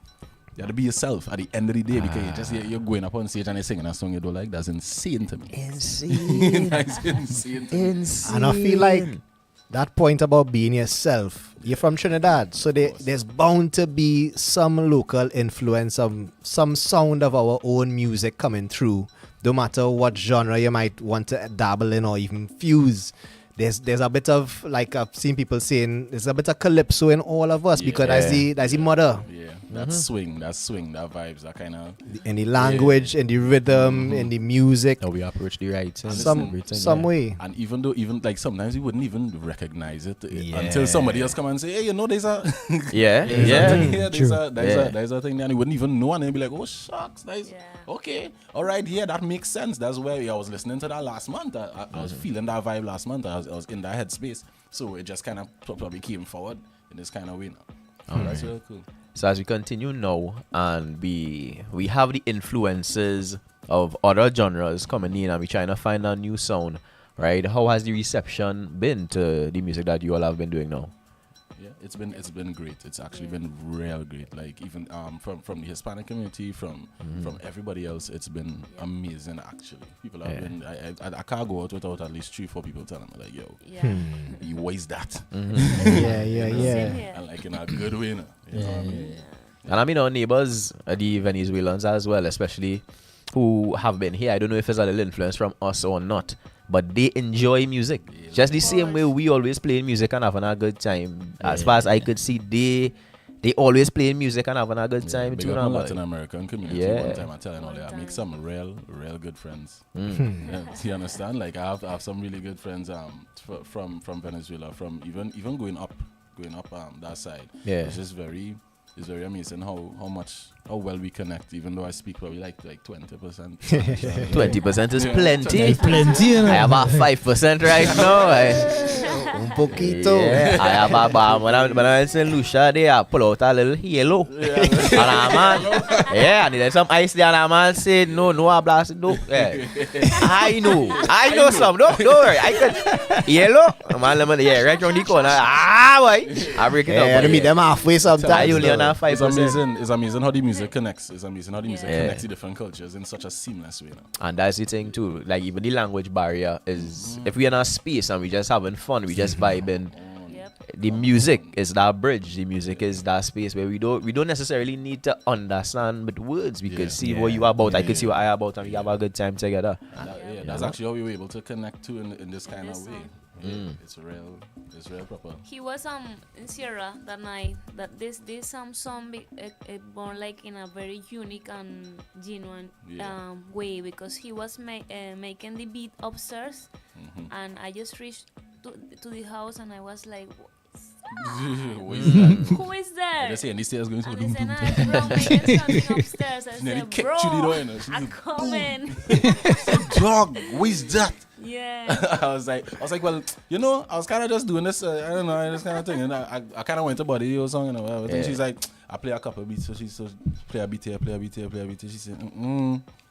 yourself at the end of the day, because you're going up on stage and you're singing a song you don't like. That's insane to me. Insane. That's insane to me. And I feel like that point about being yourself, you're from Trinidad, so there's bound to be some local influence, some sound of our own music coming through. No matter what genre you might want to dabble in or even fuse, there's a bit of, like I've seen people saying, there's a bit of calypso in all of us, because that's the mother. Yeah, that swing, that vibes, that kind of... In the language, in the rhythm, in the music. How we approach the right some way. And even like sometimes you wouldn't even recognize it until somebody else come and say, hey, there's a... there's a thing there, and you wouldn't even know, and then be like, oh, shucks, okay, all right, that makes sense. That's where I was listening to that last month. I was feeling that vibe last month. I was in that headspace. So it just kind of probably came forward in this kind of way now. That's really cool. So as we continue now, and we have the influences of other genres coming in, and we're trying to find a new sound, right? How has the reception been to the music that you all have been doing now? Yeah, it's been great. It's actually been real great. Like, even from the Hispanic community, from everybody else, it's been amazing. Actually, people have been. I can't go out without at least 3-4 people telling me like, "Yo, what is that?" Yeah. And like in a good way, you know what I mean? And I mean our neighbors, the Venezuelans as well, especially, who have been here. I don't know if it's a little influence from us or not, but they enjoy music just the same way we always playing music and having a good time. As far as I could see, they always playing music and having a good time too. Big up Latin American community. One time I telling all that, I make some real good friends. You understand? Like, I have some really good friends from Venezuela, from even going up that side. It's just very amazing how well we connect, even though I speak probably like 20%. 20% is plenty. Plenty, I have a 5% right now. Un poquito. Yeah, I have a when I'm in St. Lucia, I pull out a little yellow. And I needed some ice there, and a man said, no, I blasted, no. Yeah. I know some, don't worry. I could, yellow, man, right around the corner. Boy, I break it up. Yeah, meet them halfway sometimes. I only on 5%. It's amazing how the music connects. It's amazing how the music connects the different cultures in such a seamless way now. And that's the thing too. Like, even the language barrier is, if we're in a space and we just having fun, we just vibing. The music is that bridge. The music is that space where we don't necessarily need to understand with words. We could see what you are about. I could see what I am about, and we have a good time together. That's actually how we were able to connect too in this kind of way. It's real proper. He was in Sierra that night. That this song born like in a very unique and genuine way, because he was making the beat upstairs, and I just reached to the house and I was like, Who is that? Who is there? I just say, and this stairs going to and they said, Brongg making something upstairs. I said, bro, I'm coming. Dog, who is that? Yeah. I was like, well, I was kind of just doing this, I don't know, this kind of thing, and I kind of went to body your song and whatever. She's like, I play a couple of beats, so she play a beat here, play a beat here, play a beat here. She said,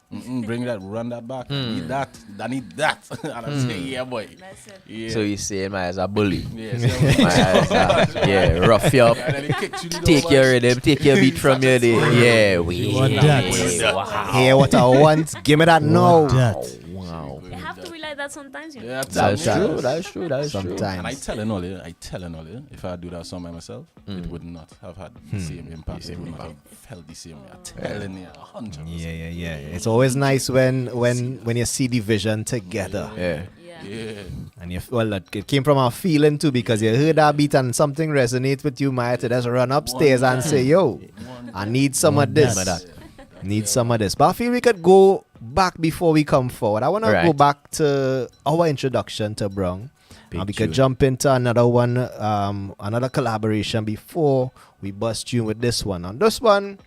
Bring that, run that back. I need that. I need that. And I say, yeah, boy. That's it. Yeah. So you saying my as a bully? Yes, yeah, rough you up. And then he kicks you Take your rhythm, take your beat from your day. Yeah, we want that. Wow. Hey, what I want, give me that now. Wow. You have to be like that sometimes, you know. Yeah, That's true. That's true. That's true. Sometimes. And I telling all you, if I do that song by myself, it would not have had the same impact. It would not have felt the same way. I'm telling you, 100%. Yeah. It's always nice when you see the vision together. Yeah. And it came from our feeling too, because you heard that beat and something resonates with you, Maaya, to just run upstairs and say, yo, I need some of this. Need some of this. But I feel we could go back before we come forward. I want to go back to our introduction to Brongg. And we could jump into another one, another collaboration before we bust you with this one. On this one,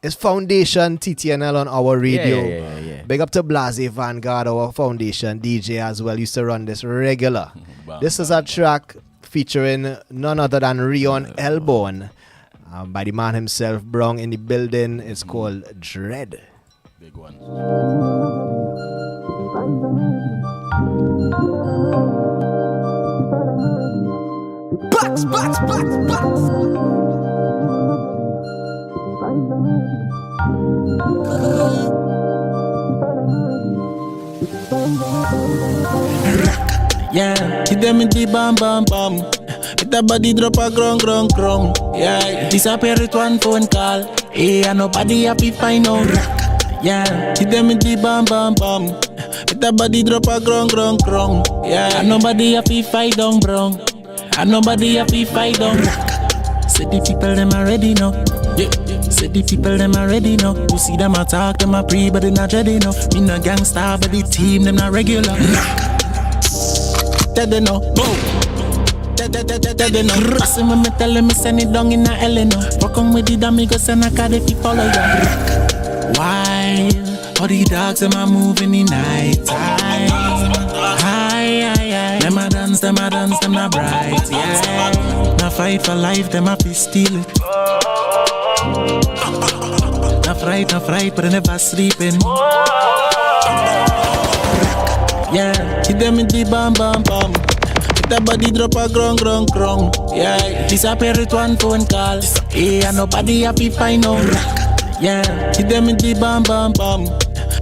it's Foundation TTNL on our radio. Yeah. Big up to Blase Vanguard, our Foundation DJ as well. Used to run this regular. This is a track featuring none other than Rion Elborn. By the man himself, Brongg in the building. It's called Dread. Big one. Yeah, hit them in the bam bam bam. With the body drop a grong. Yeah, disappear with one phone call. Hey, and nobody happy find out. Yeah, hit them in the bam bam bam. With the body drop a grong. Yeah, and nobody happy fight down Brongg. And nobody happy fight down. Say the people them already know. Yeah. Say the people them already know. You see them attack, them a pre, but they not ready enough. Me no gangster, but the team them not regular. They know, boom. They know. I see when me tell them me send it down in a Eleanor. Fuck on with the dummy, go send a card if you follow ya. Why? All the dogs them a move in the night time. Hi. Them a dance, them a bright, yeah. Now fight for life, them a fi steal it. Now fright, but they never sleeping. Yeah, hit them in the bam bam bam. Hit the body drop a grong. Yeah, disappear with one phone call. Hey, and nobody happy find out. Yeah, hit them in the bam bam bam.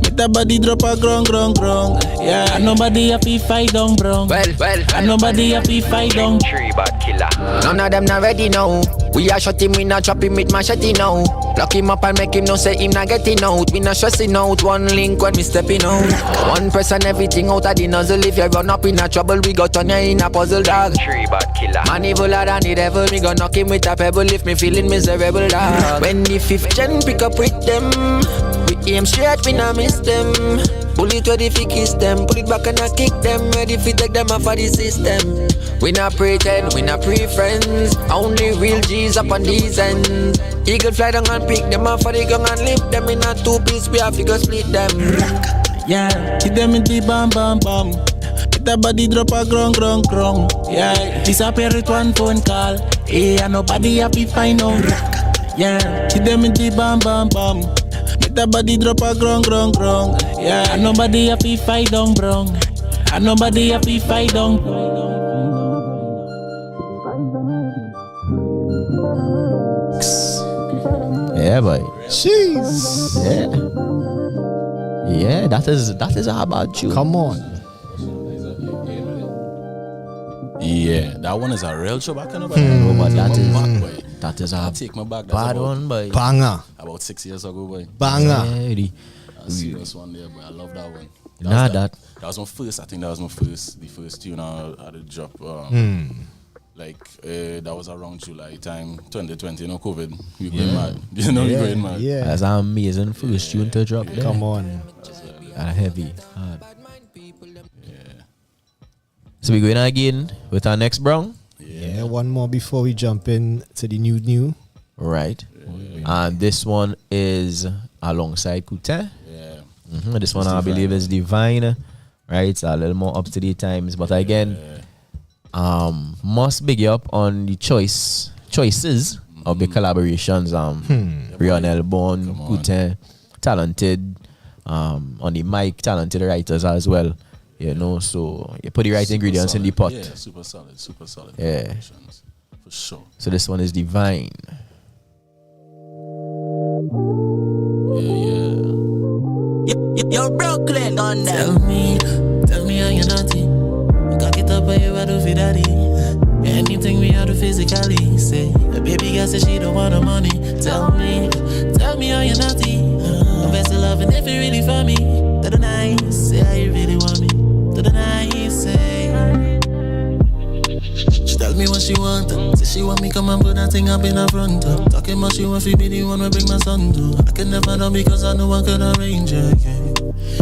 Make the body drop a grong. Yeah, and nobody happy fight down Brongg. Well, and nobody happy fight down. Tree bad killer. None of them not ready now. We are shot him, we not chop him with machete now. Lock him up and make him know say him not getting out. We not stressing out, one link when we stepping out. One person everything out of the nozzle. If you run up in a trouble, we got on you in a puzzle dog. Tree bad killer. Man evil than the devil, me gon' knock him with a pebble if me feeling miserable dog. When the fifth gen pick up with them, we aim straight, we not miss them. Bullet ready fi kiss them, put it back and I kick them. Ready fi take them off of the system. We not pretend, we not pre-friends. Only real G's up on these ends. Eagle fly down and pick them off of the gun and lift them in a two piece. We have to go split them. Yeah, hit them in the bam bam bam. Hit the body drop a grong. Yeah, disappear with one phone call. Hey, and nobody happy find out. Yeah, hit them in the bam bam bam. Hit the body drop a grong. Yeah, and nobody happy fight down Brongg. And nobody happy fight down. Yeah, boy. Jeez. Yeah, that is how about you. Come on. Yeah, that one is a real show back in the But that is a take my back. bad one, boy. Banger. About 6 years ago, boy. Banger. Yeah, A serious one there, boy. I love that one. that was my first. I think that was the first tune I had to drop. That was around July time, 2020. You know, COVID. We going mad. You know, we going mad. Yeah. That's an amazing first tune to drop there. Come on. Heavy. Hard. Yeah. So we going again with our next Brongg. Yeah, one more before we jump in to the new. Right. And this one is alongside Coutin. Yeah. This one I believe is Divine. Right. It's a little more up to date times. But again, must big you up on the choices of the collaborations. Rion Elborn, Coutin, talented. On the mic, talented writers as well. You know, so you put the right ingredients in the pot. Yeah, super solid. Yeah, for sure. So this one is divine. Yo, Brooklyn on them. Tell me how you naughty. Cock it up where you are to feed daddy. Anything we are to physically say. The baby girl said she don't want the money. Tell me how you naughty. Invest in love and if you really for me. To the nice, say how you really want me. To the nice, say. She tell me what she want. Say she want me come and put that thing up in her front. Talking about she want to be the one we bring my son to. I can never know because I know I could arrange it. Yeah.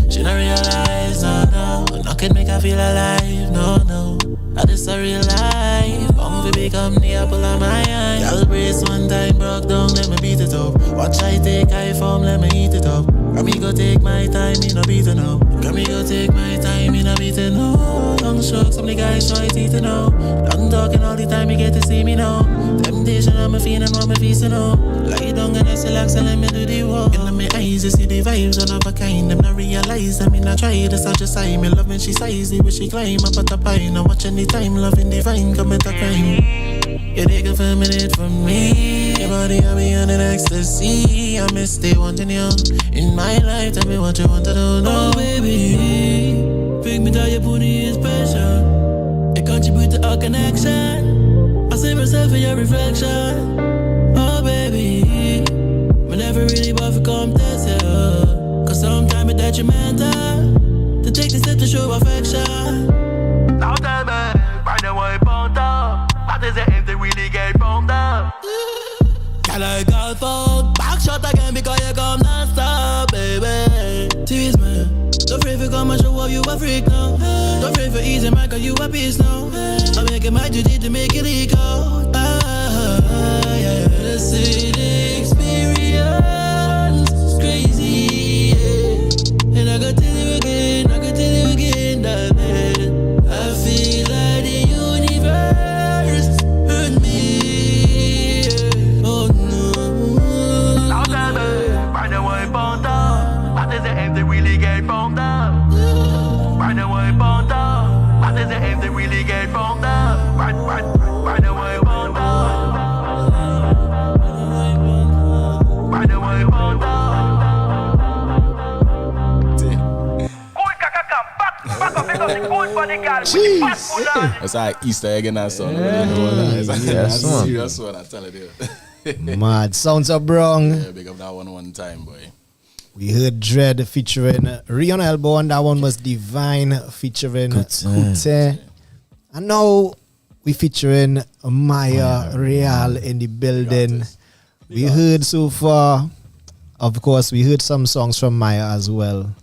She don't realize, no. Nothing make her feel alive, no. I just a real life. Come to become the apple of my eye. Y'all brace one time, broke down, let me beat it up. Watch I take high form, let me eat it up. Let me go take my time, me no beat it up. Let me go take my time, me no beat it up. Young strokes, some the guys try to eat it up. Done talking all the time, you get to see me now. Temptation, I'm a feeling, I'm a feasting up. Lie down and I relax and let me do the work. In my eyes, you see the vibes, one of a kind. Them not realize, I mean I try to such a side. Me love when she size it, when she climb up at the pine. Now watch any time, loving divine, commit a crime. You take a minute from me. Your body, I be on an ecstasy. I miss stay wanting you in my life. Tell me what you want to do now. Oh baby, pick me down, your booty is special. It contribute to our connection. I see myself in your reflection. Oh baby, we never really want to come test you. Cause sometimes it's detrimental to take the step to show affection. Now tell me, find the way bound up. What is it if they really get bound up? Can I go fuck? Back shot again because you come non-stop, baby. Tease me. Don't afraid to come and show up, you a freak now. Don't afraid for easy, man, cause you a beast now. I'm making my duty to make it legal. Yeah. The city experience is crazy, yeah. And I gotta tell you again, that I feel like the universe hurt me, yeah. Oh no. Now tell me, find a way bound up. What is it if they really get bound up? Find a way bound up. What is it if they really get bound up? Find a way bound up. Find a way bound up. That's like Easter egg in that song. That's a serious one, I tell you. Mad. Sounds of Brongg. Yeah, big up that one time, boy. We heard Dread featuring Rion Elbow, and that one was Divine featuring Kute. And now we featuring Maaya Real in the building. We heard so far, of course, we heard some songs from Maaya as well,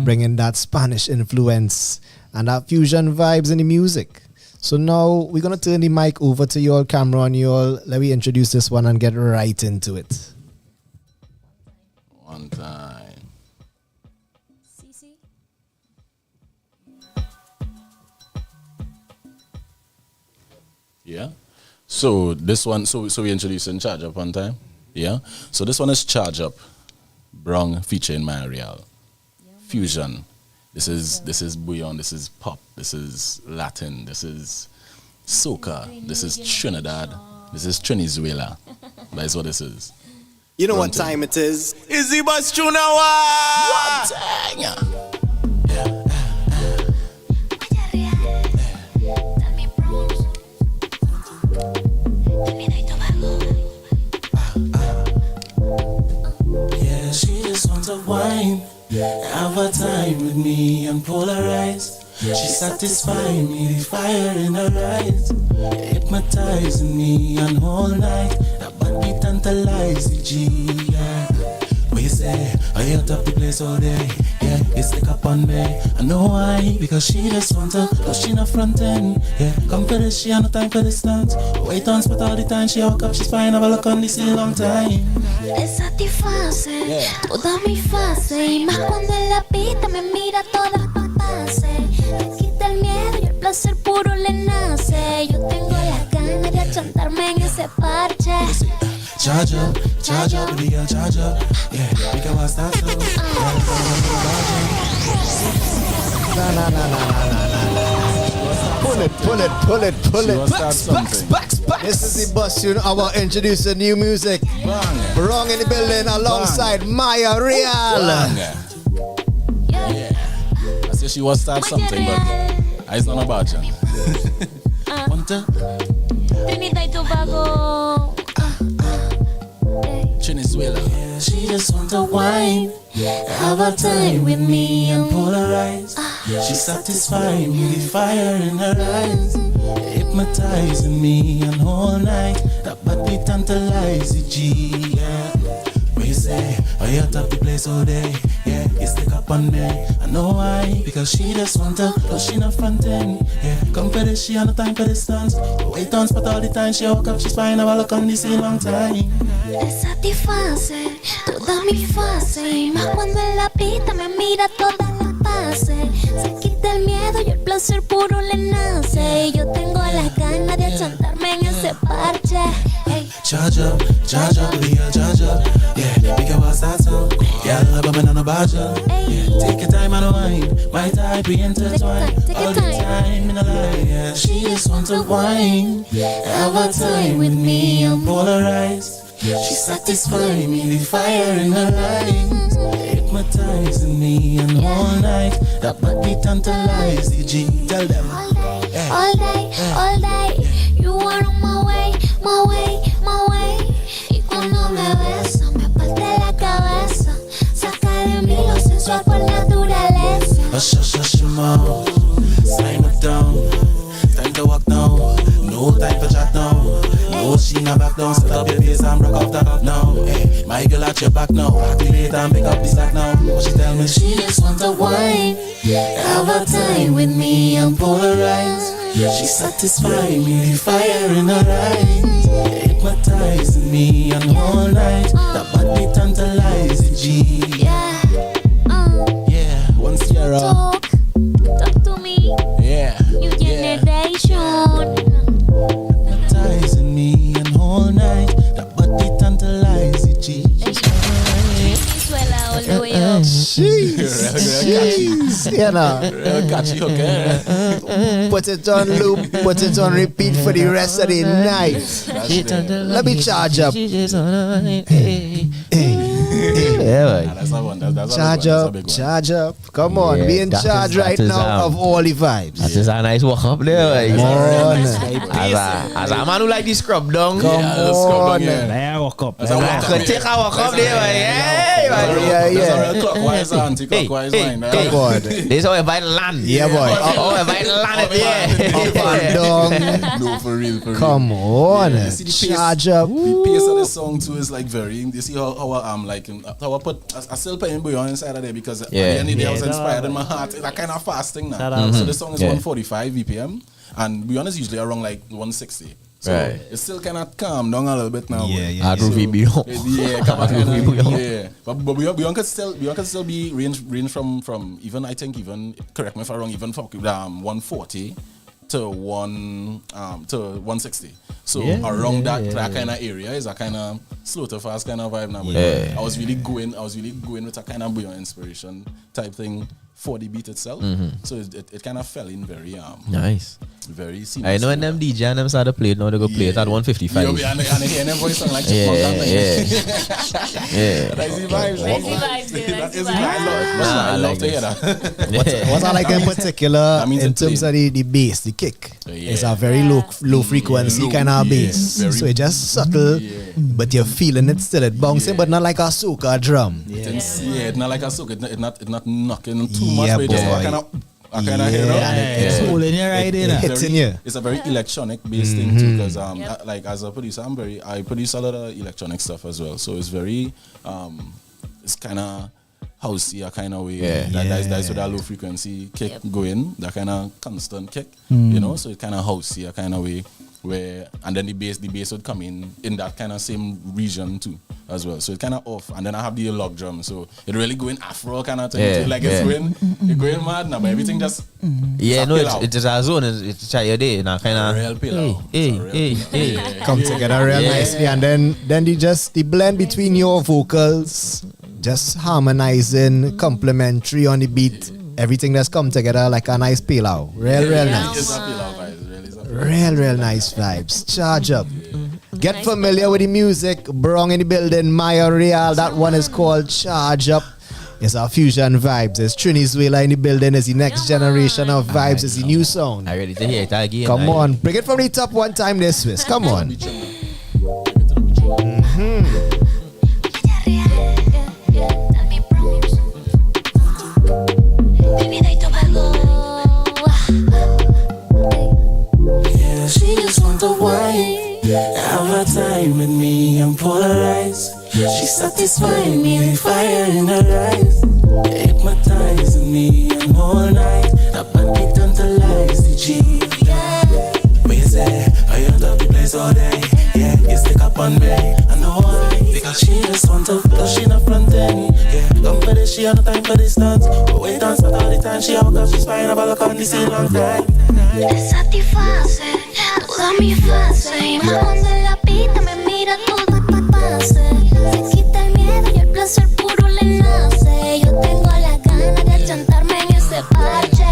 bringing that Spanish influence and that fusion vibes in the music. So now we're going to turn the mic over to y'all, Cameron. Y'all, let me introduce this one and get right into it. One time. Yeah. So this one, so we introducing Charge Up on time. Yeah. So this one is Charge Up, Brongg featuring Maaya Real. Fusion. This is bouillon. This is pop. This is Latin. This is soca. This is Trinidad. This is Trinizuela. That is what this is. You know what time it is? Is the bus tune now? One thing. Yeah, she just wants a wine. Have a time with me and polarize. She satisfying me, the fire in her eyes. Hypnotizing me and all night. That body tantalize the G, yeah. What you say? I out of the place all day. Yeah, it's like up on me. I know why, because she just wants to push in the front end. Yeah, come for this, she have no time for this dance. Wait on spot all the time, she walk up, she's fine. Have a look on this a long time. Le satisface toda mi fase. Y más cuando en la pista me mira toda papase. Me quita el miedo y el placer puro le nace. Yo tengo las ganas de achantarme en ese parche. charge up, baby girl, charge up. Yeah, we can watch that too. Pull it. This is the bus tune. I will introduce the new music. Brongg in the building alongside Maaya Real. Yeah. I say she was start something, but it's not about you. Trinidad Tobago. Venezuela. Yeah, she just want to wine. Have a time with me and polarize. She satisfying me with fire in her eyes. Hypnotizing me and all night. That body tantalizes G, yeah. When you say, oh you top the place all day. Yeah, you stick up on me. I know why, because she just want to, cause she not front end. Yeah, come for this, she have no time for distance. Wait on spot all the time, she woke up, she's fine, I will look on this a long time. Le satisface toda mi fase y más cuando en la pista me mira toda la pase. Se quita el miedo y el placer puro le nace. Y yo tengo las ganas de achantarme en ese parche. Hey. Charge up, baby girl, charge up. Yeah, we can watch that song. Yeah, I love it on the badger. Yeah, take your time and wine. My type we intertwine. All the time in the light. Yeah, she just wants to wine. Have a time with me and polarize. She satisfying me with fire in her eyes. Hypnotizing me and all night. That body tantalizes G. Tell them. All day, you are on my way. Y cuando me besa, me parte la cabeza. Saca de mí lo sensual por naturaleza. Shush your mouth, slam it down. Time to walk now, no time for chat now. No, she not back down, set up your face and broke off that up now. Hey, my girl at your back now, activate and pick up the slack now. What she tell me? She just want to wine. Have a time with me and polarize. She satisfying me with fire in her eyes. Hypnotizing me and all night. That body tantalizes G. Yeah, one Sierra. Talk to me. Yeah. New generation. Hypnotizing me and all night. That body tantalizes G. Venezuela all the way up. Jeez, you know. Catchy, okay. Put it on loop, put it on repeat for the rest of the night. Let me charge up. Charge up. Come on, Yeah, be in that charge is- right that is, now of all the vibes. That is a nice walk up there. Come on. As a man who like the scrub down. Come on. I walk up. Could take a walk up there. Yeah. Clockwise, anti-clockwise line. Come on. This is how I buy the land. Yeah, boy. Oh, I buy the land there. Up and down. No, for real. Come on. You see the pace, Charge up. the pace of the song too is like very. You see how I'm like how I put. I still put Bouillon inside of there because at the end of the day I was inspired in my heart. It's a kind of fasting now. So the song is 145 BPM and Bouillon is usually around like 160. So it's still kind of calm down a little bit now. Groovy Bouillon. Yeah. But Bouillon could still be range from even, I think, even, correct me if I'm wrong, even from 140 to 160. So around that kind of area is a kind of slow to fast kind of vibe now. I was really going with a kind of Bouillon inspiration type thing for the beat itself. So it kind of fell in very nice. Very seamless. I know when them DJ and them started to play it, now they go play it at 155. And hear them voice sound like That's the vibes. That is I love to hear that. What I like in particular in terms of the bass, the kick. It's a very low frequency kind of bass. So it's just subtle, but you're feeling it still. It bouncing, but not like a soca drum. It's not like a soca. It's not knocking too much, but it's kind of It's holding you right in. It's a very electronic based thing too, because like as a producer, I produce a lot of electronic stuff as well. So it's very it's kind of housey, a kind of way. That's with that low frequency kick going, that kind of constant kick, you know. So it's kind of housey, a kind of way where, and then the bass would come in that kind of same region too. as well. So it's kind of off. And then I have the log drum. So it really going Afro kind of thing. Yeah, Like it's going mad now, but everything just... Yeah, no, it's a zone. It's a day. Now kind of... Real pillow. Hey. Come together real nicely. And then the blend between your vocals, just harmonizing, complementary on the beat. Everything that's come together like a nice pillow. Real nice. Real nice vibes. Charge up. Get familiar with the music. Brongg in the building. Maaya Real. That one is called Charge Up. It's our fusion vibes. It's Trinidad in the building. It's the next generation of vibes. It's the new sound. I ready to hear it again. Come on. Bring it from the top one time this Swiss. Come on. Trinidad Tobago. Yeah, she just want to wine. Have a time with me and polarize. She satisfying me with fire in her eyes. Hypnotizing me and all night. That body tantalize the G. When you say, I you love the place all day. Yeah, you stick up on me. I know why. Because she just want to flush in the front end. Yeah, come for this, she have no time for distance. But wait on spot all the time. She have got she's fine about the this in long time. Te satisface toda mi fase. Y más cuando la pita me mira todo pase. Se quita el miedo y el placer puro le nace. Yo tengo la gana de achantarme en ese parche.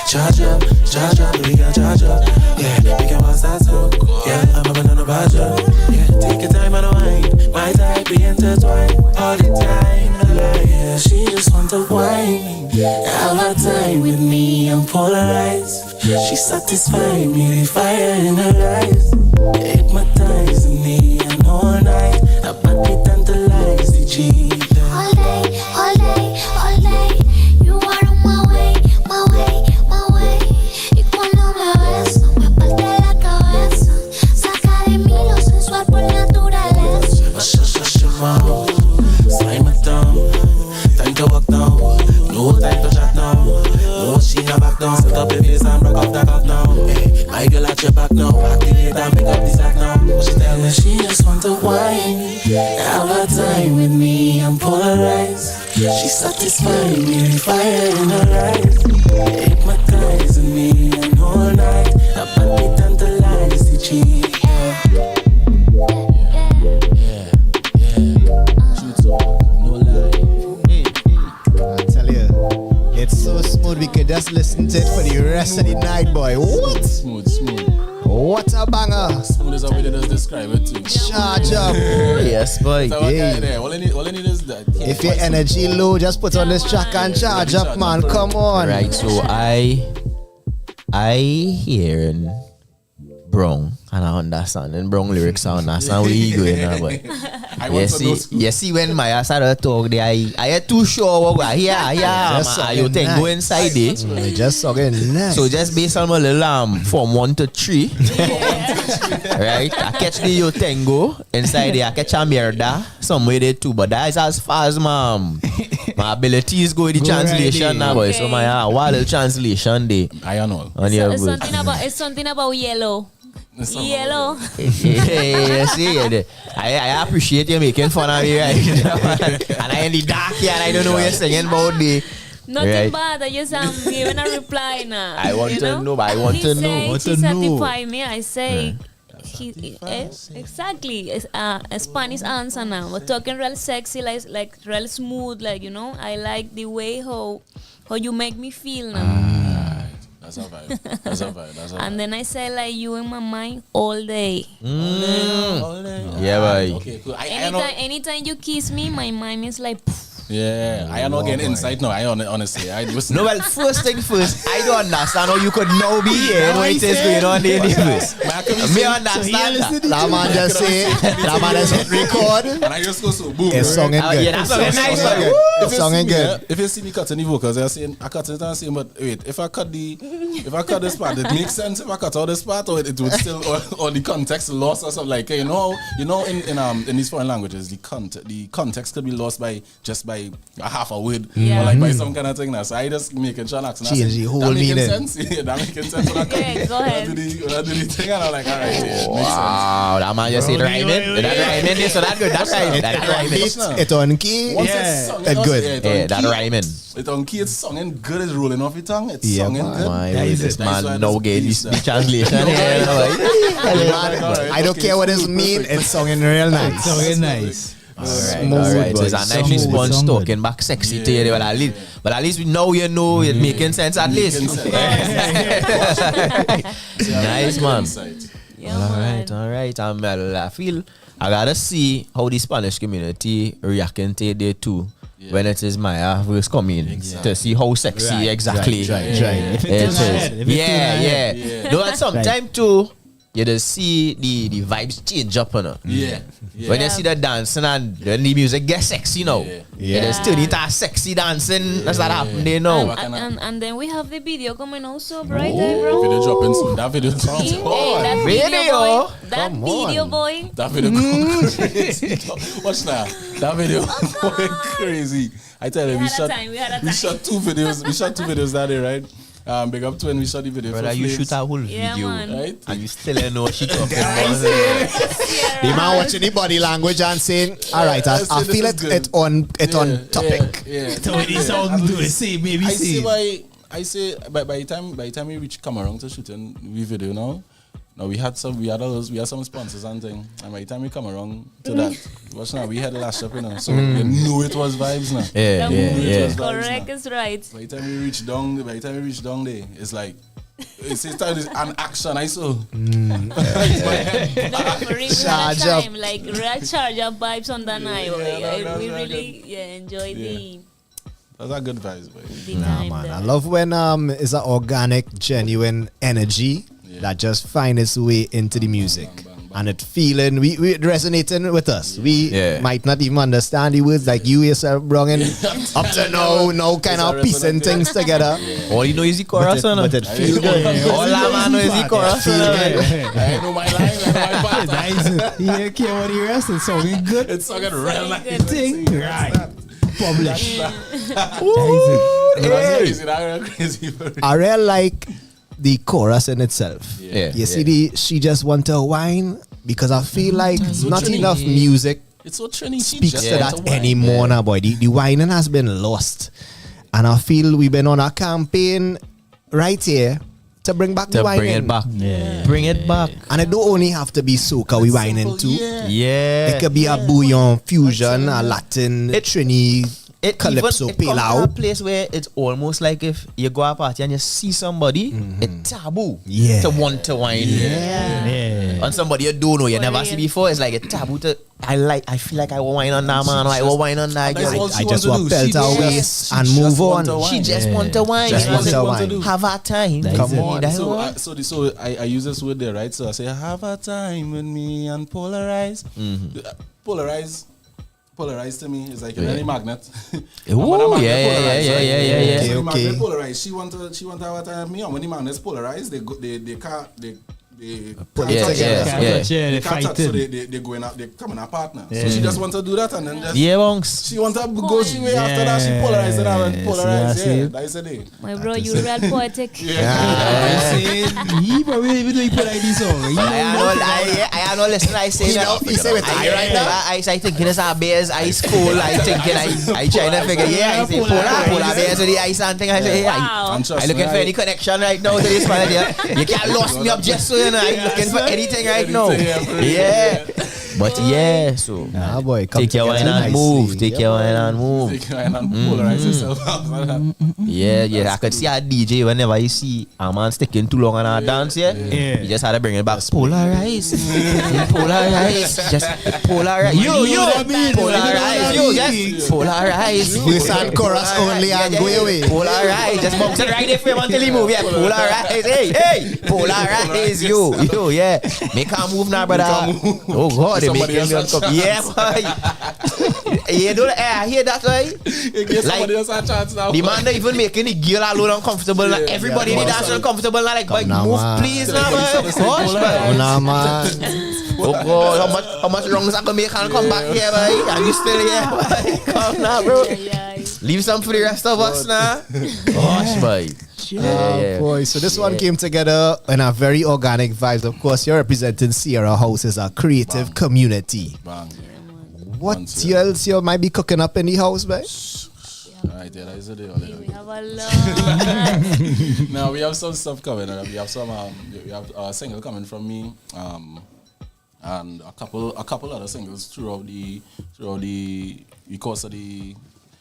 Charge up, we got charge up. Yeah, we can pass that up. Yeah, I'm a banana badger. Yeah, take your time and wine. My type be intertwined all the time. Yeah, she just want to wine. Have a time with me and polarize. She satisfying me with fire in her eyes. Hypnotizing me and all night. That body tantalize the G. All day, all day, all day. You are on my way, my way, my way. Y cuando me beso, me parte la cabeza. Saca de mí lo sensual por naturaleza. Slime it down. Time to walk down. No time to chat now. No, she not back down. Set up your face and rock off that up now. Hey, my girl at your back now. Activate and make up the sack now. What she tell me? She just want to wine. Have a time with me and polarize. She satisfying me with fire in her eyes. Hypnotizing me and all night. That body tantalize the G. It's so smooth we could just listen to it for the rest of the night, boy. What? Smooth. What a banger. Smooth is how we just describe it too. Charge up. Yes, boy. So all I need is that. If your energy low, just put on this track and charge up, man. Come on. Right, so I hearing Brongg and I understand and Brongg lyrics I understand where he going now, but you see when Maaya started talk there, I ain't too sure what I hear. You think go inside there. Just again nice. So just based on my little from 1 to 3. Right? I catch the yo tango inside there, I catch a mierda somewhere there too, but that is as far as my abilities go with the translation now, boy. So my what little translation there. I know. It's something about yellow. Yellow. Yeah, see, I appreciate you making fun of me, right? And I in the dark here and I don't know what you're singing about the. Nothing bad. I just am giving a reply now. I want to know, but I want to know. He certify me. I say. Exactly. It's a Spanish answer now. We're talking real sexy, like real smooth, like I like the way how you make me feel now. That's a vibe. And then I say like you in my mind all day. All day. Yeah, boy. Okay, cool. Anytime you kiss me, my mind is like. Yeah, I am not getting insight now. I honestly, I just no. Well, first thing first, I don't understand how you could now be here when it is going on in the first. Me understand that. That man just say, that man just hit record. And I just go so boom. It's songing good. Yeah, that's nice. It's songing good. If you see me cutting the vocals, I cut it and say, but wait, if I cut this part, it makes sense. If I cut all this part, or it would still, or the context lost or something like in these foreign languages, the context could be lost by by a half a word Yeah. or like by some kind of thing. So I just making sure accent. Change the whole that making meaning. sense. Yeah, that making sense. When I come, Yeah, go ahead. when I do the thing, and I'm like, all right, yeah, makes sense. Wow, that man just said rhyming. That rhyming this, so that good. That rhyming. That rhyming. It on key. Once it's sung, It good. yeah, that rhyming. It on key, it's sung good. It's rolling off your tongue. It's Yeah, sung man. good. My That is this it. That's why man I no just get piece the that. translation here. I don't care what it mean. It's songing real nice. So nice. Alright. So it's a nice response talking back sexy to you. But at least we know you know it's making sense at least. Nice man. All right. I feel I gotta see how the Spanish community reacting to it there too. When it is Maaya first coming to see how sexy exactly Right. it is. Yeah. Though at some time too, you just see the vibes change up on her. Yeah. When you see the dancing and then the music gets sexy now. You just turn it to sexy dancing. That's what happened there now. And then we have the video coming also, right? Video dropping soon. That video dropping. That Video? That video boy. That video going crazy. Watch now. That video going crazy. I tell you, we shot two videos. We shot two videos that day, right? Big up to when we shot the video. Brother, you shoot a whole video, right? and you still don't know what she talking about. The man watching the body language and saying, all right, I feel it on topic. Yeah. So when the song do it, say maybe say. I say by the time we reach Cameroon to shooting the video now we had some sponsors and thing, and by the time we come around to that, watch now, we had the last shop, so you knew it was vibes now. Yeah. Correct is right. By the time we reach down there, it's like it's an action. I saw. Charge up, like real charge up vibes on the night. We really enjoy the. Those are good vibes, boy. Nah, man. I love when it's an organic, genuine energy that just finds its way into the music. And it feeling, we resonating with us. We might not even understand the words like you yourself, Brongg, up to now kind of piecing things together. All you know is the chorus, but it feels good. All I know is the chorus. I know my line, I know my part. Nice. You care what the rest is sounding good. It's sounding real nice. Thing right. Publish. Crazy. I really like the chorus in itself. You see, she just want to whine because I feel like not enough music it's so Trini speaks to that anymore now, boy. The whining has been lost, and I feel we've been on a campaign right here to bring back the whining. Bring it back. Bring it back. And it don't only have to be soca we whining too. Yeah. It could be a bouillon fusion, a Latin, Trini, calypso, it comes to a place where it's almost like if you go to a party and you see somebody, it's taboo to want to whine. And somebody you don't know, you never see before, it's like a taboo to. I feel like I will whine on that man, or I will whine on that girl. I just want to belt her waist and move on. She just want to whine. Just want to whine. Have a time. Come on. So I use this word there, right? So I say, have a time with me and polarize. Polarize to me is like any magnet. Oh, yeah. Okay. Polarize. She want to have a time with me, and when the magnets polarize, they put it together. They can't touch, so they go in. They come in a partner. So she just want to do that, and then just she want to go she way after that. She polarize it and polarize. That's the day. My bro, you real poetic. He probably even though he put this song. I know. Listen, I say that. You say with I right now. I thinking it's a bears ice cold. I thinking I trying to figure. I say polar bears with the ice and thing. I say I looking for any connection right now to this man. You can't lost me up just so. I'm looking for anything right now. Yeah. But so boy, take your wine and move. Take your wine and move. Polarize yourself. Yeah. I could see a DJ whenever you see a man sticking too long on a dance, you just had to bring it back. Polarize. Just polarize. Just polarize. Verse and chorus only and go away. Polarize. Just bounce it right in frame until he move. Yeah, polarize. Hey, polarize. Yo, yeah. Make her move now, brother. Oh God. Somebody else You don't hear that, right? Somebody else a chance now. The man not even making the girl alone uncomfortable. Everybody in the dance uncomfortable. Like, boy, move, please, now, man. Nah, man. Oh God, how much wrongs I gonna make and come back here, boy? And you still here, boy? Come now, bro. Leave some for the rest of us now. Gosh, boy. Boy, so this one came together in a very organic vibes. Of course, you're representing Sierra House as a creative community. What else you might be cooking up in the house, babe? Right, yeah, that is the deal. We have a lot. Now we have some stuff coming. We have some. We have a single coming from me. And a couple other singles throughout the course of the.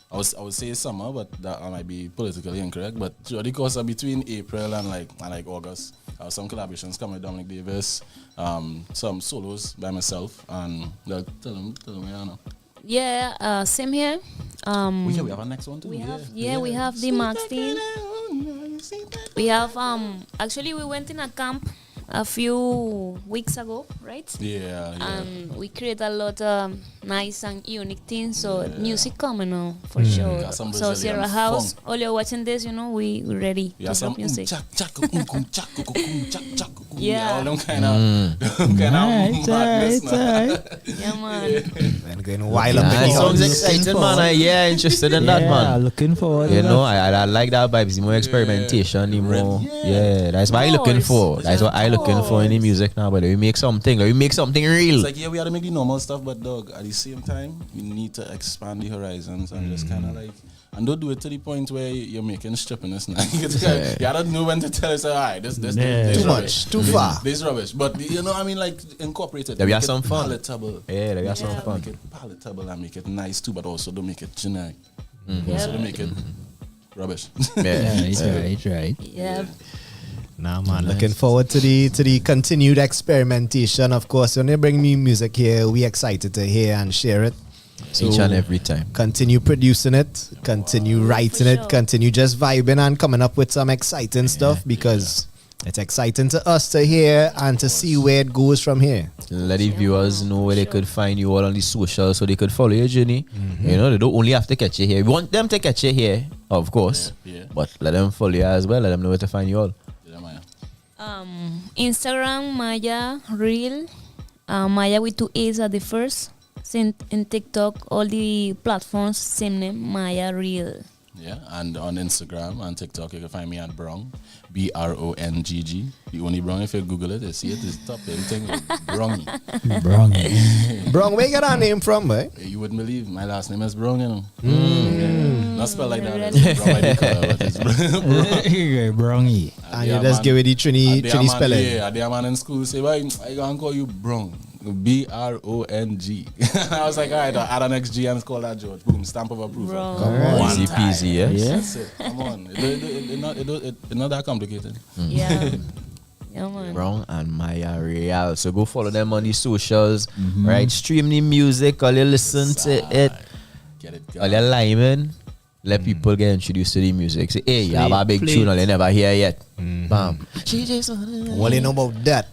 I would say summer, but that might be politically incorrect. But throughout the course of between April and like August, some collaborations coming with Dominic Davis, some solos by myself, and tell them, Rihanna. Yeah, same here. We have a next one too. We have the Max team. We have actually we went in a camp a few weeks ago, right? Yeah. And we create a lot of nice and unique things. So music coming now for sure. So Sierra House, all you're watching this, we ready to drop music. Yeah. All them kind of madness. Yeah, man. And going wild up in the house. Sounds exciting, man. Yeah, interested in that, man. Looking forward. I like that vibes. The more experimentation, the more. Yeah, that's what I'm looking for. That's what I'm looking for in the music now. But we make something real. It's like, we have to make the normal stuff, but dog, at the same time, we need to expand the horizons and just kind of like, and don't do it to the point where you're making strippiness now. You don't know when to tell us, alright, this too much, too far. This rubbish. But like incorporate it. There we have some fun. Palatable. Yeah, there we have some fun. Make it palatable and make it nice too, but also don't make it generic. Mm-hmm. Also don't make it rubbish. Right. Yeah. Nah, man, looking forward to the continued experimentation. Of course, when they bring new music here, we excited to hear and share it. So each and every time. Continue producing it, continue writing it, continue just vibing and coming up with some exciting stuff because it's exciting to us to hear and to see where it goes from here. Let the viewers know where they could find you all on the socials so they could follow your journey. They don't only have to catch you here. We want them to catch you here, of course, but let them follow you as well. Let them know where to find you all. Instagram, Maaya Real. Maaya with 2 A's at the first. In TikTok, all the platforms, same name, Maaya Real. Yeah, and on Instagram and TikTok, you can find me at Brongg, Brongg. The only Brongg, if you Google it, you see it is top. Everything is Brongg. Brongg, where you get that name from, boy? You wouldn't believe my last name is Brongg, Not spelled like that. Brongg by the color, but it's Brongy. And you just give it the Trini spelling. Yeah, the man in school say, why I gonna call you Brongg? Brong. I was like, all right, I'll add an XG and call that George. Boom, stamp of approval. Come on. Easy peasy, yes. That's it. Come on. It's not that complicated. Yeah. Yeah, man. Brongg and Maaya Real. So go follow them on the socials, right? Stream the music, all you listen to it. Get it all you liming. Let people get introduced to the music. Say, hey, you have a big tune all you never hear yet. Bam. What do you know about that?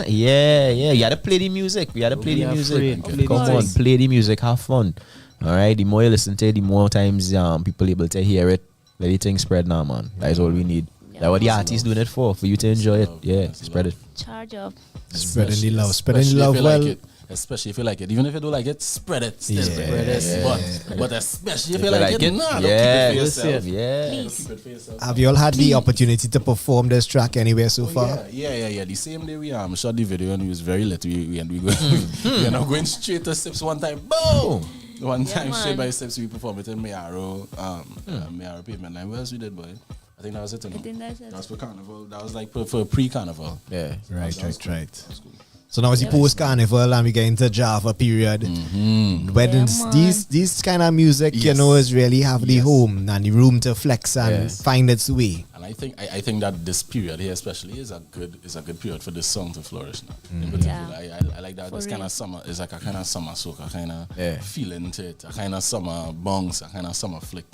Yeah. You gotta play the music. We gotta play the music. Come on, play the music. Have fun. All right. The more you listen to it, the more times people able to hear it. Let the thing spread now, man. That is all we need. That's what the artists doing it for you to enjoy it. Yeah, spread it. Charge up. Spreading the love. Spreading the love well. Especially if you like it. Even if you don't like it, spread it. Still spread it. But especially if you like it, don't keep it for yourself. Please. Have you all had the opportunity to perform this track anywhere so far? Yeah. The same day we shot the video and we was very late. We are now going straight to Sips one time. Boom! One time straight by Sips we performed it in Maaya Pavement Line. Where else we did, boy? I think that was it. That was for Carnival. That was like for pre-Carnival. Yeah. Right. That's cool. So now it's the post-carnival and we get into Java period. When these kind of music, is really have the home and the room to flex and find its way. And I think that this period here especially is a good period for this song to flourish now. In particular, I like that. This kind of summer is like a kind of summer soak, a kind of feeling to it, a kind of summer bongs, a kind of summer flick.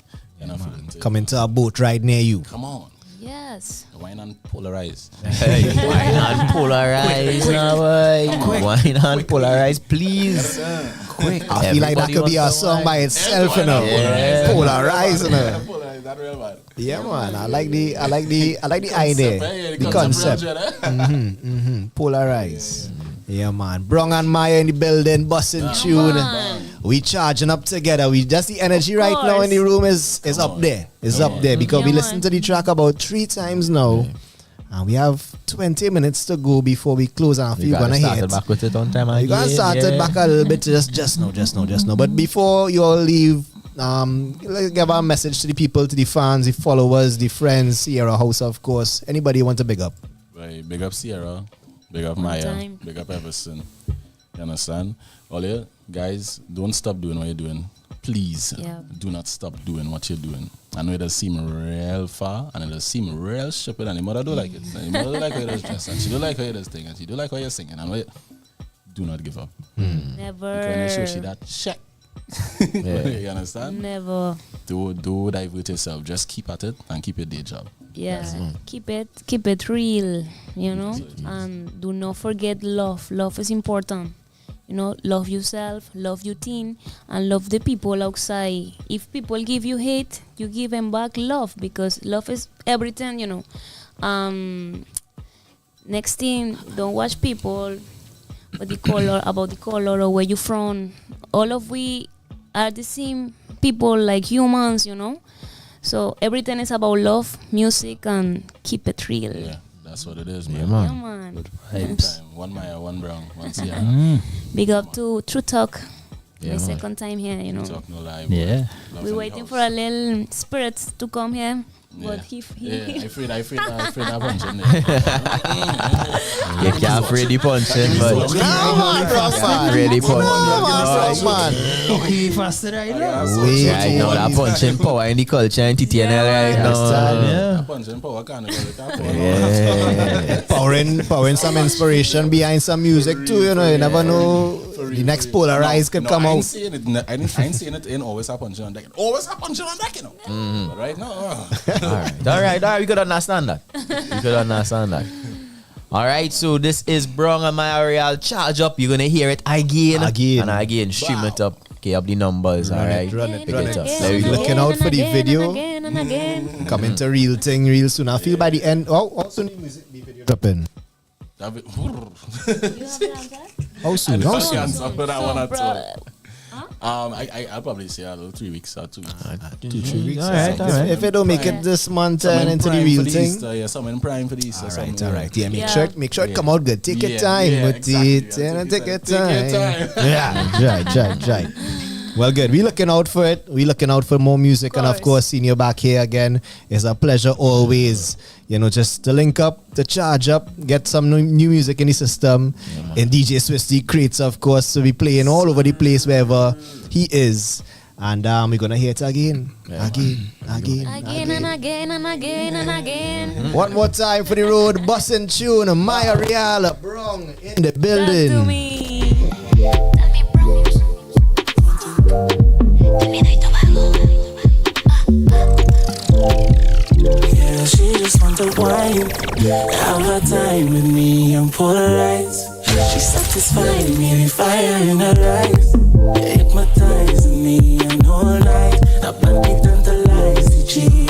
Come into a boat ride near you. Come on. Yes. Wine and polarize. Hey, wine and polarize now, boy. Wine and polarize, please. Quick. I feel like that could be a song by itself, Polarize, that real, man? Yeah, man. I like the idea, the concept. Polarize. Yeah, man. Brongg and Maaya in the building, busting tune. We charging up together. We just the energy right now in the room is up there. It's up there because we listened to the track about 3 times now. And we have 20 minutes to go before we close. And I feel you're gonna hear it. Back with it on time. You're gonna start it back a little bit just now. But before you all leave, let's give a message to the people, to the fans, the followers, the friends, Sierra House, of course. Anybody you want to big up? Right, big up Sierra, big up Maaya, big up everything. You understand? All you guys, don't stop doing what you're doing. Please, do not stop doing what you're doing. I know it does seem real far and it does seem real stupid, and your mother don't like it. And your mother don't like how you does dress, and she don't like how you does thing, and she don't like how you're singing. And do not give up. Never. Because when you show she that shit. You understand? Never. Do divert yourself. Just keep at it and keep your day job. Yeah, keep it real, you know, and do not forget love. Love is important. You know, love yourself, love your team, and love the people outside. If people give you hate, you give them back love, because love is everything, you know. Next thing, don't watch people about the color or where you from. All of we are the same people, like humans, you know. So everything is about love, music, and keep it real. Yeah, that's what it is, man. Yeah, man. Good vibes. One Maaya, one Brongg, one Sierra. Big up to True Talk. My second time here, you know. True Talk, no lie. Yeah. We're waiting for a little spirits to come here. But I afraid I punching. You can't afraid the punching, but you can't afraid the punching. He faster right now. I know that punching power in the culture in TTNL right now. Punching power can't Powering some inspiration behind some music too, you know. You never know. The next Polarize could come out. I ain't saying it ain't always a punching on deck. Always a punching on deck, you know. But right now. All right. We could understand that. All right, so this is Brongg and Maaya Real. Charge up. You're gonna hear it again. Stream it up. Okay, up the numbers. All right, run it. There we go. Looking out for the video. Again. Coming to real thing real soon. I feel by the end. How soon the video dropping? How soon? I'll probably say a little 3 weeks or 2 weeks. 2-3 weeks. All right. If it don't make it this month and into the real thing. Someone prime for the Easter. All right. Yeah, make sure it come out good. Take your time with it. Take your time. Yeah, right. Well, good. We're looking out for it. We're looking out for more music. And, of course, seeing you back here again is a pleasure always. You know, just to link up, to charge up, get some new music in the system. And DJ Swiss D creates, of course, to be playing all over the place wherever he is. And we're going to hear it again. Again. One more time for the road. Bussin' tune. Maaya Real, Brongg in the building. Talk to me. Trinidad Tobago. Yeah, she just want to wine. Have her time with me and polarize. She satisfying me with fire in her eyes. Hypnotizing me and all night. That body tantalize the chief.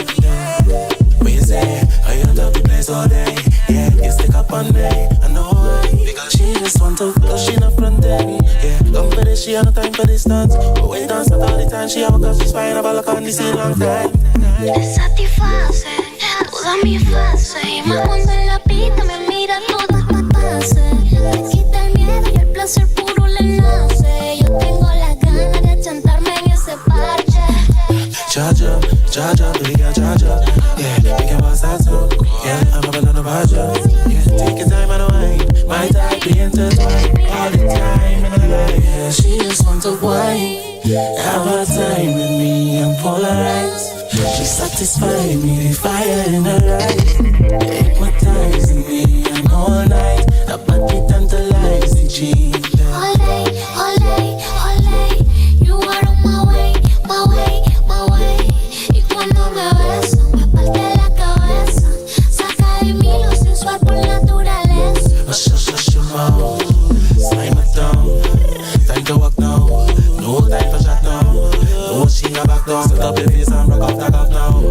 We say, I end up the place all day. Yeah, you stick up on me. I know why. Because she just want to flow, she not front end. Yeah, come for this, she have no time for distance. But when you dance at all the time, she have a cause she's fine. Have a look on this a long time. Te satisface toda mi fase. Y más cuando en la pista me mira todas patas. Le quita el miedo y el placer puro le nace. Yo tengo las ganas de chantarme en ese parche. Charge up, baby girl, charge up. Yeah, we can pass that too. Yeah, I'm up on the budget. Yeah, take your time and wine. My type be intertwined all the time. Yeah, she just wants to wine. Have her time with me and polarize. She satisfying me with fire in her eyes. Hypnotizing me and all night. That body tantalize the G. All day, you are on my way. Y cuando me besas, me parte la cabeza. Saca de mí lo sensual por naturaleza. Shush your mouth, slime it down. Time to walk now, no time for chat now. No, she a back down. Set up your face and rock up, tag up now.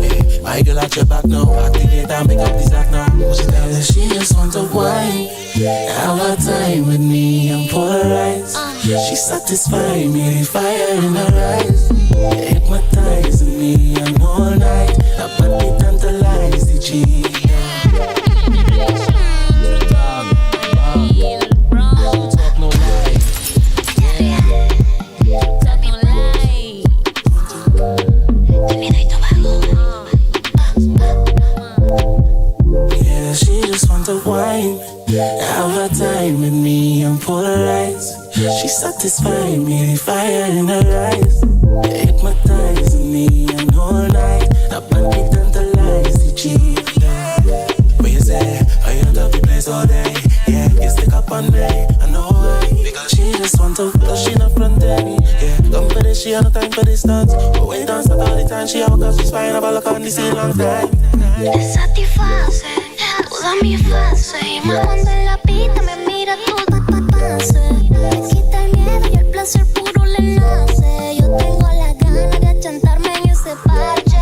My girl at your back now. Activate and make up this act now. She tell her she just want to wine. Have a time with me and polarize. She satisfy me, the fire in her eyes. Hypnotizing me and all night. That body tantalize the G. Wine, have a time with me and polarize. She satisfy me, the fire in her eyes. Hypnotizing me and all night. That body tantalize the G. What you say? I end up the place all day. Yeah, you stick up on me. I know why. Because she just want to, cause she not front end. Yeah, come for this, she have no time for this dance. But when you dance all the time, she have a cup, she's fine. Have a look on this a long time. Te satisface toda mi fase. Y más cuando en la pista me mira todo pase. Me quita el miedo y el placer puro le nace. Yo tengo las ganas de achantarme en ese parche.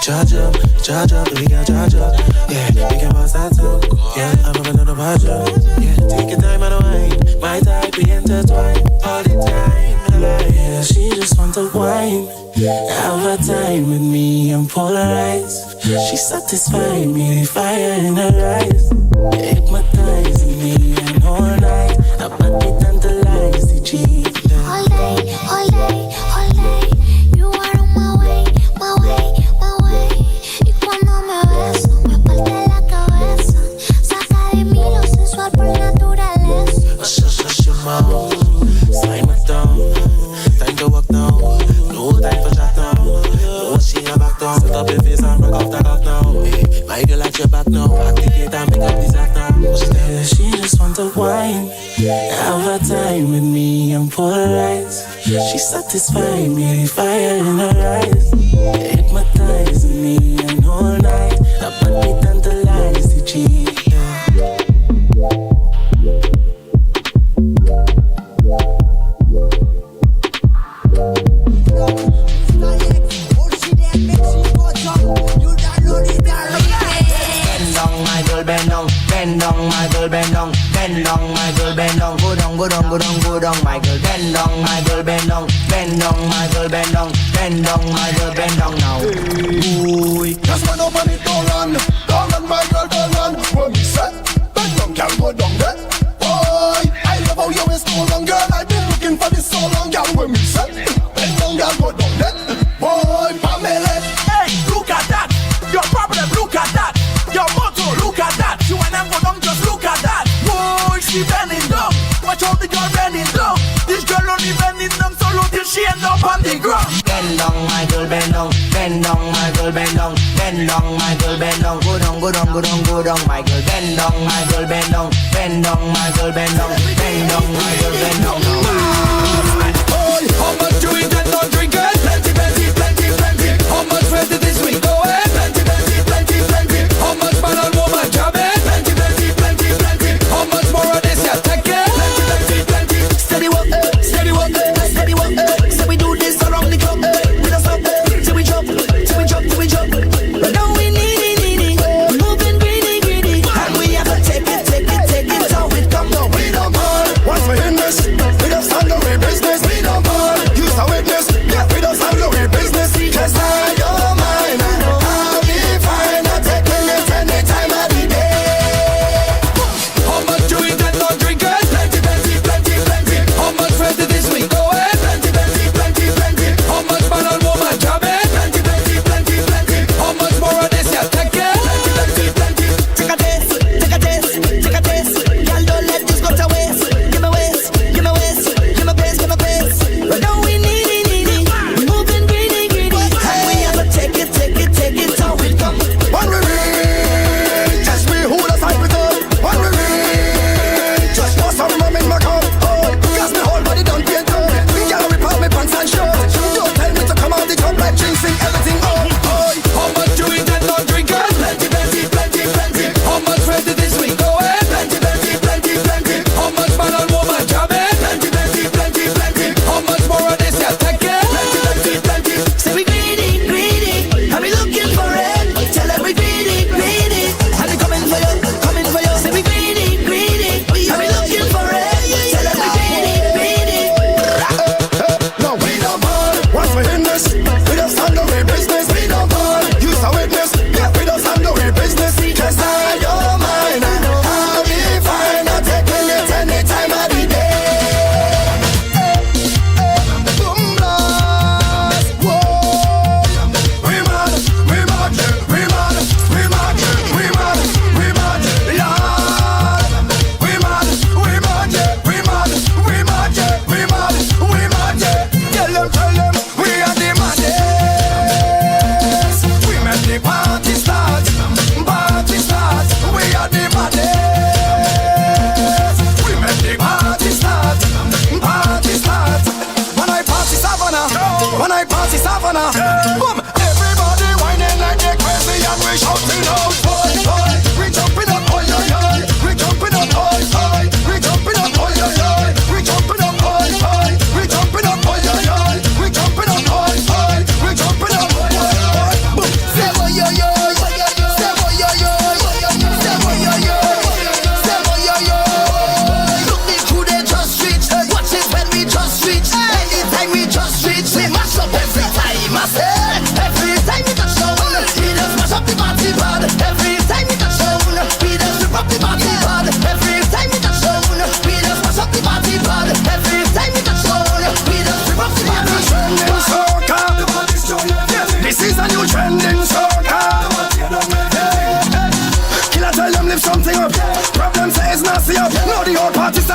Charge up, we got charge up. Yeah, we can pass that up. Yeah, I'm up another budget. Yeah, take your time, I don't mind. My type, we intertwine all the time. Yeah, she just want to wine. Have a time with me and polarize. She satisfy me, the fire in her eyes. Hypnotizing me and all night. That body tantalize the G. All day, all day, all day. You are on my way, my way, my way. Y cuando me beso, me parte la cabeza. Saca de mí lo sensual por naturaleza. Shush your mouth, slime it down. Time to walk now, no time for chat now. No, she a back down. Set up your face and rock off the cock now. Hey, my girl at your back now. Activate and make up this act now. She tell her she just want to wine. Have a time with me and polarize. She satisfy me, the fire in her eyes. Hypnotizing me and all night. That body tantalize the G. Bend down, my girl, bend down, bend down, my girl, bend down, go down, go down, go down, go down, my girl, bend down, my girl, bend down, bend down, my girl, bend down, bend down, my girl, bend down now. Ooh, just run up on it, don't run, my girl, don't run. When we set, bend down, can't go down there. Boy, I love how you waist so long, girl. I've been looking for this so long, girl. When we set, bend down, girl, go down there. Boy, Pamela, hey, look at that. Your problem, look at that. Your motto, look at that. You and I'm going just look at that. Boy, she bending down. Watch out the girl bending down. This girl only bending down so low till she end up on the ground. Bend down, my girl, bend down, bend down, my girl, bend down, bend down, my girl, bend down, go down, go down, go down, go down, my girl, bend down, my girl, bend down, bend down, my girl, bend down, bend down, my girl, bend down. boy, how much you eat and not drink it? Plenty, plenty, plenty, plenty. How much ready this week? Go ahead. Plenty, plenty, plenty, plenty. How much man and woman job it? Plenty, plenty, plenty, plenty. How much more of this you take it? Plenty, plenty, plenty. Steady work, steady work, steady work. So we do this around the club. We don't stop, till we jump, till we jump, till we jump. But now we need it, moving greedy, greedy. And we have to take it, how it come down. We don't mind. Once we in this, we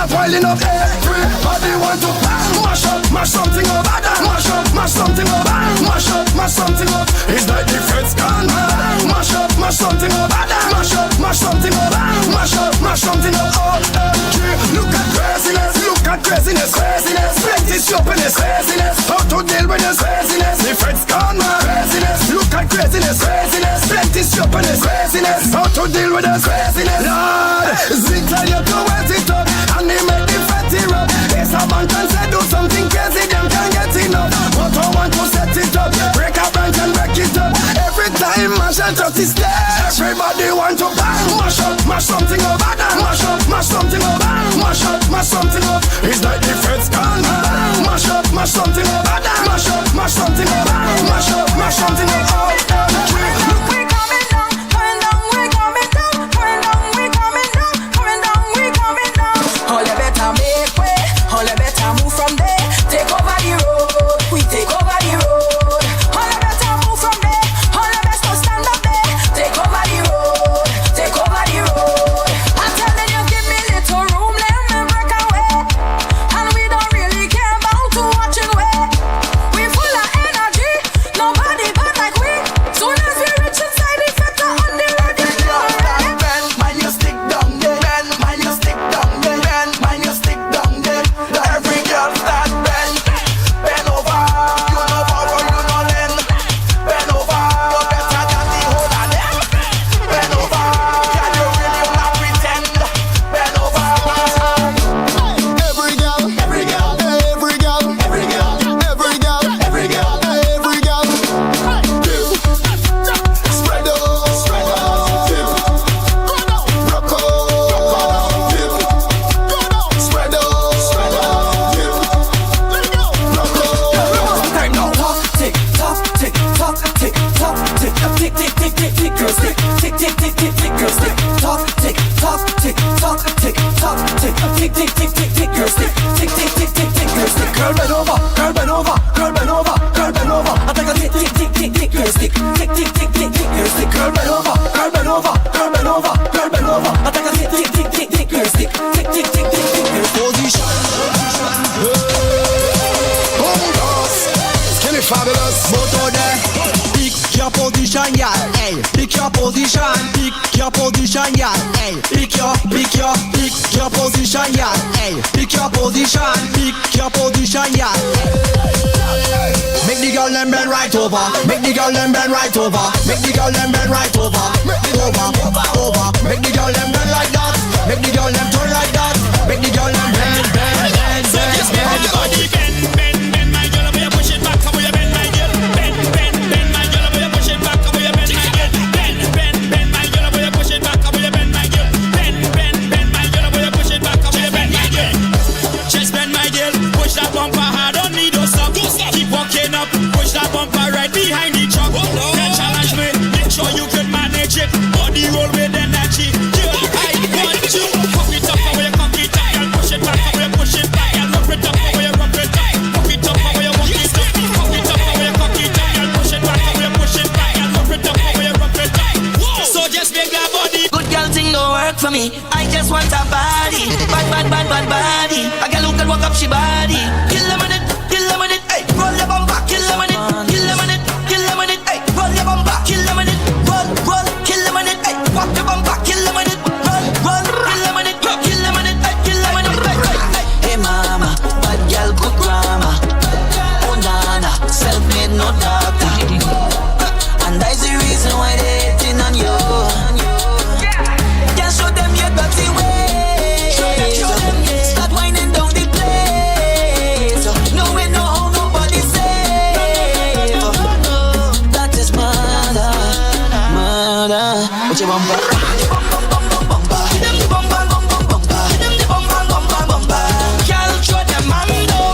start wilding up. Everybody want to mash up, mash something up. Mash up, mash something up. Mash up, mash something up. It's like the feds gone mad. Mash up, mash something up. Mash up, mash something up. Mash up, mash something up. OMG, look at craziness. Look at craziness, craziness. Plenty stupidness, craziness. How to deal with this craziness? The feds gone mad. Craziness, look at craziness, craziness. Plenty stupidness, craziness. How to deal with this craziness? Lord, zig tell you to wet it up, and they make the fatty rub. It's a man can say do something crazy, them can't get enough. But I want to set it up, break a branch and break it up. Every time I shall touch the stage, everybody want to bang. Mash up, mash something up. Mash up, mash something up. Mash up, mash something up. It's like the feds gone mad. Mash up, mash something up. Mash up, mash something up. Mash up, mash something up. Look, we coming down, coming down, we coming down, coming down, we coming down, coming down, we coming down. All you better make way, all you better move from there. Take over the road, we take over the road. All you better move from there, all you best to stand up there. Take over the road, take over the road. I'm telling you, give me little room, let me break away. And we don't really care about who watching way. We full of energy, nobody bad like we. Soon as we reach inside the feta on the road, you know already. Man, you stick down there. Man, you stick down there. Man, you stick down there. Every girl start bend over. You know power, you know lend. Bend over. You better than the whole of them. Bend over. Can you really not pretend? Bend over. Every girl, every girl, every girl, every girl, every girl, every girl, every girl. Dip, spread out, dip, rock out, dip, spread out, dip, rock out. Time now, tick tock, tick tock, tick tock, tick tock, tick tick tick tick tick girls, tick tick tick tick tick tick girls, tick tock, tick tock, tick tock, tick tock, tick tick tick tick tick tick girls, tick tick tick tick tick tick girls, tick. Girl bend over, girl bend over, girl bend over, girl bend over. I take a tick tick tick tick tick girls, tick tick tick tick tick tick girls, tick. Girl bend over, girl bend over, girl bend over, girl bend over. I take a tick tick tick tick tick girls, tick tick tick tick tick tick girls. Position. Skinny fabulous. Moto there. Pick your position, yeah. Hey, pick your position. Pick your position, yeah. Hey, pick your position, yeah. Hey, pick your position. Pick your position, yeah. Make the girl them bend right over. Make the girl them bend right over. Make the girl them bend right over. Over. Make the girl them bend like that. Make the girl them turn like that. Make the girl them bend. So just bend your body, bend my girl, boy, push it back, boy, bend my girl, bend my girl, boy, push it back, boy, bend my girl, bend my girl, boy, push it back, boy, bend my girl, bend my girl, boy, push it back, boy, bend my girl. Just bend my girl, push that bumper hard, don't need no stop. Keep walking up, push that bumper right behind the truck. Can't challenge me, make sure you can manage it. Body roll with energy, girl, I want you. Cock it up, boy, cock it up, girl, push it back, boy, push it back, girl, rough it up, boy, rough it up. Cock it up, boy, walk it up, cock it up, boy, cock it up, girl, push it back, boy, push it back, girl, rough it up, boy, rough it up. So just make that body. Good girl thing don't work for me. I just want a body, bad body. A girl who can walk up she body. Kill them on it, hey. Roll your bumper, kill them on it, hey. Roll your bumper, kill them on it, roll, kill them on it, hey. Walk your bumper, kill them on it, roll, kill them on it, kill them on it, hey. Kill them on it, hey. Hey mama, bad girl good grammar. Oh nana, self-made no doctor. And that's the reason why they hating on you. Just show them your dirty ways. Start winding down the place. No way, no how nobody say. That is murder. What you bumper? Girl, show them man down.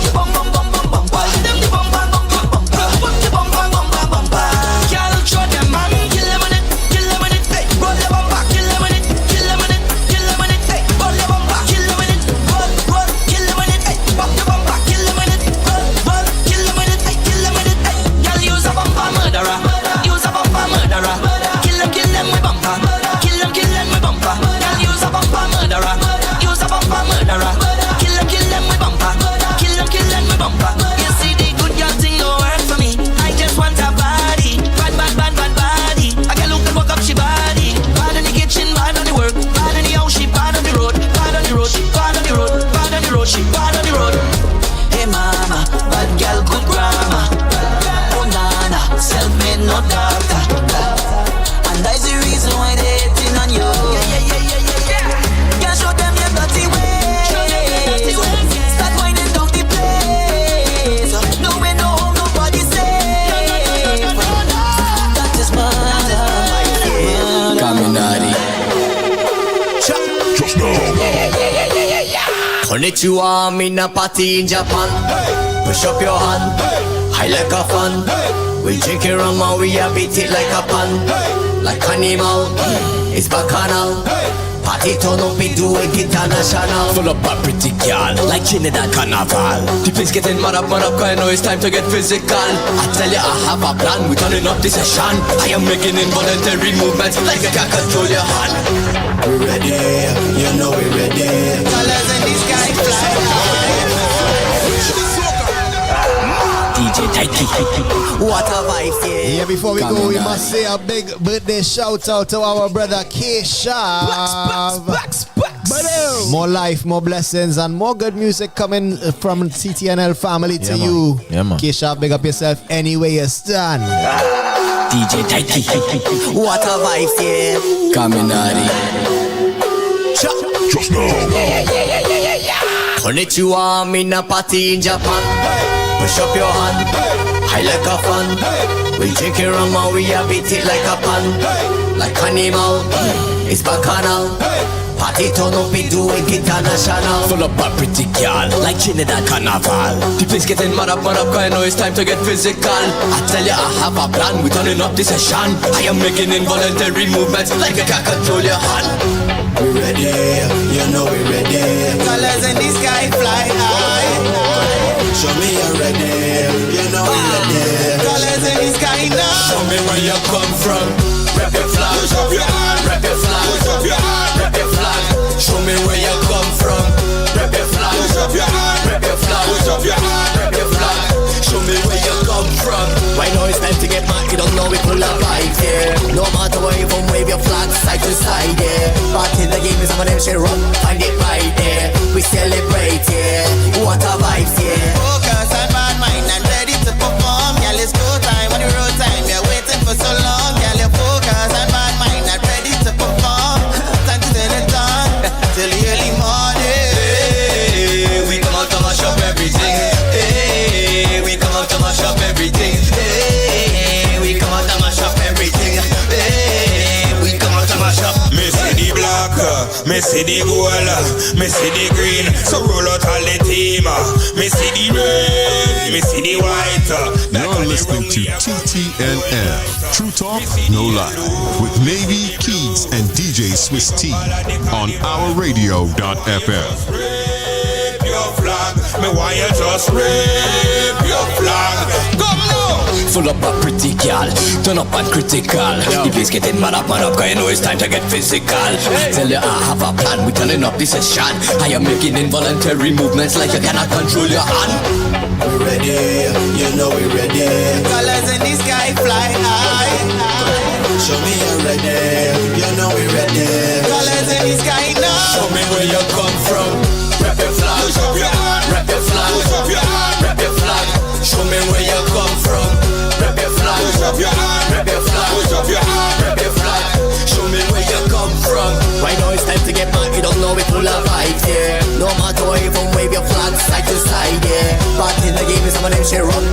Girl, show them man. Kill them on it, hey. Roll your bumper, kill them on it, hey. Roll your bumper, kill them on it, roll, kill them on it, hey. Pop your bumper, kill them on it, roll, kill them on it, hey. Kill them on it, hey. Girl, use a bumper murderer, use a bumper murderer. Kill them with bumper, kill girl, good grammar. Oh nana, self-made, no doctor. And that's the reason why they hating on you. Can't show them your dirty ways. Start winding down the place. No way, no home, nobody safe. That is my life. Caminari. Just know. Konnichiwa, I'm in a party in Japan. Push up your hand, high like a fan. We drink it rum and we a beat it like a pan. Like animal, it's bacchanal. Party turn up, we do it international. Full up a pretty girl, like Trinidad Carnival. The place getting mad up, cause I know it's time to get physical. I tell you I have a plan, we turning up the session. I am making involuntary movements like I can't control your hand. We ready, you know we ready. Colors in the sky fly high. DJ Taiki, what a vibe, yeah. Before we go, we must say a big birthday shout out to our brother Keshav. More life, more blessings, and more good music coming from TTNL family to you. Yeah, man. Keshav, big up yourself anyway you stand. DJ Taiki, what a vibe, yeah. Caminari. Just know. Konnichiwa, I'm in a party in Japan. Push up your hand, high like a fan. We drink it rum and we a beat it like a pan. Like animal, it's bacchanal. Party turn up, we do it international. Full up a pretty girl, like Trinidad Carnival. The place getting mad up, cause I know it's time to get physical. I tell you I have a plan, we turning up the session. I am making involuntary movements like I can't control your hand. We ready, you know we ready. Colors in the sky fly high. Show me you're ready, you know we ready. Colors in the sky now. Show me where you come from. Rep your flag, rep your flag, rep your flag. Show me where you come from. Rep your flag, rep your flag, rep your flag. Show me where you come from. Right now it's time to get mad, you don't know we pull up right here. No matter where you from, wave your flag side to side, yeah. But in the game is some of them shit run, find it right there. We celebrate, yeah. What a vibe, yeah. Focus on bad mind and ready to perform. Girl, it's go time on the road time. You're waiting for so long. Girl, you focus on bad mind and ready to perform. Time to turn it on till the early morning. Hey, we come out to mash up everything. Hey, we come out to mash up everything. Hey, we come out to mash up everything. Hey, we come out to mash up. Me see the black, me see the gold, me see the green. So roll out all the team. Me see the red, me see the white. You're listening to TTNL, True Talk, No Lie, with Navy, Kiegs, and DJ Swiss T on ourradio.fm. Rape your flag, me want you just rape your flag. Come now. Full up a pretty girl, turn up and critical. The place getting mad up, cause I know it's time to get physical. I tell you I have a plan, we turning up the session. I am making involuntary movements like you cannot control your hand. We ready, you know we ready. Colors in the sky fly high. Show me you're ready, you know we ready. Colors in the sky now. Show me where you come from. Rep your flag, rep your flag, rep your flag. Show me where you come from. Rep your flag, rep your flag, rep your flag. Show me where you come from. Right now it's time to get mad, you don't know we pull up right here. No matter where you from, wave your flag side to side, yeah. But in the game is some of them shit run,